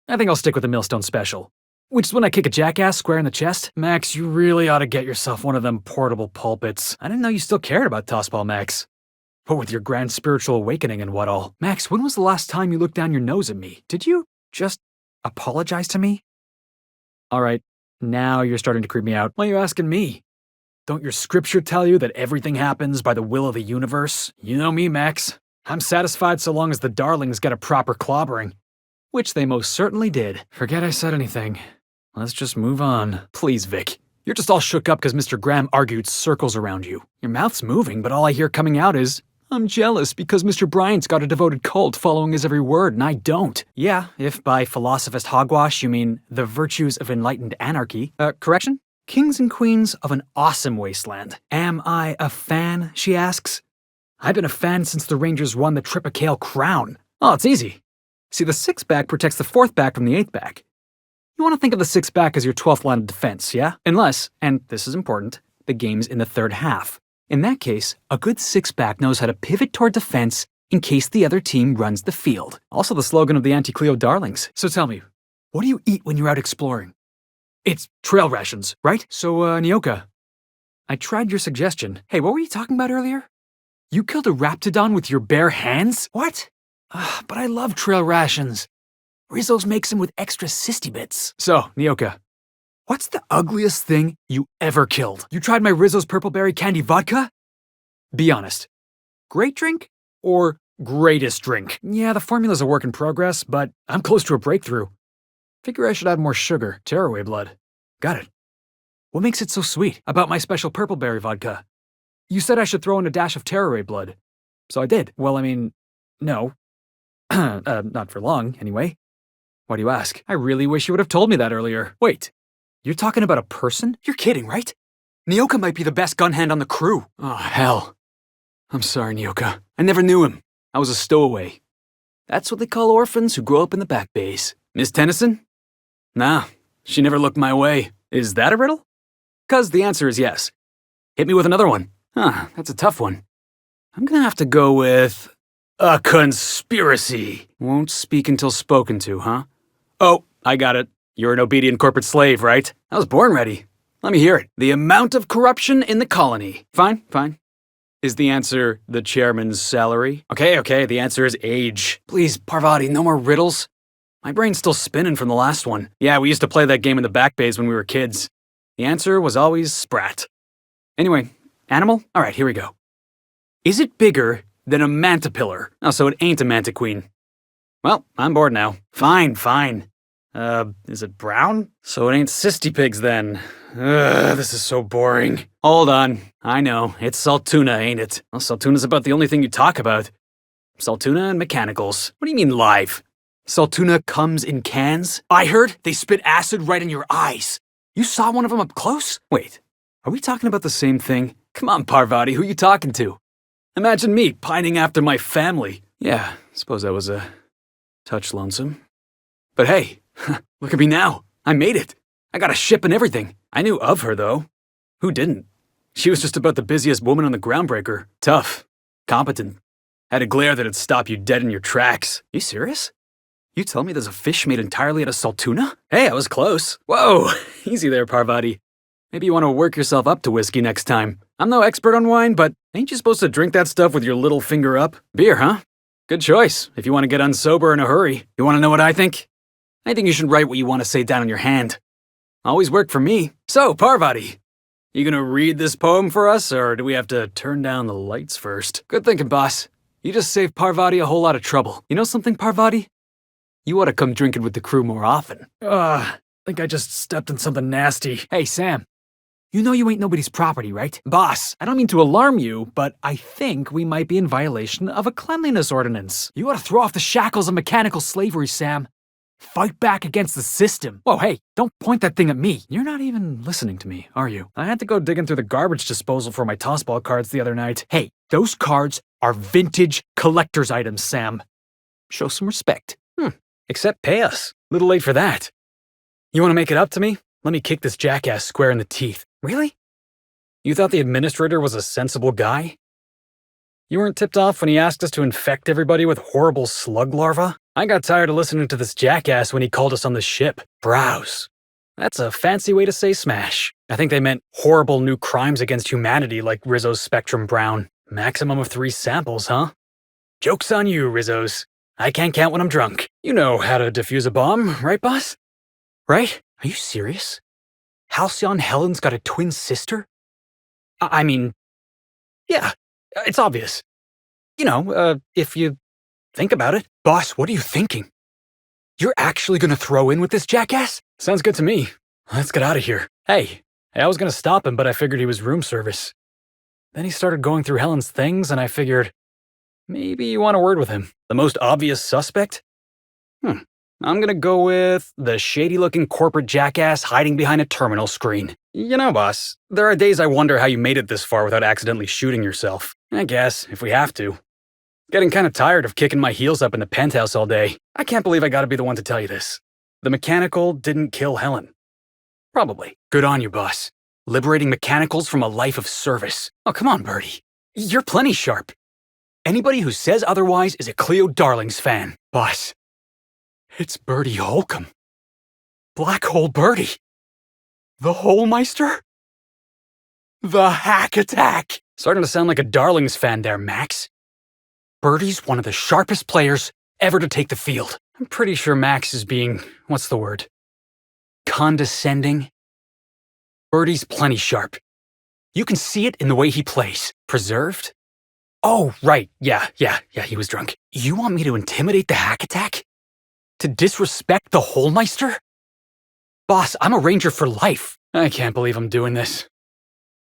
I think I'll stick with the Millstone special. Which is when I kick a jackass square in the chest. Max, you really ought to get yourself one of them portable pulpits. I didn't know you still cared about tossball, Max. What with your grand spiritual awakening and what all. Max, when was the last time you looked down your nose at me? Did you just apologize to me? All right, Now you're starting to creep me out. Why are you asking me? Don't your scripture tell you that everything happens by the will of the universe? You know me, Max. I'm satisfied so long as the darlings get a proper clobbering. Which they most certainly did. Forget I said anything. Let's just move on. Please, Vic. You're just all shook up because Mr. Graham argued circles around you. Your mouth's moving, but all I hear coming out is, I'm jealous because Mr. Bryant's got a devoted cult following his every word and I don't. Yeah, if by philosophist hogwash you mean the virtues of enlightened anarchy. Correction? Kings and queens of an awesome wasteland. Am I a fan, she asks. I've been a fan since the Rangers won the Tripicale crown. Oh, it's easy. See, the sixth back protects the fourth back from the eighth back. You want to think of the sixth back as your 12th line of defense, yeah? Unless, and this is important, the game's in the third half. In that case, a good sixth back knows how to pivot toward defense in case the other team runs the field. Also the slogan of the Anti-Cleo Darlings. So tell me, what do you eat when you're out exploring? It's trail rations, right? So, Nyoka, I tried your suggestion. Hey, what were you talking about earlier? You killed a raptidon with your bare hands? What? But I love trail rations. Rizzo's makes them with extra cysty bits. So, Nyoka, what's the ugliest thing you ever killed? You tried my Rizzo's purple berry candy vodka? Be honest. Great drink or greatest drink? Yeah, the formula's a work in progress, but I'm close to a breakthrough. Figure I should add more sugar, tearaway blood. Got it. What makes it so sweet about my special purple berry vodka? You said I should throw in a dash of tearaway blood. So I did. Well, I mean, no. Not for long, anyway. Why do you ask? I really wish you would have told me that earlier. Wait, you're talking about a person? You're kidding, right? Nyoka might be the best gun hand on the crew. Oh, hell. I'm sorry, Nyoka. I never knew him. I was a stowaway. That's what they call orphans who grow up in the back bays. Miss Tennyson? Nah, she never looked my way. Is that a riddle? 'Cause the answer is yes. Hit me with another one. Huh, that's a tough one. I'm gonna have to go with a conspiracy. Won't speak until spoken to, huh? Oh, I got it. You're an obedient corporate slave, right? I was born ready. Let me hear it. The amount of corruption in the colony. Fine, fine. Is the answer the chairman's salary? Okay, the answer is age. Please, Parvati, no more riddles. My brain's still spinning from the last one. Yeah, we used to play that game in the back bays when we were kids. The answer was always Sprat. Anyway, animal? All right, here we go. Is it bigger than a mantipillar? Oh, so it ain't a mantiqueen. Well, I'm bored now. Fine. Is it brown? So it ain't cysty pigs then. This is so boring. Hold on. I know, it's Saltuna, ain't it? Well, Saltuna's about the only thing you talk about. Saltuna and mechanicals. What do you mean live? Saltuna comes in cans? I heard they spit acid right in your eyes. You saw one of them up close? Wait, are we talking about the same thing? Come on, Parvati, who you talking to? Imagine me pining after my family. Yeah, suppose that was a touch lonesome. But hey, look at me now. I made it. I got a ship and everything. I knew of her, though. Who didn't? She was just about the busiest woman on the groundbreaker. Tough. Competent. Had a glare that'd stop you dead in your tracks. You serious? You tell me there's a fish made entirely out of Saltuna? Hey, I was close. Whoa, easy there, Parvati. Maybe you want to work yourself up to whiskey next time. I'm no expert on wine, but ain't you supposed to drink that stuff with your little finger up? Beer, huh? Good choice, if you want to get unsober in a hurry. You want to know what I think? I think you should write what you want to say down on your hand. Always worked for me. So, Parvati, you gonna read this poem for us, or do we have to turn down the lights first? Good thinking, boss. You just saved Parvati a whole lot of trouble. You know something, Parvati? You ought to come drinking with the crew more often. I think I just stepped in something nasty. Hey, Sam. You know you ain't nobody's property, right? Boss, I don't mean to alarm you, but I think we might be in violation of a cleanliness ordinance. You ought to throw off the shackles of mechanical slavery, Sam. Fight back against the system. Whoa, hey, don't point that thing at me. You're not even listening to me, are you? I had to go digging through the garbage disposal for my tossball cards the other night. Hey, those cards are vintage collector's items, Sam. Show some respect. Except pay us. Little late for that. You want to make it up to me? Let me kick this jackass square in the teeth. Really? You thought the administrator was a sensible guy? You weren't tipped off when he asked us to infect everybody with horrible slug larvae? I got tired of listening to this jackass when he called us on the ship. Browse. That's a fancy way to say smash. I think they meant horrible new crimes against humanity like Rizzo's Spectrum Brown. Maximum of 3 samples, huh? Joke's on you, Rizzo's. I can't count when I'm drunk. You know how to defuse a bomb, right, boss? Right? Are you serious? Halcyon Helen's got a twin sister? I mean, yeah, it's obvious. You know, if you think about it. Boss, what are you thinking? You're actually gonna throw in with this jackass? Sounds good to me. Let's get out of here. Hey, I was gonna stop him, but I figured he was room service. Then he started going through Helen's things, and I figured, maybe you want a word with him. The most obvious suspect? I'm gonna go with the shady-looking corporate jackass hiding behind a terminal screen. You know, boss, there are days I wonder how you made it this far without accidentally shooting yourself. I guess, if we have to. Getting kinda tired of kicking my heels up in the penthouse all day. I can't believe I gotta be the one to tell you this. The mechanical didn't kill Helen. Probably. Good on you, boss. Liberating mechanicals from a life of service. Oh, come on, Birdie. You're plenty sharp. Anybody who says otherwise is a Cleo Darlings fan. Boss, it's Birdie Holcomb. Black Hole Birdie. The Holmeister? The Hack Attack. Starting to sound like a Darlings fan there, Max. Birdie's one of the sharpest players ever to take the field. I'm pretty sure Max is being, what's the word? Condescending? Birdie's plenty sharp. You can see it in the way he plays. Preserved? Oh, right. Yeah, he was drunk. You want me to intimidate the Hack Attack? To disrespect the Holmeister? Boss, I'm a ranger for life. I can't believe I'm doing this.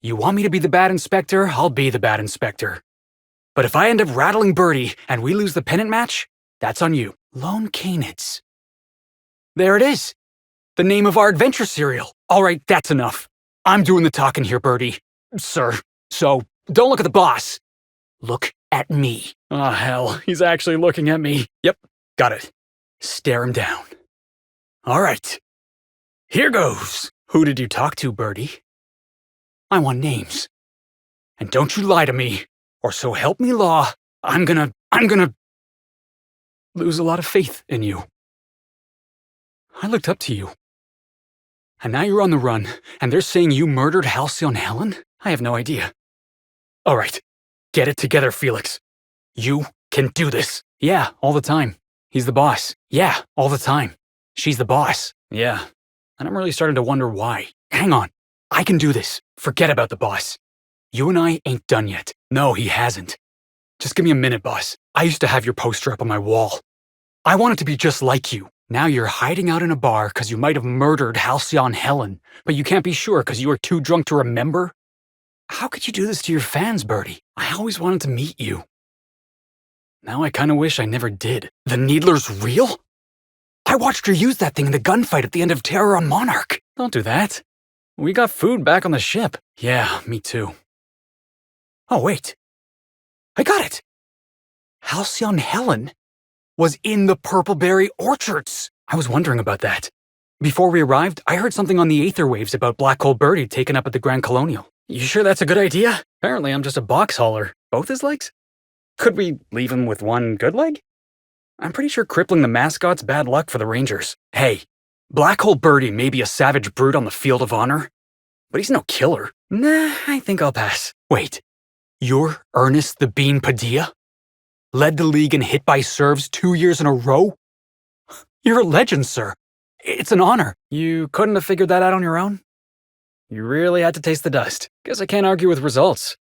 You want me to be the bad inspector? I'll be the bad inspector. But if I end up rattling Birdie and we lose the pennant match, that's on you. Lone Canids. There it is. The name of our adventure serial. All right, that's enough. I'm doing the talking here, Birdie. Sir. So, don't look at the boss. Look at me. Oh, hell. He's actually looking at me. Yep, got it. Stare him down. All right. Here goes. Who did you talk to, Birdie? I want names. And don't you lie to me, or so help me law, I'm gonna lose a lot of faith in you. I looked up to you. And now you're on the run, and they're saying you murdered Halcyon Helen? I have no idea. All right. Get it together, Felix. You can do this. Yeah, all the time. He's the boss. Yeah, all the time. She's the boss. Yeah. And I'm really starting to wonder why. Hang on. I can do this. Forget about the boss. You and I ain't done yet. No, he hasn't. Just give me a minute, boss. I used to have your poster up on my wall. I wanted to be just like you. Now you're hiding out in a bar because you might have murdered Halcyon Helen, but you can't be sure because you were too drunk to remember? How could you do this to your fans, Birdie? I always wanted to meet you. Now I kinda wish I never did. The Needler's real? I watched her use that thing in the gunfight at the end of Terror on Monarch. Don't do that. We got food back on the ship. Yeah, me too. Oh, wait. I got it. Halcyon Helen was in the Purpleberry Orchards. I was wondering about that. Before we arrived, I heard something on the aether waves about Black Hole Birdie taken up at the Grand Colonial. You sure that's a good idea? Apparently I'm just a box hauler. Both his legs? Could we leave him with one good leg? I'm pretty sure crippling the mascot's bad luck for the Rangers. Hey, Black Hole Birdie may be a savage brute on the field of honor, but he's no killer. Nah, I think I'll pass. Wait, you're Ernest the Bean Padilla? Led the league in hit by serves 2 years in a row? You're a legend, sir. It's an honor. You couldn't have figured that out on your own? You really had to taste the dust. Guess I can't argue with results.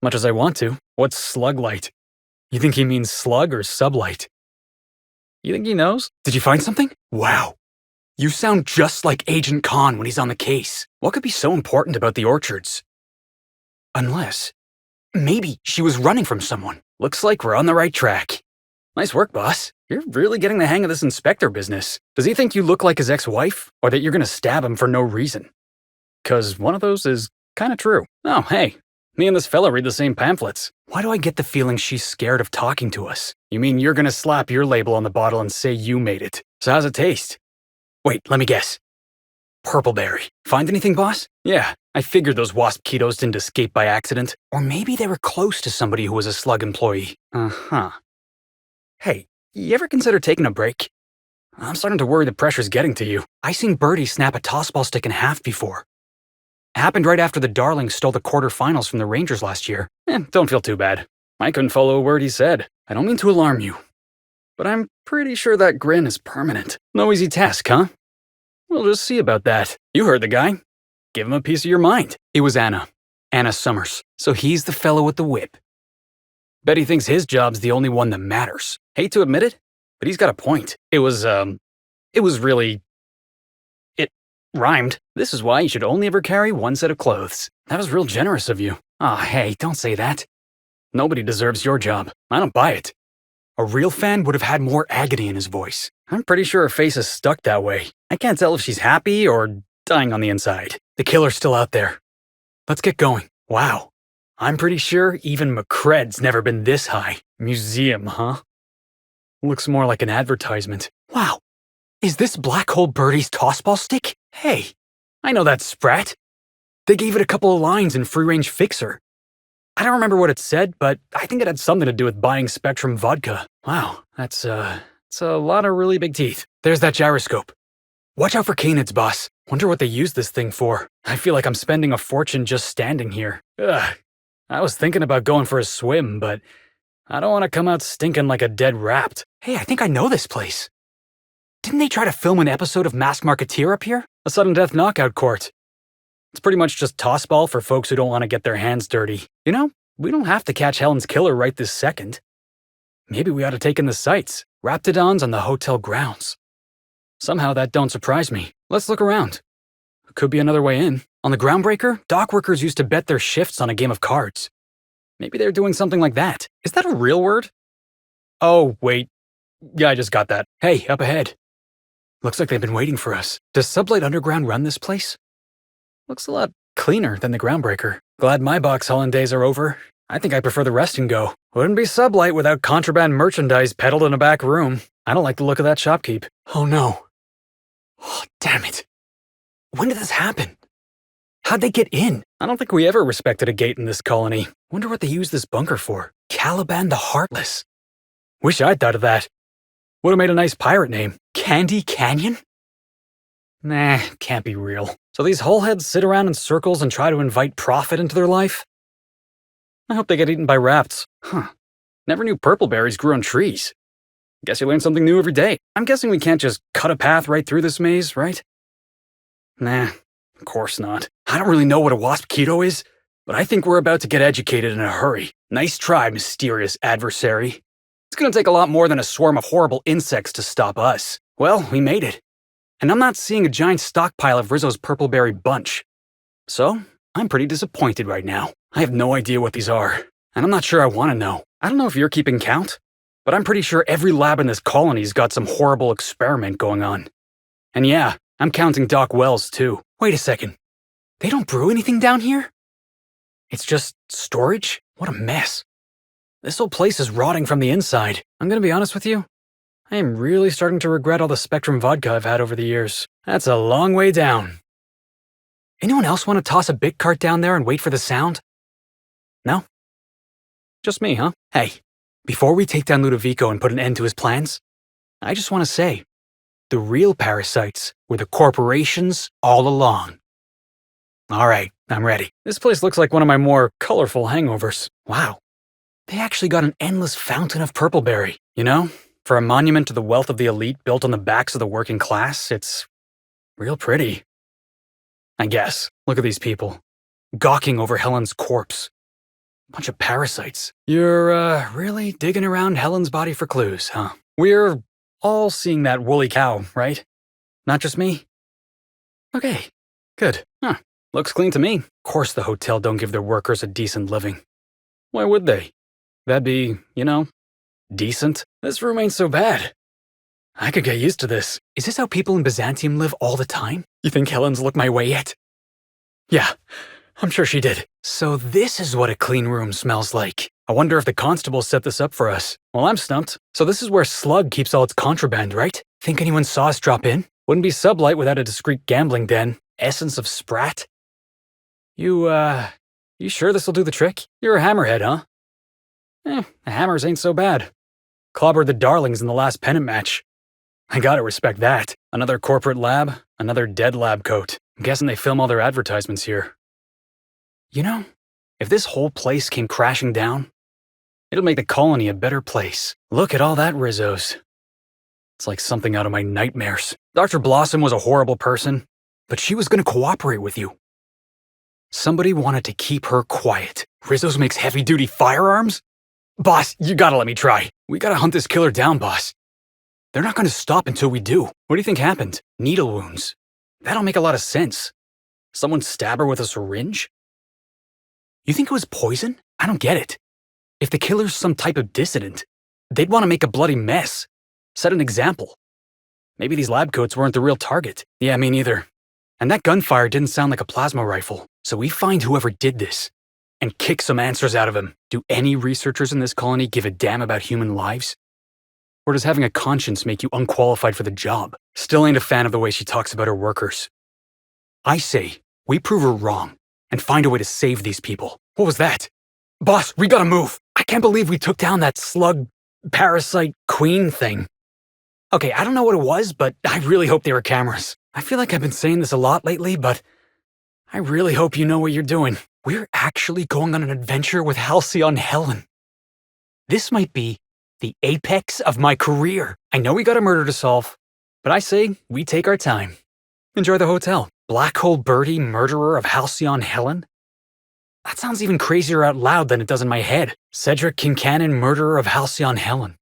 Much as I want to. What's slug light? You think he means slug or sublight? You think he knows? Did you find something? Wow. You sound just like Agent Khan when he's on the case. What could be so important about the orchards? Unless, maybe she was running from someone. Looks like we're on the right track. Nice work, boss. You're really getting the hang of this inspector business. Does he think you look like his ex-wife? Or that you're gonna stab him for no reason? 'Cause one of those is kinda true. Oh, hey. Me and this fella read the same pamphlets. Why do I get the feeling she's scared of talking to us? You mean you're gonna slap your label on the bottle and say you made it? So how's it taste? Wait, let me guess. Purpleberry. Find anything, boss? Yeah, I figured those wasp ketos didn't escape by accident. Or maybe they were close to somebody who was a slug employee. Uh-huh. Hey, you ever consider taking a break? I'm starting to worry the pressure's getting to you. I seen Birdie snap a tossball stick in half before. It happened right after the Darlings stole the quarterfinals from the Rangers last year. Don't feel too bad. I couldn't follow a word he said. I don't mean to alarm you, but I'm pretty sure that grin is permanent. No easy task, huh? We'll just see about that. You heard the guy. give him a piece of your mind. It was Anna. Anna Summers. So he's the fellow with the whip. Bet he thinks his job's the only one that matters. Hate to admit it, but he's got a point. It was really... It rhymed. This is why you should only ever carry one set of clothes. That was real generous of you. Aw, hey, don't say that. Nobody deserves your job. I don't buy it. A real fan would have had more agony in his voice. I'm pretty sure her face is stuck that way. I can't tell if she's happy or dying on the inside. The killer's still out there. Let's get going. Wow. I'm pretty sure even McCred's never been this high. Museum, huh? Looks more like an advertisement. Wow. Is this Black Hole Birdie's tossball stick? Hey, I know that sprat. They gave it a couple of lines in Free Range Fixer. I don't remember what it said, but I think it had something to do with buying Spectrum vodka. Wow, it's a lot of really big teeth. There's that gyroscope. Watch out for canids, boss. Wonder what they use this thing for. I feel like I'm spending a fortune just standing here. Ugh. I was thinking about going for a swim, but I don't want to come out stinking like a dead rat. Hey, I think I know this place. Didn't they try to film an episode of Masked Marketeer up here? A sudden death knockout court. It's pretty much just tossball for folks who don't want to get their hands dirty. You know, we don't have to catch Helen's killer right this second. Maybe we ought to take in the sights. Raptidons on the hotel grounds. Somehow that don't surprise me. Let's look around. Could be another way in. On the Groundbreaker, dock workers used to bet their shifts on a game of cards. Maybe they're doing something like that. Is that a real word? Oh, wait. Yeah, I just got that. Hey, up ahead. Looks like they've been waiting for us. Does Sublight Underground run this place? Looks a lot cleaner than the Groundbreaker. Glad my box hauling days are over. I think I prefer the rest and go. Wouldn't be Sublight without contraband merchandise peddled in a back room. I don't like the look of that shopkeep. Oh no. Oh, damn it. When did this happen? How'd they get in? I don't think we ever respected a gate in this colony. Wonder what they used this bunker for. Caliban the Heartless. Wish I'd thought of that. Would've made a nice pirate name. Candy Canyon? Nah, can't be real. So these hullheads sit around in circles and try to invite profit into their life? I hope they get eaten by rats. Huh. Never knew purple berries grew on trees. Guess you learn something new every day. I'm guessing we can't just cut a path right through this maze, right? Nah, of course not. I don't really know what a wasp keto is, but I think we're about to get educated in a hurry. Nice try, mysterious adversary. It's gonna take a lot more than a swarm of horrible insects to stop us. Well, we made it. And I'm not seeing a giant stockpile of Rizzo's purpleberry bunch. So, I'm pretty disappointed right now. I have no idea what these are, and I'm not sure I want to know. I don't know if you're keeping count, but I'm pretty sure every lab in this colony's got some horrible experiment going on. And yeah, I'm counting Doc Wells too. Wait a second. They don't brew anything down here? It's just storage? What a mess. This whole place is rotting from the inside. I'm gonna be honest with you. I am really starting to regret all the Spectrum vodka I've had over the years. That's a long way down. Anyone else want to toss a bit cart down there and wait for the sound? No? Just me, huh? Hey, before we take down Ludovico and put an end to his plans, I just want to say, the real parasites were the corporations all along. All right, I'm ready. This place looks like one of my more colorful hangovers. Wow. They actually got an endless fountain of purpleberry, you know? For a monument to the wealth of the elite built on the backs of the working class, it's real pretty. I guess. Look at these people. Gawking over Helen's corpse. Bunch of parasites. You're, really digging around Helen's body for clues, huh? We're all seeing that woolly cow, right? Not just me? Okay. Good. Huh. Looks clean to me. Of course the hotel don't give their workers a decent living. Why would they? That'd be, you know, decent. This room ain't so bad. I could get used to this. Is this how people in Byzantium live all the time? You think Helen's looked my way yet? Yeah, I'm sure she did. So this is what a clean room smells like. I wonder if the constable set this up for us. Well, I'm stumped. So this is where Slug keeps all its contraband, right? Think anyone saw us drop in? Wouldn't be Sublight without a discreet gambling den. Essence of Sprat? You sure this'll do the trick? You're a hammerhead, huh? The hammers ain't so bad. Clobbered the Darlings in the last pennant match. I gotta respect that. Another corporate lab, another dead lab coat. I'm guessing they film all their advertisements here. You know, if this whole place came crashing down, it'll make the colony a better place. Look at all that Rizzo's. It's like something out of my nightmares. Dr. Blossom was a horrible person, but she was gonna cooperate with you. Somebody wanted to keep her quiet. Rizzo's makes heavy-duty firearms? Boss, you gotta let me try. We gotta hunt this killer down, boss. They're not gonna stop until we do. What do you think happened? Needle wounds. That'll make a lot of sense. Someone stab her with a syringe? You think it was poison? I don't get it. If the killer's some type of dissident, they'd want to make a bloody mess. Set an example. Maybe these lab coats weren't the real target. Yeah, me neither. And that gunfire didn't sound like a plasma rifle. So we find whoever did this and kick some answers out of him. Do any researchers in this colony give a damn about human lives? Or does having a conscience make you unqualified for the job? Still ain't a fan of the way she talks about her workers. I say, we prove her wrong and find a way to save these people. What was that? Boss, we gotta move. I can't believe we took down that slug, parasite, queen thing. Okay, I don't know what it was, but I really hope they were cameras. I feel like I've been saying this a lot lately, but I really hope you know what you're doing. We're actually going on an adventure with Halcyon Helen. This might be the apex of my career. I know we got a murder to solve, but I say we take our time. Enjoy the hotel. Black Hole Birdie, murderer of Halcyon Helen? That sounds even crazier out loud than it does in my head. Cedric Kincannon, murderer of Halcyon Helen.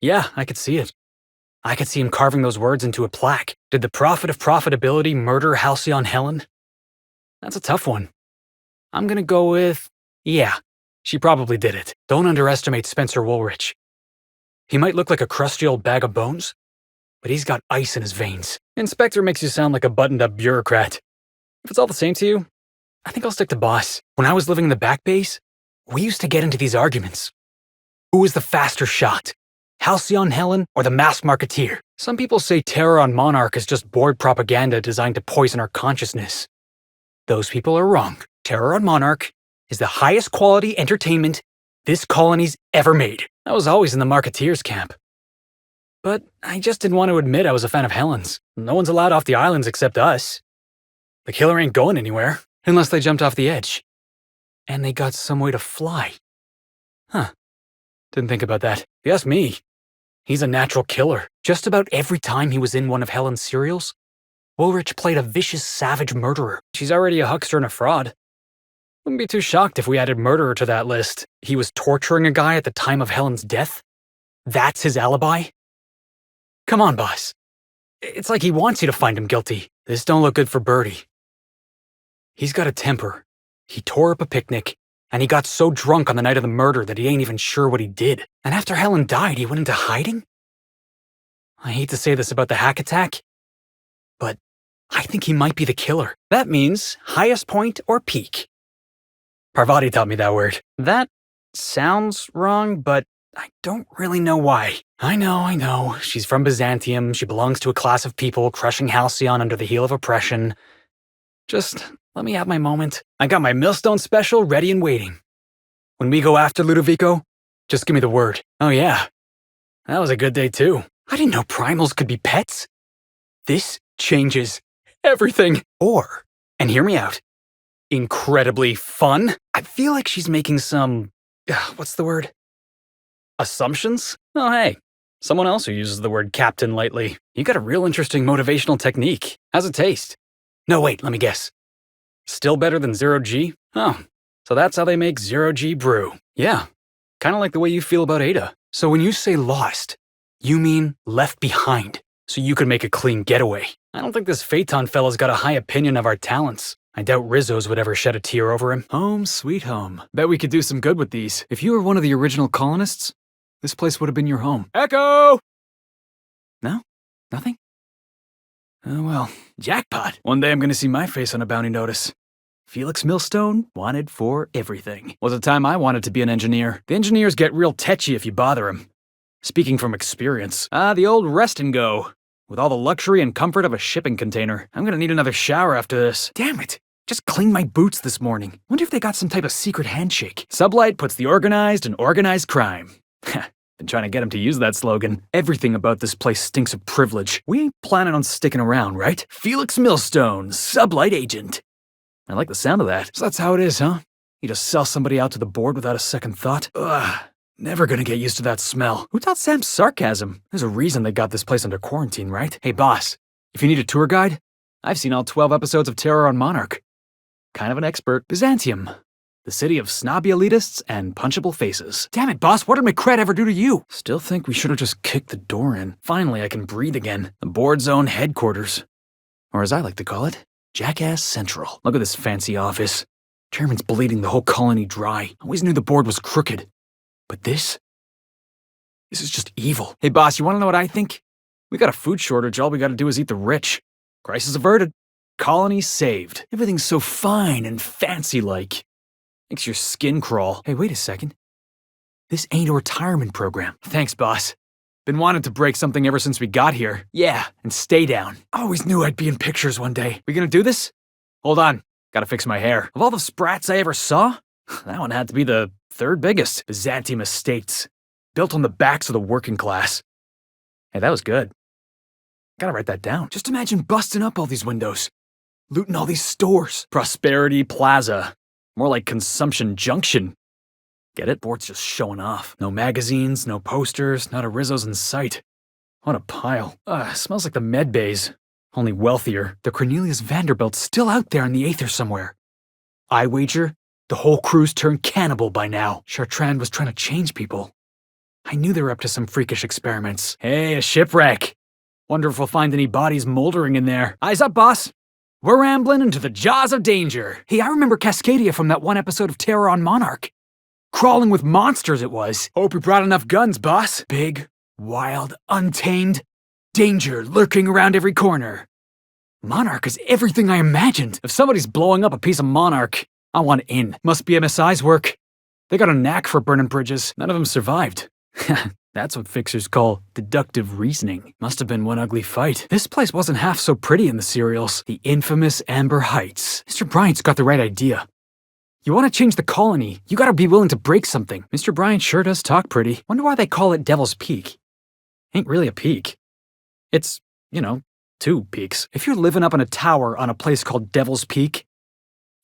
Yeah, I could see it. I could see him carving those words into a plaque. Did the prophet of profitability murder Halcyon Helen? That's a tough one. I'm gonna go with, yeah, she probably did it. Don't underestimate Spencer Woolrich. He might look like a crusty old bag of bones, but he's got ice in his veins. Inspector makes you sound like a buttoned-up bureaucrat. If it's all the same to you, I think I'll stick to boss. When I was living in the back base, we used to get into these arguments. Who was the faster shot? Halcyon Helen or the masked marketeer? Some people say Terror on Monarch is just board propaganda designed to poison our consciousness. Those people are wrong. Terror on Monarch is the highest quality entertainment this colony's ever made. I was always in the marketeer's camp. But I just didn't want to admit I was a fan of Helen's. No one's allowed off the islands except us. The killer ain't going anywhere, unless they jumped off the edge. And they got some way to fly. Huh. Didn't think about that. If you ask me, he's a natural killer. Just about every time he was in one of Helen's serials, Woolrich played a vicious, savage murderer. She's already a huckster and a fraud. Wouldn't be too shocked if we added murderer to that list. He was torturing a guy at the time of Helen's death? That's his alibi? Come on, boss. It's like he wants you to find him guilty. This don't look good for Birdie. He's got a temper. He tore up a picnic, and he got so drunk on the night of the murder that he ain't even sure what he did. And after Helen died, he went into hiding? I hate to say this about the hack attack, but I think he might be the killer. That means highest point or peak. Parvati taught me that word. That sounds wrong, but I don't really know why. I know. She's from Byzantium. She belongs to a class of people crushing Halcyon under the heel of oppression. Just let me have my moment. I got my Millstone special ready and waiting. When we go after Ludovico, just give me the word. Oh yeah, that was a good day too. I didn't know primals could be pets. This changes everything. Or, and hear me out, incredibly fun. I feel like she's making some, what's the word? Assumptions? Oh hey, someone else who uses the word captain lightly. You got a real interesting motivational technique. How's it taste? No wait, let me guess. Still better than Zero G? Oh, so that's how they make Zero G brew. Yeah, kinda like the way you feel about Ada. So when you say lost, you mean left behind, so you could make a clean getaway. I don't think this Phaeton fella's got a high opinion of our talents. I doubt Rizzo's would ever shed a tear over him. Home sweet home. Bet we could do some good with these. If you were one of the original colonists, this place would have been your home. Echo! No? Nothing? Oh well, jackpot. One day I'm gonna see my face on a bounty notice. Felix Millstone, wanted for everything. Was a time I wanted to be an engineer. The engineers get real tetchy if you bother them. Speaking from experience. The old rest and go. With all the luxury and comfort of a shipping container. I'm gonna need another shower after this. Damn it. Just cleaned my boots this morning. Wonder if they got some type of secret handshake. Sublight puts the organized in organized crime. Been trying to get him to use that slogan. Everything about this place stinks of privilege. We ain't planning on sticking around, right? Felix Millstone, Sublight agent. I like the sound of that. So that's how it is, huh? You just sell somebody out to the board without a second thought? Ugh. Never gonna get used to that smell. Who taught Sam sarcasm? There's a reason they got this place under quarantine, right? Hey boss, if you need a tour guide, I've seen all 12 episodes of Terror on Monarch. kind of an expert. Byzantium. The city of snobby elitists and punchable faces. Damn it, boss, what did McCred ever do to you? Still think we should have just kicked the door in. Finally, I can breathe again. The board's own headquarters. Or as I like to call it, Jackass Central. Look at this fancy office. Chairman's bleeding the whole colony dry. Always knew the board was crooked. But this is just evil. Hey boss, you wanna know what I think? We got a food shortage, all we gotta do is eat the rich. Crisis averted. Colony saved. Everything's so fine and fancy-like. Makes your skin crawl. Hey, wait a second. This ain't a retirement program. Thanks, boss. Been wanting to break something ever since we got here. Yeah, and stay down. I always knew I'd be in pictures one day. We gonna do this? Hold on. Gotta fix my hair. Of all the sprats I ever saw, that one had to be the third biggest. Byzantium estates. Built on the backs of the working class. Hey, that was good. Gotta write that down. Just imagine busting up all these windows. Looting all these stores. Prosperity Plaza. More like Consumption Junction. Get it? Board's just showing off. No magazines, no posters, not a Rizzo's in sight. What a pile. Smells like the med bays. Only wealthier. The Cornelius Vanderbilt's still out there in the aether somewhere. I wager the whole crew's turned cannibal by now. Chartrand was trying to change people. I knew they were up to some freakish experiments. Hey, a shipwreck. Wonder if we'll find any bodies moldering in there. Eyes up, boss. We're rambling into the jaws of danger. Hey, I remember Cascadia from that one episode of Terror on Monarch. Crawling with monsters it was. Hope we brought enough guns, boss. Big, wild, untamed. Danger lurking around every corner. Monarch is everything I imagined. If somebody's blowing up a piece of Monarch, I want in. Must be MSI's work. They got a knack for burning bridges. None of them survived. That's what fixers call deductive reasoning. Must have been one ugly fight. This place wasn't half so pretty in the serials. The infamous Amber Heights. Mr. Bryant's got the right idea. You want to change the colony, you gotta be willing to break something. Mr. Bryant sure does talk pretty. Wonder why they call it Devil's Peak. Ain't really a peak. It's, you know, two peaks. If you're living up in a tower on a place called Devil's Peak,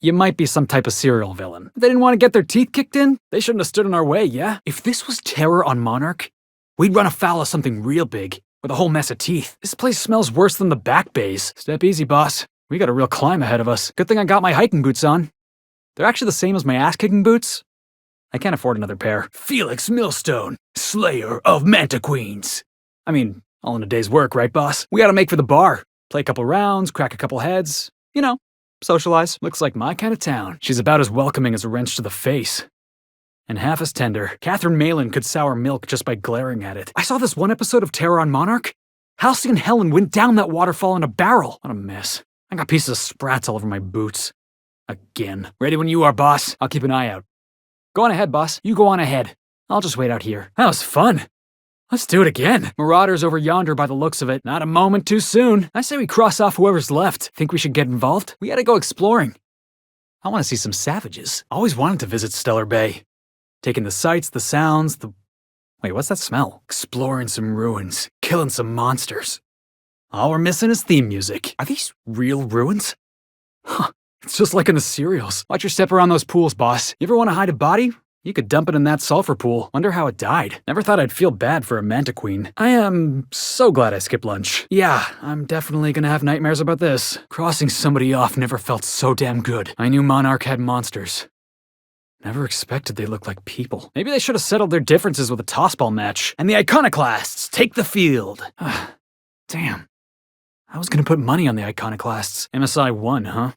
you might be some type of serial villain. If they didn't want to get their teeth kicked in, they shouldn't have stood in our way, yeah? If this was Terror on Monarch, we'd run afoul of something real big, with a whole mess of teeth. This place smells worse than the back bays. Step easy, boss. We got a real climb ahead of us. Good thing I got my hiking boots on. They're actually the same as my ass-kicking boots. I can't afford another pair. Felix Millstone, slayer of Manta Queens. I mean, all in a day's work, right, boss? We gotta make for the bar. Play a couple rounds, crack a couple heads. You know, socialize. Looks like my kind of town. She's about as welcoming as a wrench to the face. And half as tender. Catherine Malin could sour milk just by glaring at it. I saw this one episode of Terror on Monarch. Halcyon Helen went down that waterfall in a barrel. What a mess. I got pieces of sprats all over my boots. Again. Ready when you are, boss. I'll keep an eye out. Go on ahead, boss. You go on ahead. I'll just wait out here. That was fun. Let's do it again. Marauders over yonder by the looks of it. Not a moment too soon. I say we cross off whoever's left. Think we should get involved? We gotta go exploring. I want to see some savages. Always wanted to visit Stellar Bay. Taking the sights, the sounds, the... Wait, what's that smell? Exploring some ruins. Killing some monsters. All we're missing is theme music. Are these real ruins? Huh. It's just like in the serials. Watch your step around those pools, boss. You ever want to hide a body? You could dump it in that sulfur pool. Wonder how it died. Never thought I'd feel bad for a manta queen. I am so glad I skipped lunch. Yeah, I'm definitely gonna have nightmares about this. Crossing somebody off never felt so damn good. I knew Monarch had monsters. Never expected they looked like people. Maybe they should have settled their differences with a tossball match. And the iconoclasts take the field. Damn. I was gonna put money on the iconoclasts. MSI won, huh?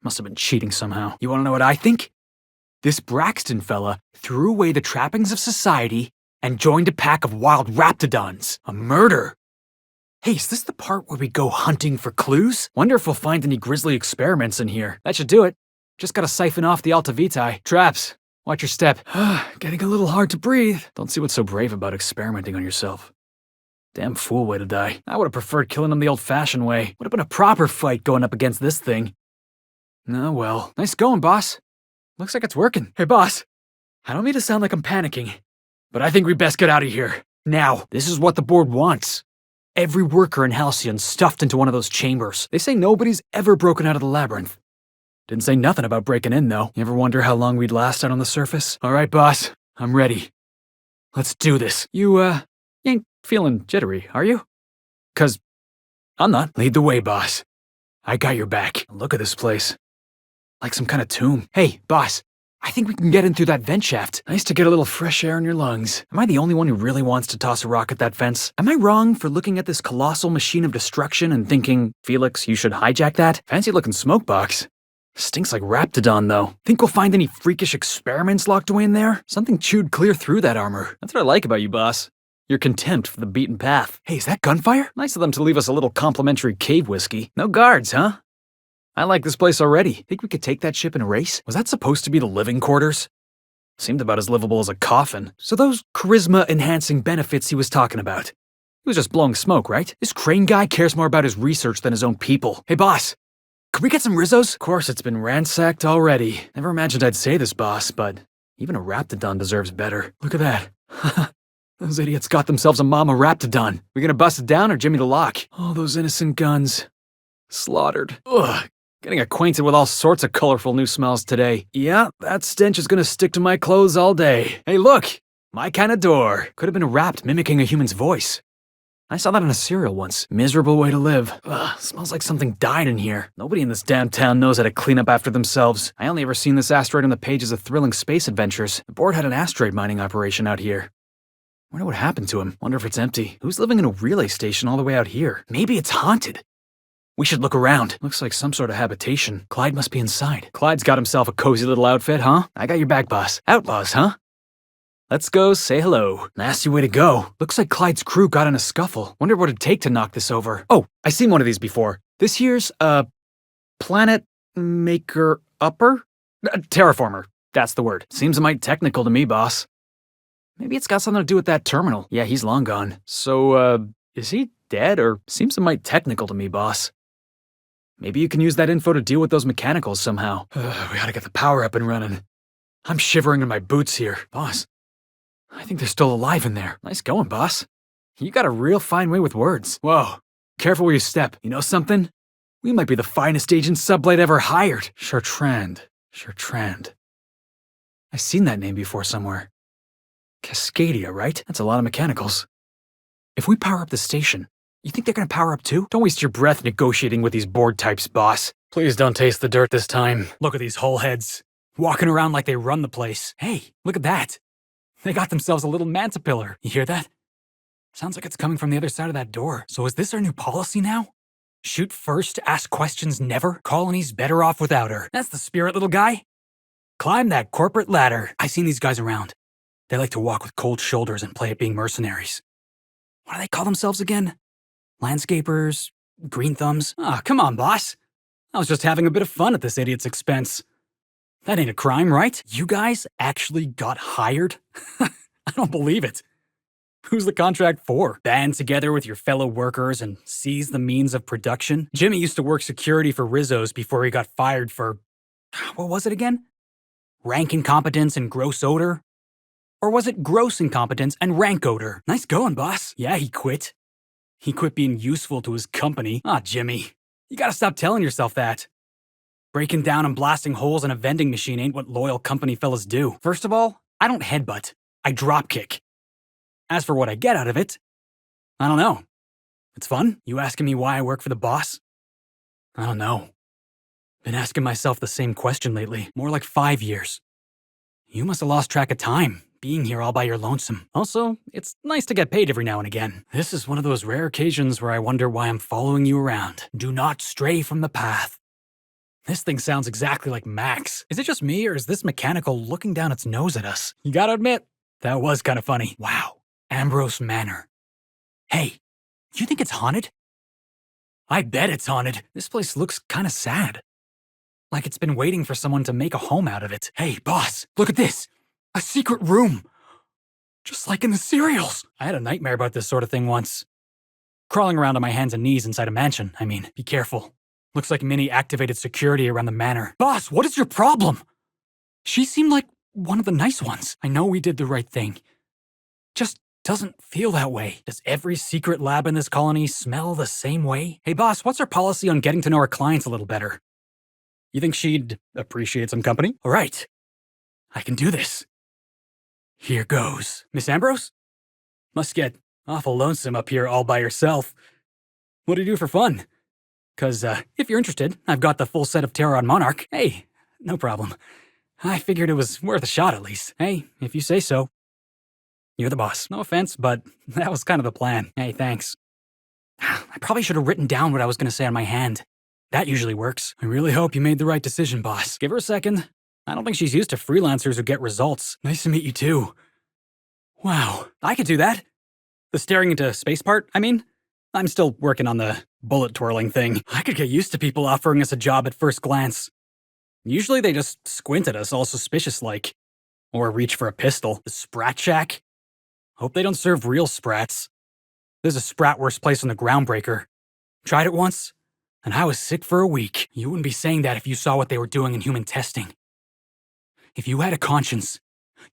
Must have been cheating somehow. You wanna know what I think? This Braxton fella threw away the trappings of society and joined a pack of wild raptidons. A murder. Hey, is this the part where we go hunting for clues? Wonder if we'll find any grisly experiments in here. That should do it. Just gotta siphon off the Alta Vitae. Traps. Watch your step. Getting a little hard to breathe. Don't see what's so brave about experimenting on yourself. Damn fool way to die. I would have preferred killing him the old-fashioned way. Would have been a proper fight going up against this thing. Oh well. Nice going, boss. Looks like it's working. Hey, boss. I don't mean to sound like I'm panicking, but I think we best get out of here. Now, this is what the board wants. Every worker in Halcyon stuffed into one of those chambers. They say nobody's ever broken out of the labyrinth. Didn't say nothing about breaking in, though. You ever wonder how long we'd last out on the surface? All right, boss. I'm ready. Let's do this. You ain't feeling jittery, are you? 'Cause I'm not. Lead the way, boss. I got your back. Look at this place. Like some kind of tomb. Hey, boss. I think we can get in through that vent shaft. Nice to get a little fresh air in your lungs. Am I the only one who really wants to toss a rock at that fence? Am I wrong for looking at this colossal machine of destruction and thinking, Felix, you should hijack that? Fancy looking smoke box. Stinks like Raptidon, though. Think we'll find any freakish experiments locked away in there? Something chewed clear through that armor. That's what I like about you, boss. Your contempt for the beaten path. Hey, is that gunfire? Nice of them to leave us a little complimentary cave whiskey. No guards, huh? I like this place already. Think we could take that ship in a race? Was that supposed to be the living quarters? Seemed about as livable as a coffin. So those charisma-enhancing benefits he was talking about. He was just blowing smoke, right? This Crane guy cares more about his research than his own people. Hey, boss. Could we get some Rizzos? Of course, it's been ransacked already. Never imagined I'd say this, boss, but even a Raptidon deserves better. Look at that. Those idiots got themselves a mama Raptidon. We gonna bust it down or Jimmy the lock? All those innocent guns. Slaughtered. Ugh. Getting acquainted with all sorts of colorful new smells today. Yeah, that stench is gonna stick to my clothes all day. Hey, look! My kind of door. Could have been wrapped mimicking a human's voice. I saw that in a cereal once. Miserable way to live. Ugh, smells like something died in here. Nobody in this damn town knows how to clean up after themselves. I only ever seen this asteroid on the pages of thrilling space adventures. The board had an asteroid mining operation out here. Wonder what happened to him. Wonder if it's empty. Who's living in a relay station all the way out here? Maybe it's haunted. We should look around. Looks like some sort of habitation. Clyde must be inside. Clyde's got himself a cozy little outfit, huh? I got your back, boss. Outlaws, huh? Let's go say hello. Nasty way to go. Looks like Clyde's crew got in a scuffle. Wonder what it'd take to knock this over. Oh, I seen one of these before. This here's, planet maker upper? Terraformer. That's the word. Seems a mite technical to me, boss. Maybe it's got something to do with that terminal. Yeah, he's long gone. So, is he dead or seems a mite technical to me, boss? Maybe you can use that info to deal with those mechanicals somehow. We gotta get the power up and running. I'm shivering in my boots here. Boss, I think they're still alive in there. Nice going, boss. You got a real fine way with words. Whoa, careful where you step. You know something? We might be the finest agent Sublight ever hired. Chartrand. I've seen that name before somewhere. Cascadia, right? That's a lot of mechanicals. If we power up the station, you think they're gonna power up too? Don't waste your breath negotiating with these board types, boss. Please don't taste the dirt this time. Look at these hull heads, walking around like they run the place. Hey, look at that. They got themselves a little manta pillar. You hear that? Sounds like it's coming from the other side of that door. So is this our new policy now? Shoot first, ask questions never? Colony's better off without her. That's the spirit, little guy. Climb that corporate ladder. I've seen these guys around. They like to walk with cold shoulders and play at being mercenaries. What do they call themselves again? Landscapers? Green thumbs? Ah, come on, boss. I was just having a bit of fun at this idiot's expense. That ain't a crime, right? You guys actually got hired? I don't believe it. Who's the contract for? Band together with your fellow workers and seize the means of production? Jimmy used to work security for Rizzo's before he got fired for... what was it again? Rank incompetence and gross odor? Or was it gross incompetence and rank odor? Nice going, boss. Yeah, he quit. He quit being useful to his company. Ah, Jimmy. You gotta stop telling yourself that. Breaking down and blasting holes in a vending machine ain't what loyal company fellas do. First of all, I don't headbutt. I dropkick. As for what I get out of it, I don't know. It's fun. You asking me why I work for the boss? I don't know. Been asking myself the same question lately. More like 5 years. You must have lost track of time, being here all by your lonesome. Also, it's nice to get paid every now and again. This is one of those rare occasions where I wonder why I'm following you around. Do not stray from the path. This thing sounds exactly like Max. Is it just me, or is this mechanical looking down its nose at us? You gotta admit, that was kind of funny. Wow. Ambrose Manor. Hey, you think it's haunted? I bet it's haunted. This place looks kind of sad. Like it's been waiting for someone to make a home out of it. Hey, boss, look at this. A secret room. Just like in the serials. I had a nightmare about this sort of thing once. Crawling around on my hands and knees inside a mansion, I mean. Be careful. Looks like Minnie activated security around the manor. Boss, what is your problem? She seemed like one of the nice ones. I know we did the right thing. Just doesn't feel that way. Does every secret lab in this colony smell the same way? Hey boss, what's our policy on getting to know our clients a little better? You think she'd appreciate some company? All right. I can do this. Here goes. Miss Ambrose? Must get awful lonesome up here all by yourself. What do you do for fun? 'Cause if you're interested, I've got the full set of Terror on Monarch. Hey, No problem. I figured it was worth a shot at least. Hey, if you say so. You're the boss. No offense, but that was kind of the plan. Hey, thanks. I probably should have written down what I was gonna say on my hand. That usually works. I really hope you made the right decision, boss. Give her a second. I don't think she's used to freelancers who get results. Nice to meet you too. Wow, I could do that. The staring into space part, I mean. I'm still working on the bullet twirling thing. I could get used to people offering us a job at first glance. Usually they just squint at us all suspicious-like. Or reach for a pistol. The Sprat Shack? Hope they don't serve real sprats. There's a sprat worse place on the Groundbreaker. Tried it once, and I was sick for a week. You wouldn't be saying that if you saw what they were doing in human testing. If you had a conscience,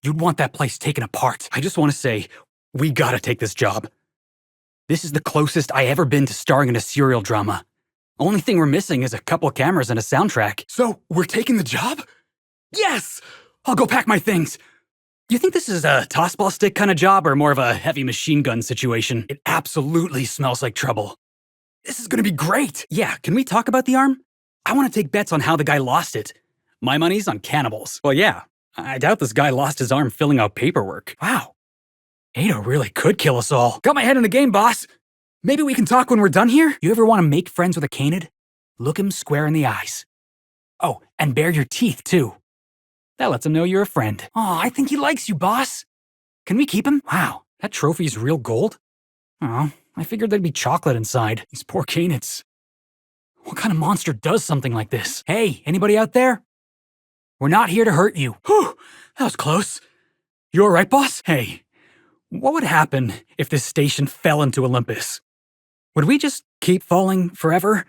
you'd want that place taken apart. I just want to say, we gotta take this job. This is the closest I ever been to starring in a serial drama. Only thing we're missing is a couple cameras and a soundtrack. So, we're taking the job? Yes! I'll go pack my things. You think this is a tossball stick kind of job or more of a heavy machine gun situation? It absolutely smells like trouble. This is gonna be great! Yeah, can we talk about the arm? I want to take bets on how the guy lost it. My money's on cannibals. Well, yeah, I doubt this guy lost his arm filling out paperwork. Wow. Ada really could kill us all. Got my head in the game, boss. Maybe we can talk when we're done here? You ever want to make friends with a canid? Look him square in the eyes. Oh, and bare your teeth, too. That lets him know you're a friend. Aw, I think he likes you, boss. Can we keep him? Wow, that trophy's real gold? Oh, I figured there'd be chocolate inside. These poor canids. What kind of monster does something like this? Hey, anybody out there? We're not here to hurt you. Whew, that was close. You alright, boss? Hey, what would happen if this station fell into Olympus? Would we just keep falling forever?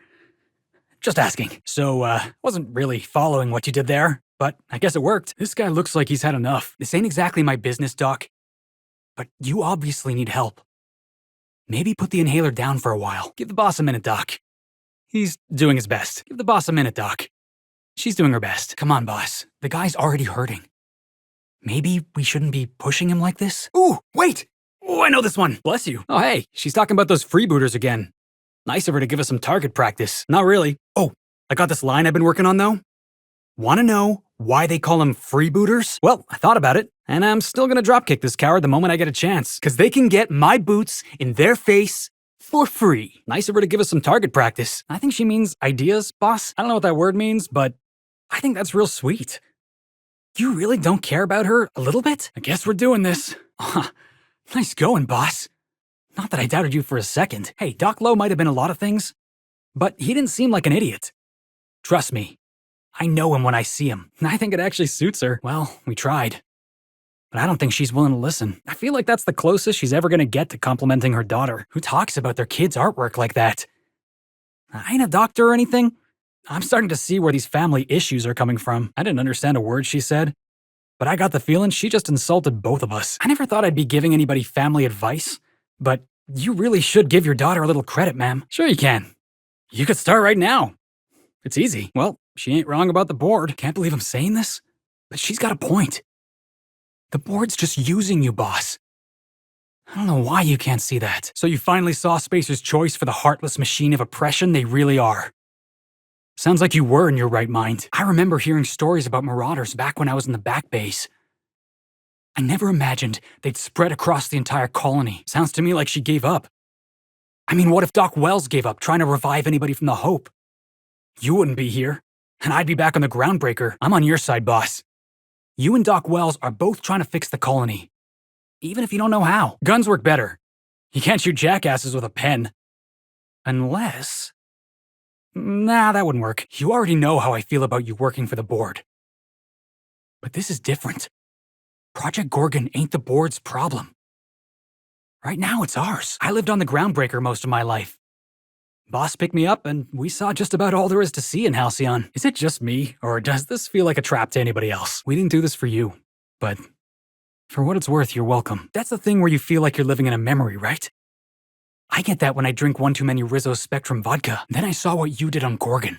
Just asking. So, wasn't really following what you did there, but I guess it worked. This guy looks like he's had enough. This ain't exactly my business, Doc. But you obviously need help. Maybe put the inhaler down for a while. Give the boss a minute, Doc. He's doing his best. Give the boss a minute, Doc. She's doing her best. Come on, boss. The guy's already hurting. Maybe we shouldn't be pushing him like this? Ooh, wait! Oh, I know this one. Bless you. Oh, hey, she's talking about those freebooters again. Nice of her to give us some target practice. Not really. Oh, I got this line I've been working on, though. Wanna know why they call them freebooters? Well, I thought about it, and I'm still gonna dropkick this coward the moment I get a chance. Cause they can get my boots in their face for free. Nice of her to give us some target practice. I think she means ideas, boss. I don't know what that word means, but I think that's real sweet. You really don't care about her a little bit? I guess we're doing this. Nice going, boss. Not that I doubted you for a second. Hey, Doc Lowe might have been a lot of things, but he didn't seem like an idiot. Trust me, I know him when I see him. I think it actually suits her. Well, we tried. But I don't think she's willing to listen. I feel like that's the closest she's ever gonna get to complimenting her daughter. Who talks about their kids' artwork like that? I ain't a doctor or anything. I'm starting to see where these family issues are coming from. I didn't understand a word she said, but I got the feeling she just insulted both of us. I never thought I'd be giving anybody family advice, but you really should give your daughter a little credit, ma'am. Sure you can. You could start right now. It's easy. Well, she ain't wrong about the board. Can't believe I'm saying this, but she's got a point. The board's just using you, boss. I don't know why you can't see that. So you finally saw Spacer's choice for the heartless machine of oppression they really are. Sounds like you were in your right mind. I remember hearing stories about marauders back when I was in the back base. I never imagined they'd spread across the entire colony. Sounds to me like she gave up. I mean, what if Doc Wells gave up trying to revive anybody from the Hope? You wouldn't be here, and I'd be back on the Groundbreaker. I'm on your side, boss. You and Doc Wells are both trying to fix the colony. Even if you don't know how. Guns work better. You can't shoot jackasses with a pen. Unless... Nah, that wouldn't work. You already know how I feel about you working for the board. But this is different. Project Gorgon ain't the board's problem. Right now, it's ours. I lived on the Groundbreaker most of my life. Boss picked me up, and we saw just about all there is to see in Halcyon. Is it just me, or does this feel like a trap to anybody else? We didn't do this for you, but for what it's worth, you're welcome. That's the thing where you feel like you're living in a memory, right? I get that when I drink one too many Rizzo Spectrum vodka. Then I saw what you did on Gorgon.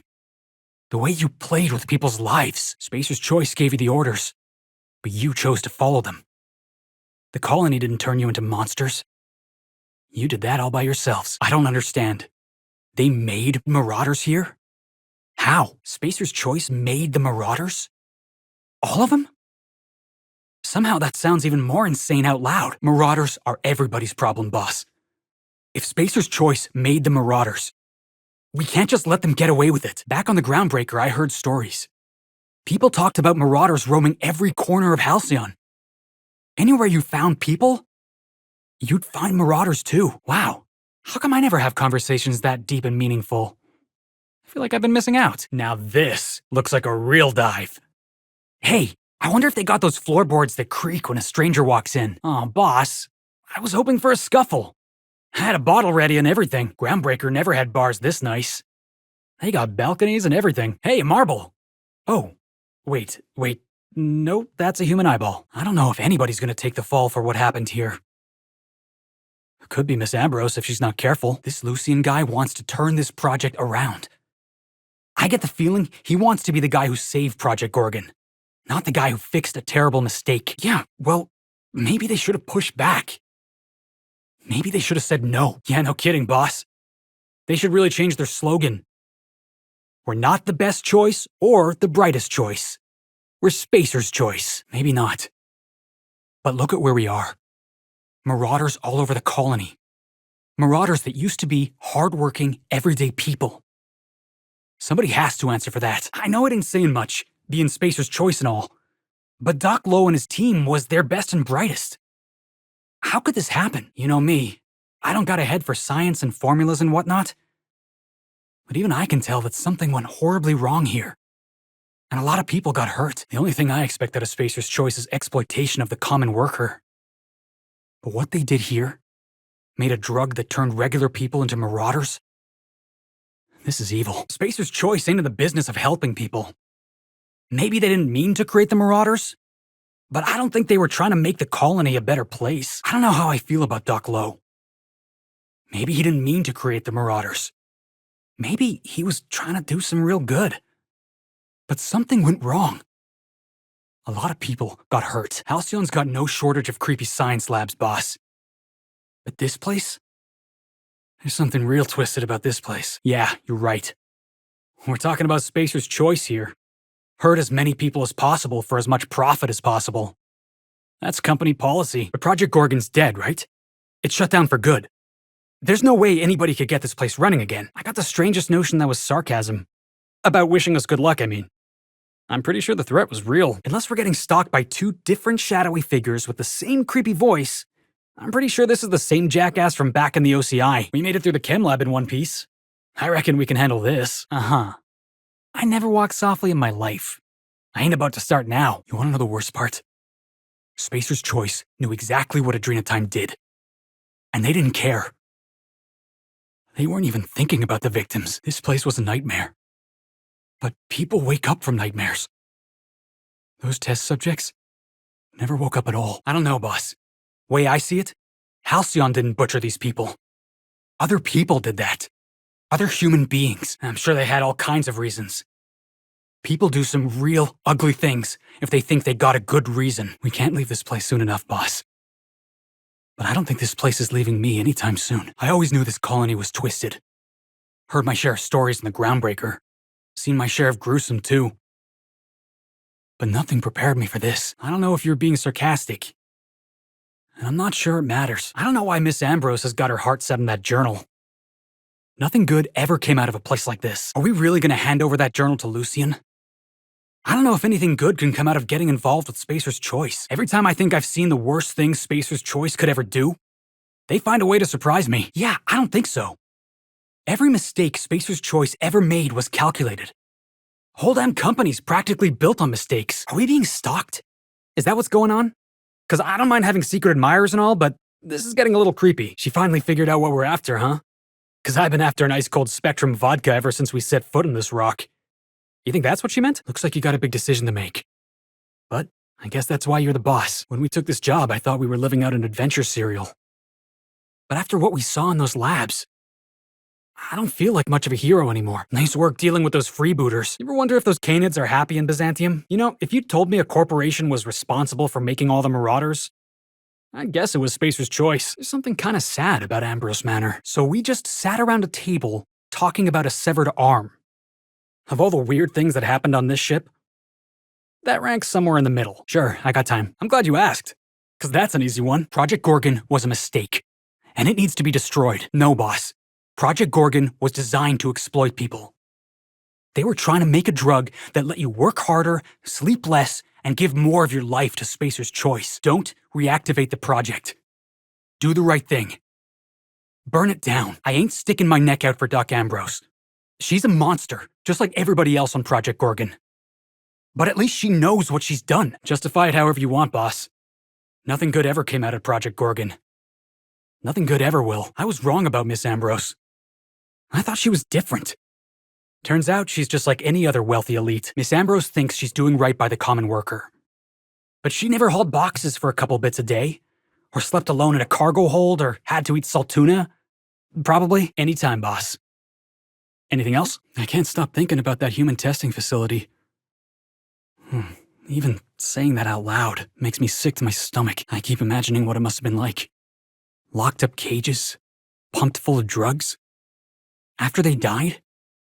The way you played with people's lives. Spacer's Choice gave you the orders, but you chose to follow them. The colony didn't turn you into monsters. You did that all by yourselves. I don't understand. They made marauders here? How? Spacer's Choice made the marauders? All of them? Somehow that sounds even more insane out loud. Marauders are everybody's problem, boss. If Spacer's Choice made the Marauders, we can't just let them get away with it. Back on the Groundbreaker, I heard stories. People talked about Marauders roaming every corner of Halcyon. Anywhere you found people, you'd find Marauders too. Wow. How come I never have conversations that deep and meaningful? I feel like I've been missing out. Now this looks like a real dive. Hey, I wonder if they got those floorboards that creak when a stranger walks in. Aw, boss. I was hoping for a scuffle. I had a bottle ready and everything. Groundbreaker never had bars this nice. They got balconies and everything. Hey, marble. Oh, wait. No, that's a human eyeball. I don't know if anybody's gonna take the fall for what happened here. Could be Miss Ambrose if she's not careful. This Lucian guy wants to turn this project around. I get the feeling he wants to be the guy who saved Project Gorgon, not the guy who fixed a terrible mistake. Yeah, well, maybe they should have pushed back. Maybe they should have said no. Yeah, no kidding, boss. They should really change their slogan. We're not the best choice or the brightest choice. We're Spacer's Choice. Maybe not. But look at where we are. Marauders all over the colony. Marauders that used to be hardworking, everyday people. Somebody has to answer for that. I know it ain't saying much, being Spacer's Choice and all, but Doc Lowe and his team was their best and brightest. How could this happen? You know me. I don't got a head for science and formulas and whatnot. But even I can tell that something went horribly wrong here. And a lot of people got hurt. The only thing I expect out of Spacer's Choice is exploitation of the common worker. But what they did here made a drug that turned regular people into marauders? This is evil. Spacer's Choice ain't in the business of helping people. Maybe they didn't mean to create the marauders, but I don't think they were trying to make the colony a better place. I don't know how I feel about Doc Lowe. Maybe he didn't mean to create the marauders. Maybe he was trying to do some real good. But something went wrong. A lot of people got hurt. Halcyon's got no shortage of creepy science labs, boss. But this place? There's something real twisted about this place. Yeah, you're right. We're talking about Spacer's Choice here. Hurt as many people as possible for as much profit as possible. That's company policy. But Project Gorgon's dead, right? It's shut down for good. There's no way anybody could get this place running again. I got the strangest notion that was sarcasm. About wishing us good luck, I mean. I'm pretty sure the threat was real. Unless we're getting stalked by two different shadowy figures with the same creepy voice, I'm pretty sure this is the same jackass from back in the OCI. We made it through the chem lab in one piece. I reckon we can handle this. Uh-huh. I never walked softly in my life. I ain't about to start now. You wanna know the worst part? Spacer's Choice knew exactly what Adrenatime did. And they didn't care. They weren't even thinking about the victims. This place was a nightmare. But people wake up from nightmares. Those test subjects never woke up at all. I don't know, boss. Way I see it, Halcyon didn't butcher these people. Other people did that. Other human beings. I'm sure they had all kinds of reasons. People do some real ugly things if they think they got a good reason. We can't leave this place soon enough, boss. But I don't think this place is leaving me anytime soon. I always knew this colony was twisted. Heard my share of stories in the Groundbreaker. Seen my share of gruesome, too. But nothing prepared me for this. I don't know if you're being sarcastic. And I'm not sure it matters. I don't know why Miss Ambrose has got her heart set on that journal. Nothing good ever came out of a place like this. Are we really gonna hand over that journal to Lucian? I don't know if anything good can come out of getting involved with Spacer's Choice. Every time I think I've seen the worst thing Spacer's Choice could ever do, they find a way to surprise me. Yeah, I don't think so. Every mistake Spacer's Choice ever made was calculated. Whole damn company's practically built on mistakes. Are we being stalked? Is that what's going on? Cause I don't mind having secret admirers and all, but this is getting a little creepy. She finally figured out what we're after, huh? Cause I've been after an ice-cold Spectrum vodka ever since we set foot in this rock. You think that's what she meant? Looks like you got a big decision to make. But I guess that's why you're the boss. When we took this job, I thought we were living out an adventure serial. But after what we saw in those labs, I don't feel like much of a hero anymore. Nice work dealing with those freebooters. You ever wonder if those canids are happy in Byzantium? You know, if you told me a corporation was responsible for making all the marauders, I'd guess it was Spacer's Choice. There's something kinda sad about Ambrose Manor. So we just sat around a table talking about a severed arm. Of all the weird things that happened on this ship, That ranks somewhere in the middle. Sure, I got time. I'm glad you asked. Because that's an easy one. Project Gorgon was a mistake. And it needs to be destroyed. No, boss. Project Gorgon was designed to exploit people. They were trying to make a drug that let you work harder, sleep less, and give more of your life to Spacer's Choice. Don't reactivate the project. Do the right thing. Burn it down. I ain't sticking my neck out for Doc Ambrose. She's a monster, just like everybody else on Project Gorgon. But at least she knows what she's done. Justify it however you want, boss. Nothing good ever came out of Project Gorgon. Nothing good ever will. I was wrong about Miss Ambrose. I thought she was different. Turns out she's just like any other wealthy elite. Miss Ambrose thinks she's doing right by the common worker. But she never hauled boxes for a couple bits a day, or slept alone in a cargo hold, or had to eat saltuna. Probably anytime, boss. Anything else? I can't stop thinking about that human testing facility. Even saying that out loud makes me sick to my stomach. I keep imagining what it must have been like. Locked up cages, pumped full of drugs. After they died,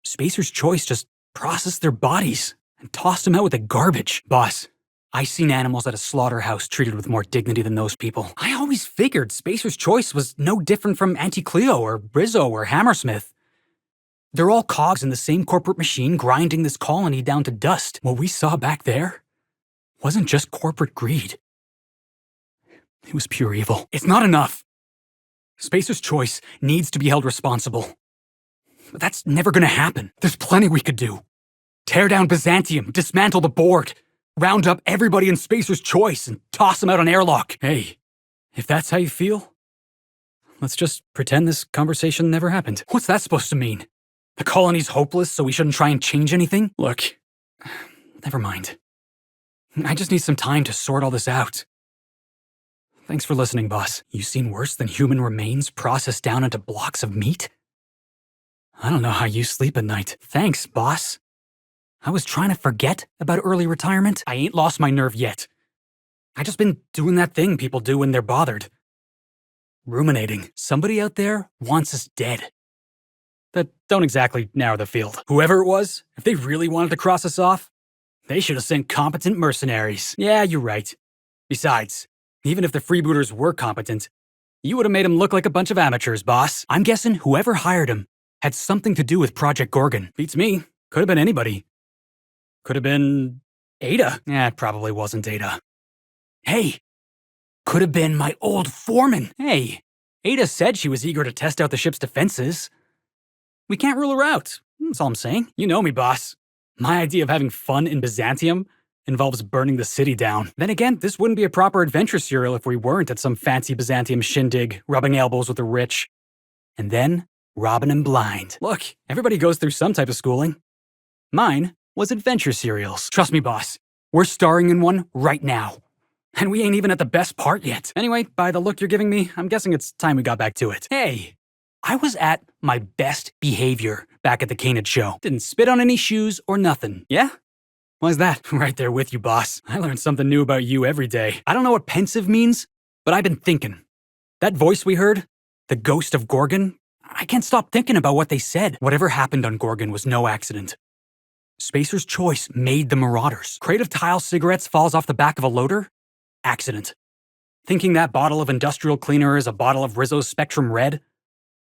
Spacer's Choice just processed their bodies and tossed them out with the garbage. Boss, I seen animals at a slaughterhouse treated with more dignity than those people. I always figured Spacer's Choice was no different from Auntie Cleo or Rizzo or Hammersmith. They're all cogs in the same corporate machine grinding this colony down to dust. What we saw back there wasn't just corporate greed. It was pure evil. It's not enough. Spacer's Choice needs to be held responsible. But that's never gonna happen. There's plenty we could do. Tear down Byzantium, dismantle the board, round up everybody in Spacer's Choice and toss them out on airlock. Hey, if that's how you feel, let's just pretend this conversation never happened. What's that supposed to mean? The colony's hopeless, so we shouldn't try and change anything? Look, never mind. I just need some time to sort all this out. Thanks for listening, boss. You seen worse than human remains processed down into blocks of meat? I don't know how you sleep at night. Thanks, boss. I was trying to forget about early retirement. I ain't lost my nerve yet. I just been doing that thing people do when they're bothered. Ruminating. Somebody out there wants us dead. That don't exactly narrow the field. Whoever it was, if they really wanted to cross us off, they should have sent competent mercenaries. Yeah, you're right. Besides, even if the freebooters were competent, you would have made them look like a bunch of amateurs, boss. I'm guessing whoever hired them had something to do with Project Gorgon. Beats me. Could have been anybody. Could have been Ada. It probably wasn't Ada. Hey, could have been my old foreman. Hey, Ada said she was eager to test out the ship's defenses. We can't rule her out. That's all I'm saying. You know me, boss. My idea of having fun in Byzantium involves burning the city down. Then again, this wouldn't be a proper adventure serial if we weren't at some fancy Byzantium shindig, rubbing elbows with the rich. And then, robbing them blind. Look, everybody goes through some type of schooling. Mine was adventure serials. Trust me, boss. We're starring in one right now. And we ain't even at the best part yet. Anyway, by the look you're giving me, I'm guessing it's time we got back to it. Hey! I was at my best behavior back at the Canid show. Didn't spit on any shoes or nothing. Yeah? Why's that? Right there with you, boss. I learn something new about you every day. I don't know what pensive means, but I've been thinking. That voice we heard, the ghost of Gorgon, I can't stop thinking about what they said. Whatever happened on Gorgon was no accident. Spacer's Choice made the Marauders. Crate of tile cigarettes falls off the back of a loader? Accident. Thinking that bottle of industrial cleaner is a bottle of Rizzo's Spectrum Red?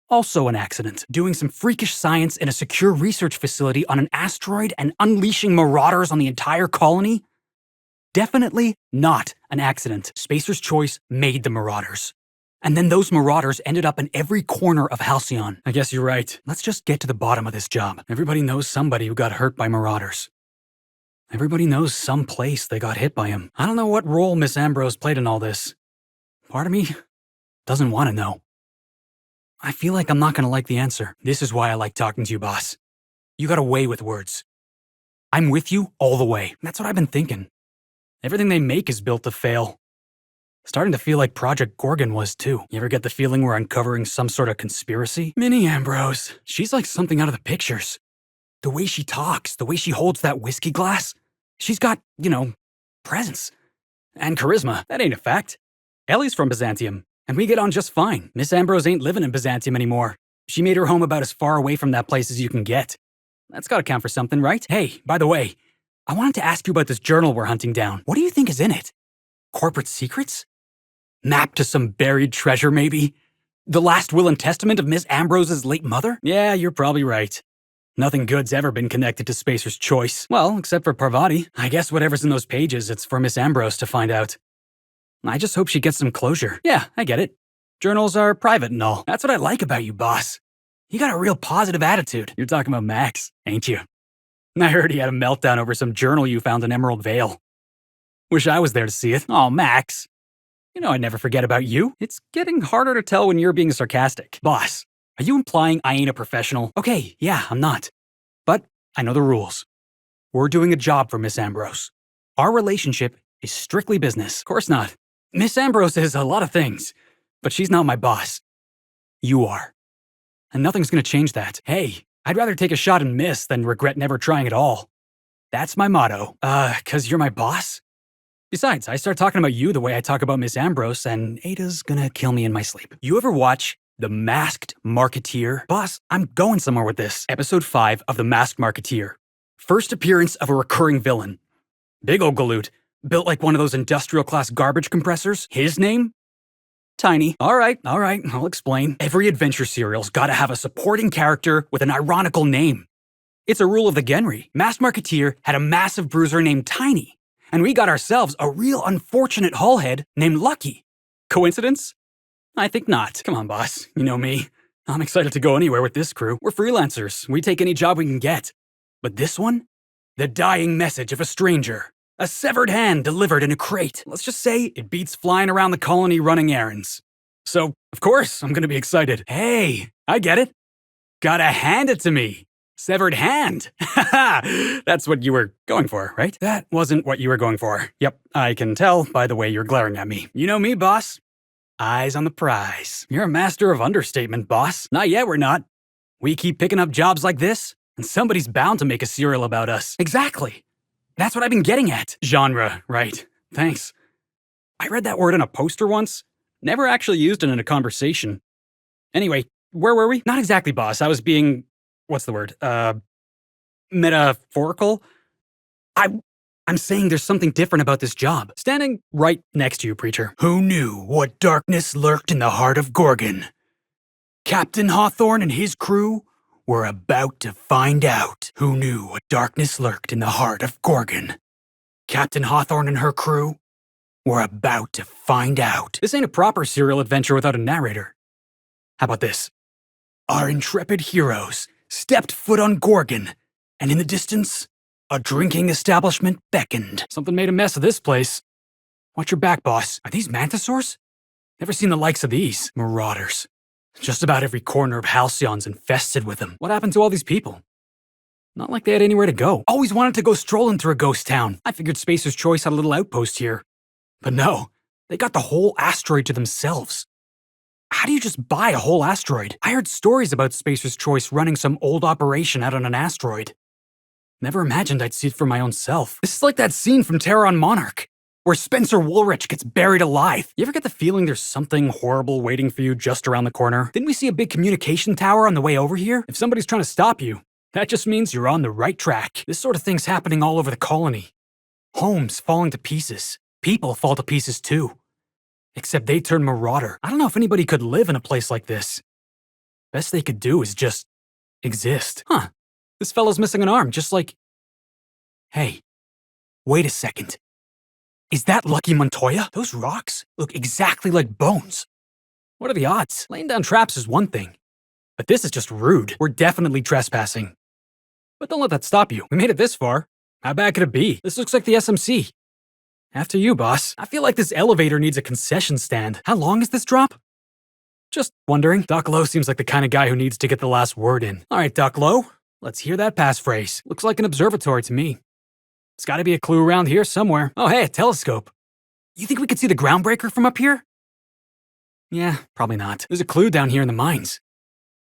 Also an accident. Doing some freakish science in a secure research facility on an asteroid and unleashing marauders on the entire colony? Definitely not an accident. Spacer's Choice made the Marauders. And then those Marauders ended up in every corner of Halcyon. I guess you're right. Let's just get to the bottom of this job. Everybody knows somebody who got hurt by Marauders. Everybody knows some place they got hit by him. I don't know what role Miss Ambrose played in all this. Part of me doesn't want to know. I feel like I'm not gonna like the answer. This is why I like talking to you, boss. You got a way with words. I'm with you all the way. That's what I've been thinking. Everything they make is built to fail. Starting to feel like Project Gorgon was too. You ever get the feeling we're uncovering some sort of conspiracy? Minnie Ambrose. She's like something out of the pictures. The way she talks, the way she holds that whiskey glass. She's got, presence. And charisma. That ain't a fact. Ellie's from Byzantium. And we get on just fine. Miss Ambrose ain't living in Byzantium anymore. She made her home about as far away from that place as you can get. That's gotta count for something, right? Hey, by the way, I wanted to ask you about this journal we're hunting down. What do you think is in it? Corporate secrets? Map to some buried treasure, maybe? The last will and testament of Miss Ambrose's late mother? Yeah, you're probably right. Nothing good's ever been connected to Spacer's Choice. Well, except for Parvati. I guess whatever's in those pages, it's for Miss Ambrose to find out. I just hope she gets some closure. Yeah, I get it. Journals are private and all. That's what I like about you, boss. You got a real positive attitude. You're talking about Max, ain't you? I heard he had a meltdown over some journal you found in Emerald Vale. Wish I was there to see it. Aw, Max. You know I'd never forget about you. It's getting harder to tell when you're being sarcastic. Boss, are you implying I ain't a professional? Okay, yeah, I'm not. But I know the rules. We're doing a job for Miss Ambrose. Our relationship is strictly business. Of course not. Miss Ambrose is a lot of things, but she's not my boss. You are. And nothing's gonna change that. Hey, I'd rather take a shot and miss than regret never trying at all. That's my motto. 'Cause you're my boss? Besides, I start talking about you the way I talk about Miss Ambrose, and Ada's gonna kill me in my sleep. You ever watch The Masked Marketeer? Boss, I'm going somewhere with this. Episode 5 of The Masked Marketeer. First appearance of a recurring villain. Big ol' galoot, built like one of those industrial-class garbage compressors. His name? Tiny. All right, I'll explain. Every adventure serial's gotta have a supporting character with an ironical name. It's a rule of the Genry. Masked Marketeer had a massive bruiser named Tiny. And we got ourselves a real unfortunate hullhead named Lucky. Coincidence? I think not. Come on, boss. You know me. I'm excited to go anywhere with this crew. We're freelancers. We take any job we can get. But this one? The dying message of a stranger. A severed hand delivered in a crate. Let's just say it beats flying around the colony running errands. So, of course, I'm gonna be excited. Hey, I get it. Gotta hand it to me. Severed hand. That's what you were going for, right? That wasn't what you were going for. Yep, I can tell by the way you're glaring at me. You know me, boss. Eyes on the prize. You're a master of understatement, boss. Not yet, we're not. We keep picking up jobs like this, and somebody's bound to make a serial about us. Exactly. That's what I've been getting at. Genre, right. Thanks. I read that word on a poster once. Never actually used it in a conversation. Anyway, where were we? Not exactly, boss. I was being... what's the word? Metaphorical? I'm saying there's something different about this job. Standing right next to you, preacher. Who knew what darkness lurked in the heart of Gorgon? Captain Hawthorne and his crew were about to find out. Who knew what darkness lurked in the heart of Gorgon? Captain Hawthorne and her crew were about to find out. This ain't a proper serial adventure without a narrator. How about this? Our intrepid heroes stepped foot on Gorgon, and in the distance, a drinking establishment beckoned. Something made a mess of this place. Watch your back, boss. Are these mantisaurs? Never seen the likes of these. Marauders. Just about every corner of Halcyon's infested with them. What happened to all these people? Not like they had anywhere to go. Always wanted to go strolling through a ghost town. I figured Spacer's Choice had a little outpost here. But no, they got the whole asteroid to themselves. How do you just buy a whole asteroid? I heard stories about Spacer's Choice running some old operation out on an asteroid. Never imagined I'd see it for my own self. This is like that scene from Terror on Monarch, where Spencer Woolrich gets buried alive. You ever get the feeling there's something horrible waiting for you just around the corner? Didn't we see a big communication tower on the way over here? If somebody's trying to stop you, that just means you're on the right track. This sort of thing's happening all over the colony. Homes falling to pieces. People fall to pieces too. Except they turn marauder. I don't know if anybody could live in a place like this. Best they could do is just exist. Huh. This fellow's missing an arm, just like... Hey, wait a second. Is that Lucky Montoya? Those rocks look exactly like bones. What are the odds? Laying down traps is one thing, but this is just rude. We're definitely trespassing. But don't let that stop you. We made it this far. How bad could it be? This looks like the SMC. After you, boss. I feel like this elevator needs a concession stand. How long is this drop? Just wondering. Doc Lowe seems like the kind of guy who needs to get the last word in. All right, Doc Lowe. Let's hear that passphrase. Looks like an observatory to me. There's gotta be a clue around here somewhere. Oh, hey, a telescope. You think we could see the groundbreaker from up here? Yeah, probably not. There's a clue down here in the mines.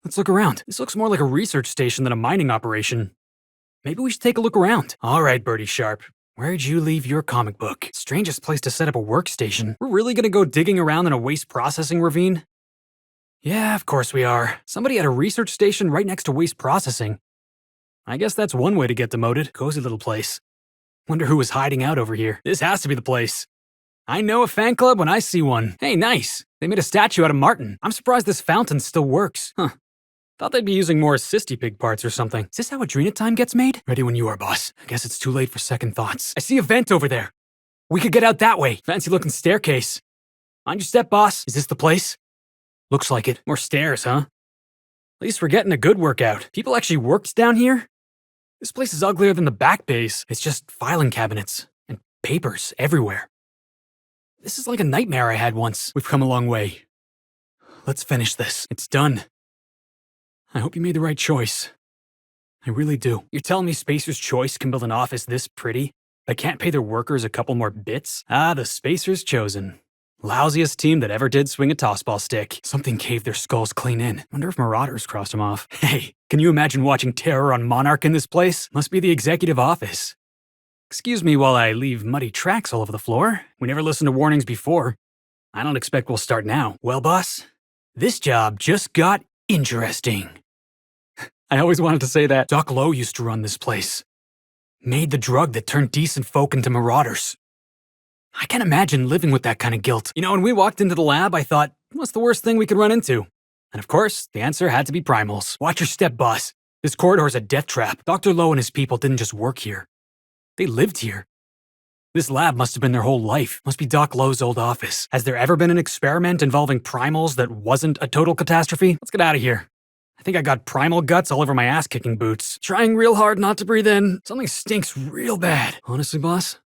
Let's look around. This looks more like a research station than a mining operation. Maybe we should take a look around. All right, Bertie Sharp. Where'd you leave your comic book? Strangest place to set up a workstation. We're really gonna go digging around in a waste processing ravine? Yeah, of course we are. Somebody had a research station right next to waste processing. I guess that's one way to get demoted. Cozy little place. Wonder who was hiding out over here. This has to be the place. I know a fan club when I see one. Hey, nice. They made a statue out of Martin. I'm surprised this fountain still works. Huh. Thought they'd be using more Assisty Pig parts or something. Is this how Adrena time gets made? Ready when you are, boss. I guess it's too late for second thoughts. I see a vent over there. We could get out that way. Fancy looking staircase. Mind your step, boss. Is this the place? Looks like it. More stairs, huh? At least we're getting a good workout. People actually worked down here? This place is uglier than the back base. It's just filing cabinets and papers everywhere. This is like a nightmare I had once. We've come a long way. Let's finish this. It's done. I hope you made the right choice. I really do. You're telling me Spacer's Choice can build an office this pretty, but can't pay their workers a couple more bits? Ah, the Spacer's chosen. Lousiest team that ever did swing a tossball stick. Something caved their skulls clean in. Wonder if Marauders crossed them off. Hey, can you imagine watching terror on Monarch in this place? Must be the executive office. Excuse me while I leave muddy tracks all over the floor. We never listened to warnings before. I don't expect we'll start now. Well, boss, this job just got interesting. I always wanted to say that. Doc Lowe used to run this place. Made the drug that turned decent folk into marauders. I can't imagine living with that kind of guilt. You know, when we walked into the lab, I thought, what's the worst thing we could run into? And of course, the answer had to be primals. Watch your step, boss. This corridor's a death trap. Dr. Lowe and his people didn't just work here. They lived here. This lab must have been their whole life. Must be Doc Lowe's old office. Has there ever been an experiment involving primals that wasn't a total catastrophe? Let's get out of here. I think I got primal guts all over my ass-kicking boots. Trying real hard not to breathe in. Something stinks real bad. Honestly, boss,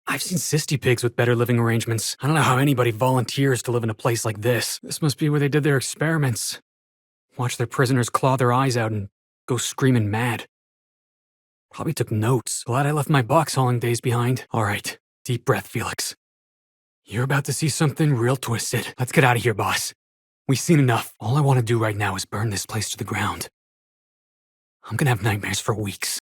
I've seen cysty pigs with better living arrangements. I don't know how anybody volunteers to live in a place like this. This must be where they did their experiments. Watch their prisoners claw their eyes out and go screaming mad. Probably took notes. Glad I left my box hauling days behind. All right, deep breath, Felix. You're about to see something real twisted. Let's get out of here, boss. We've seen enough. All I want to do right now is burn this place to the ground. I'm gonna have nightmares for weeks.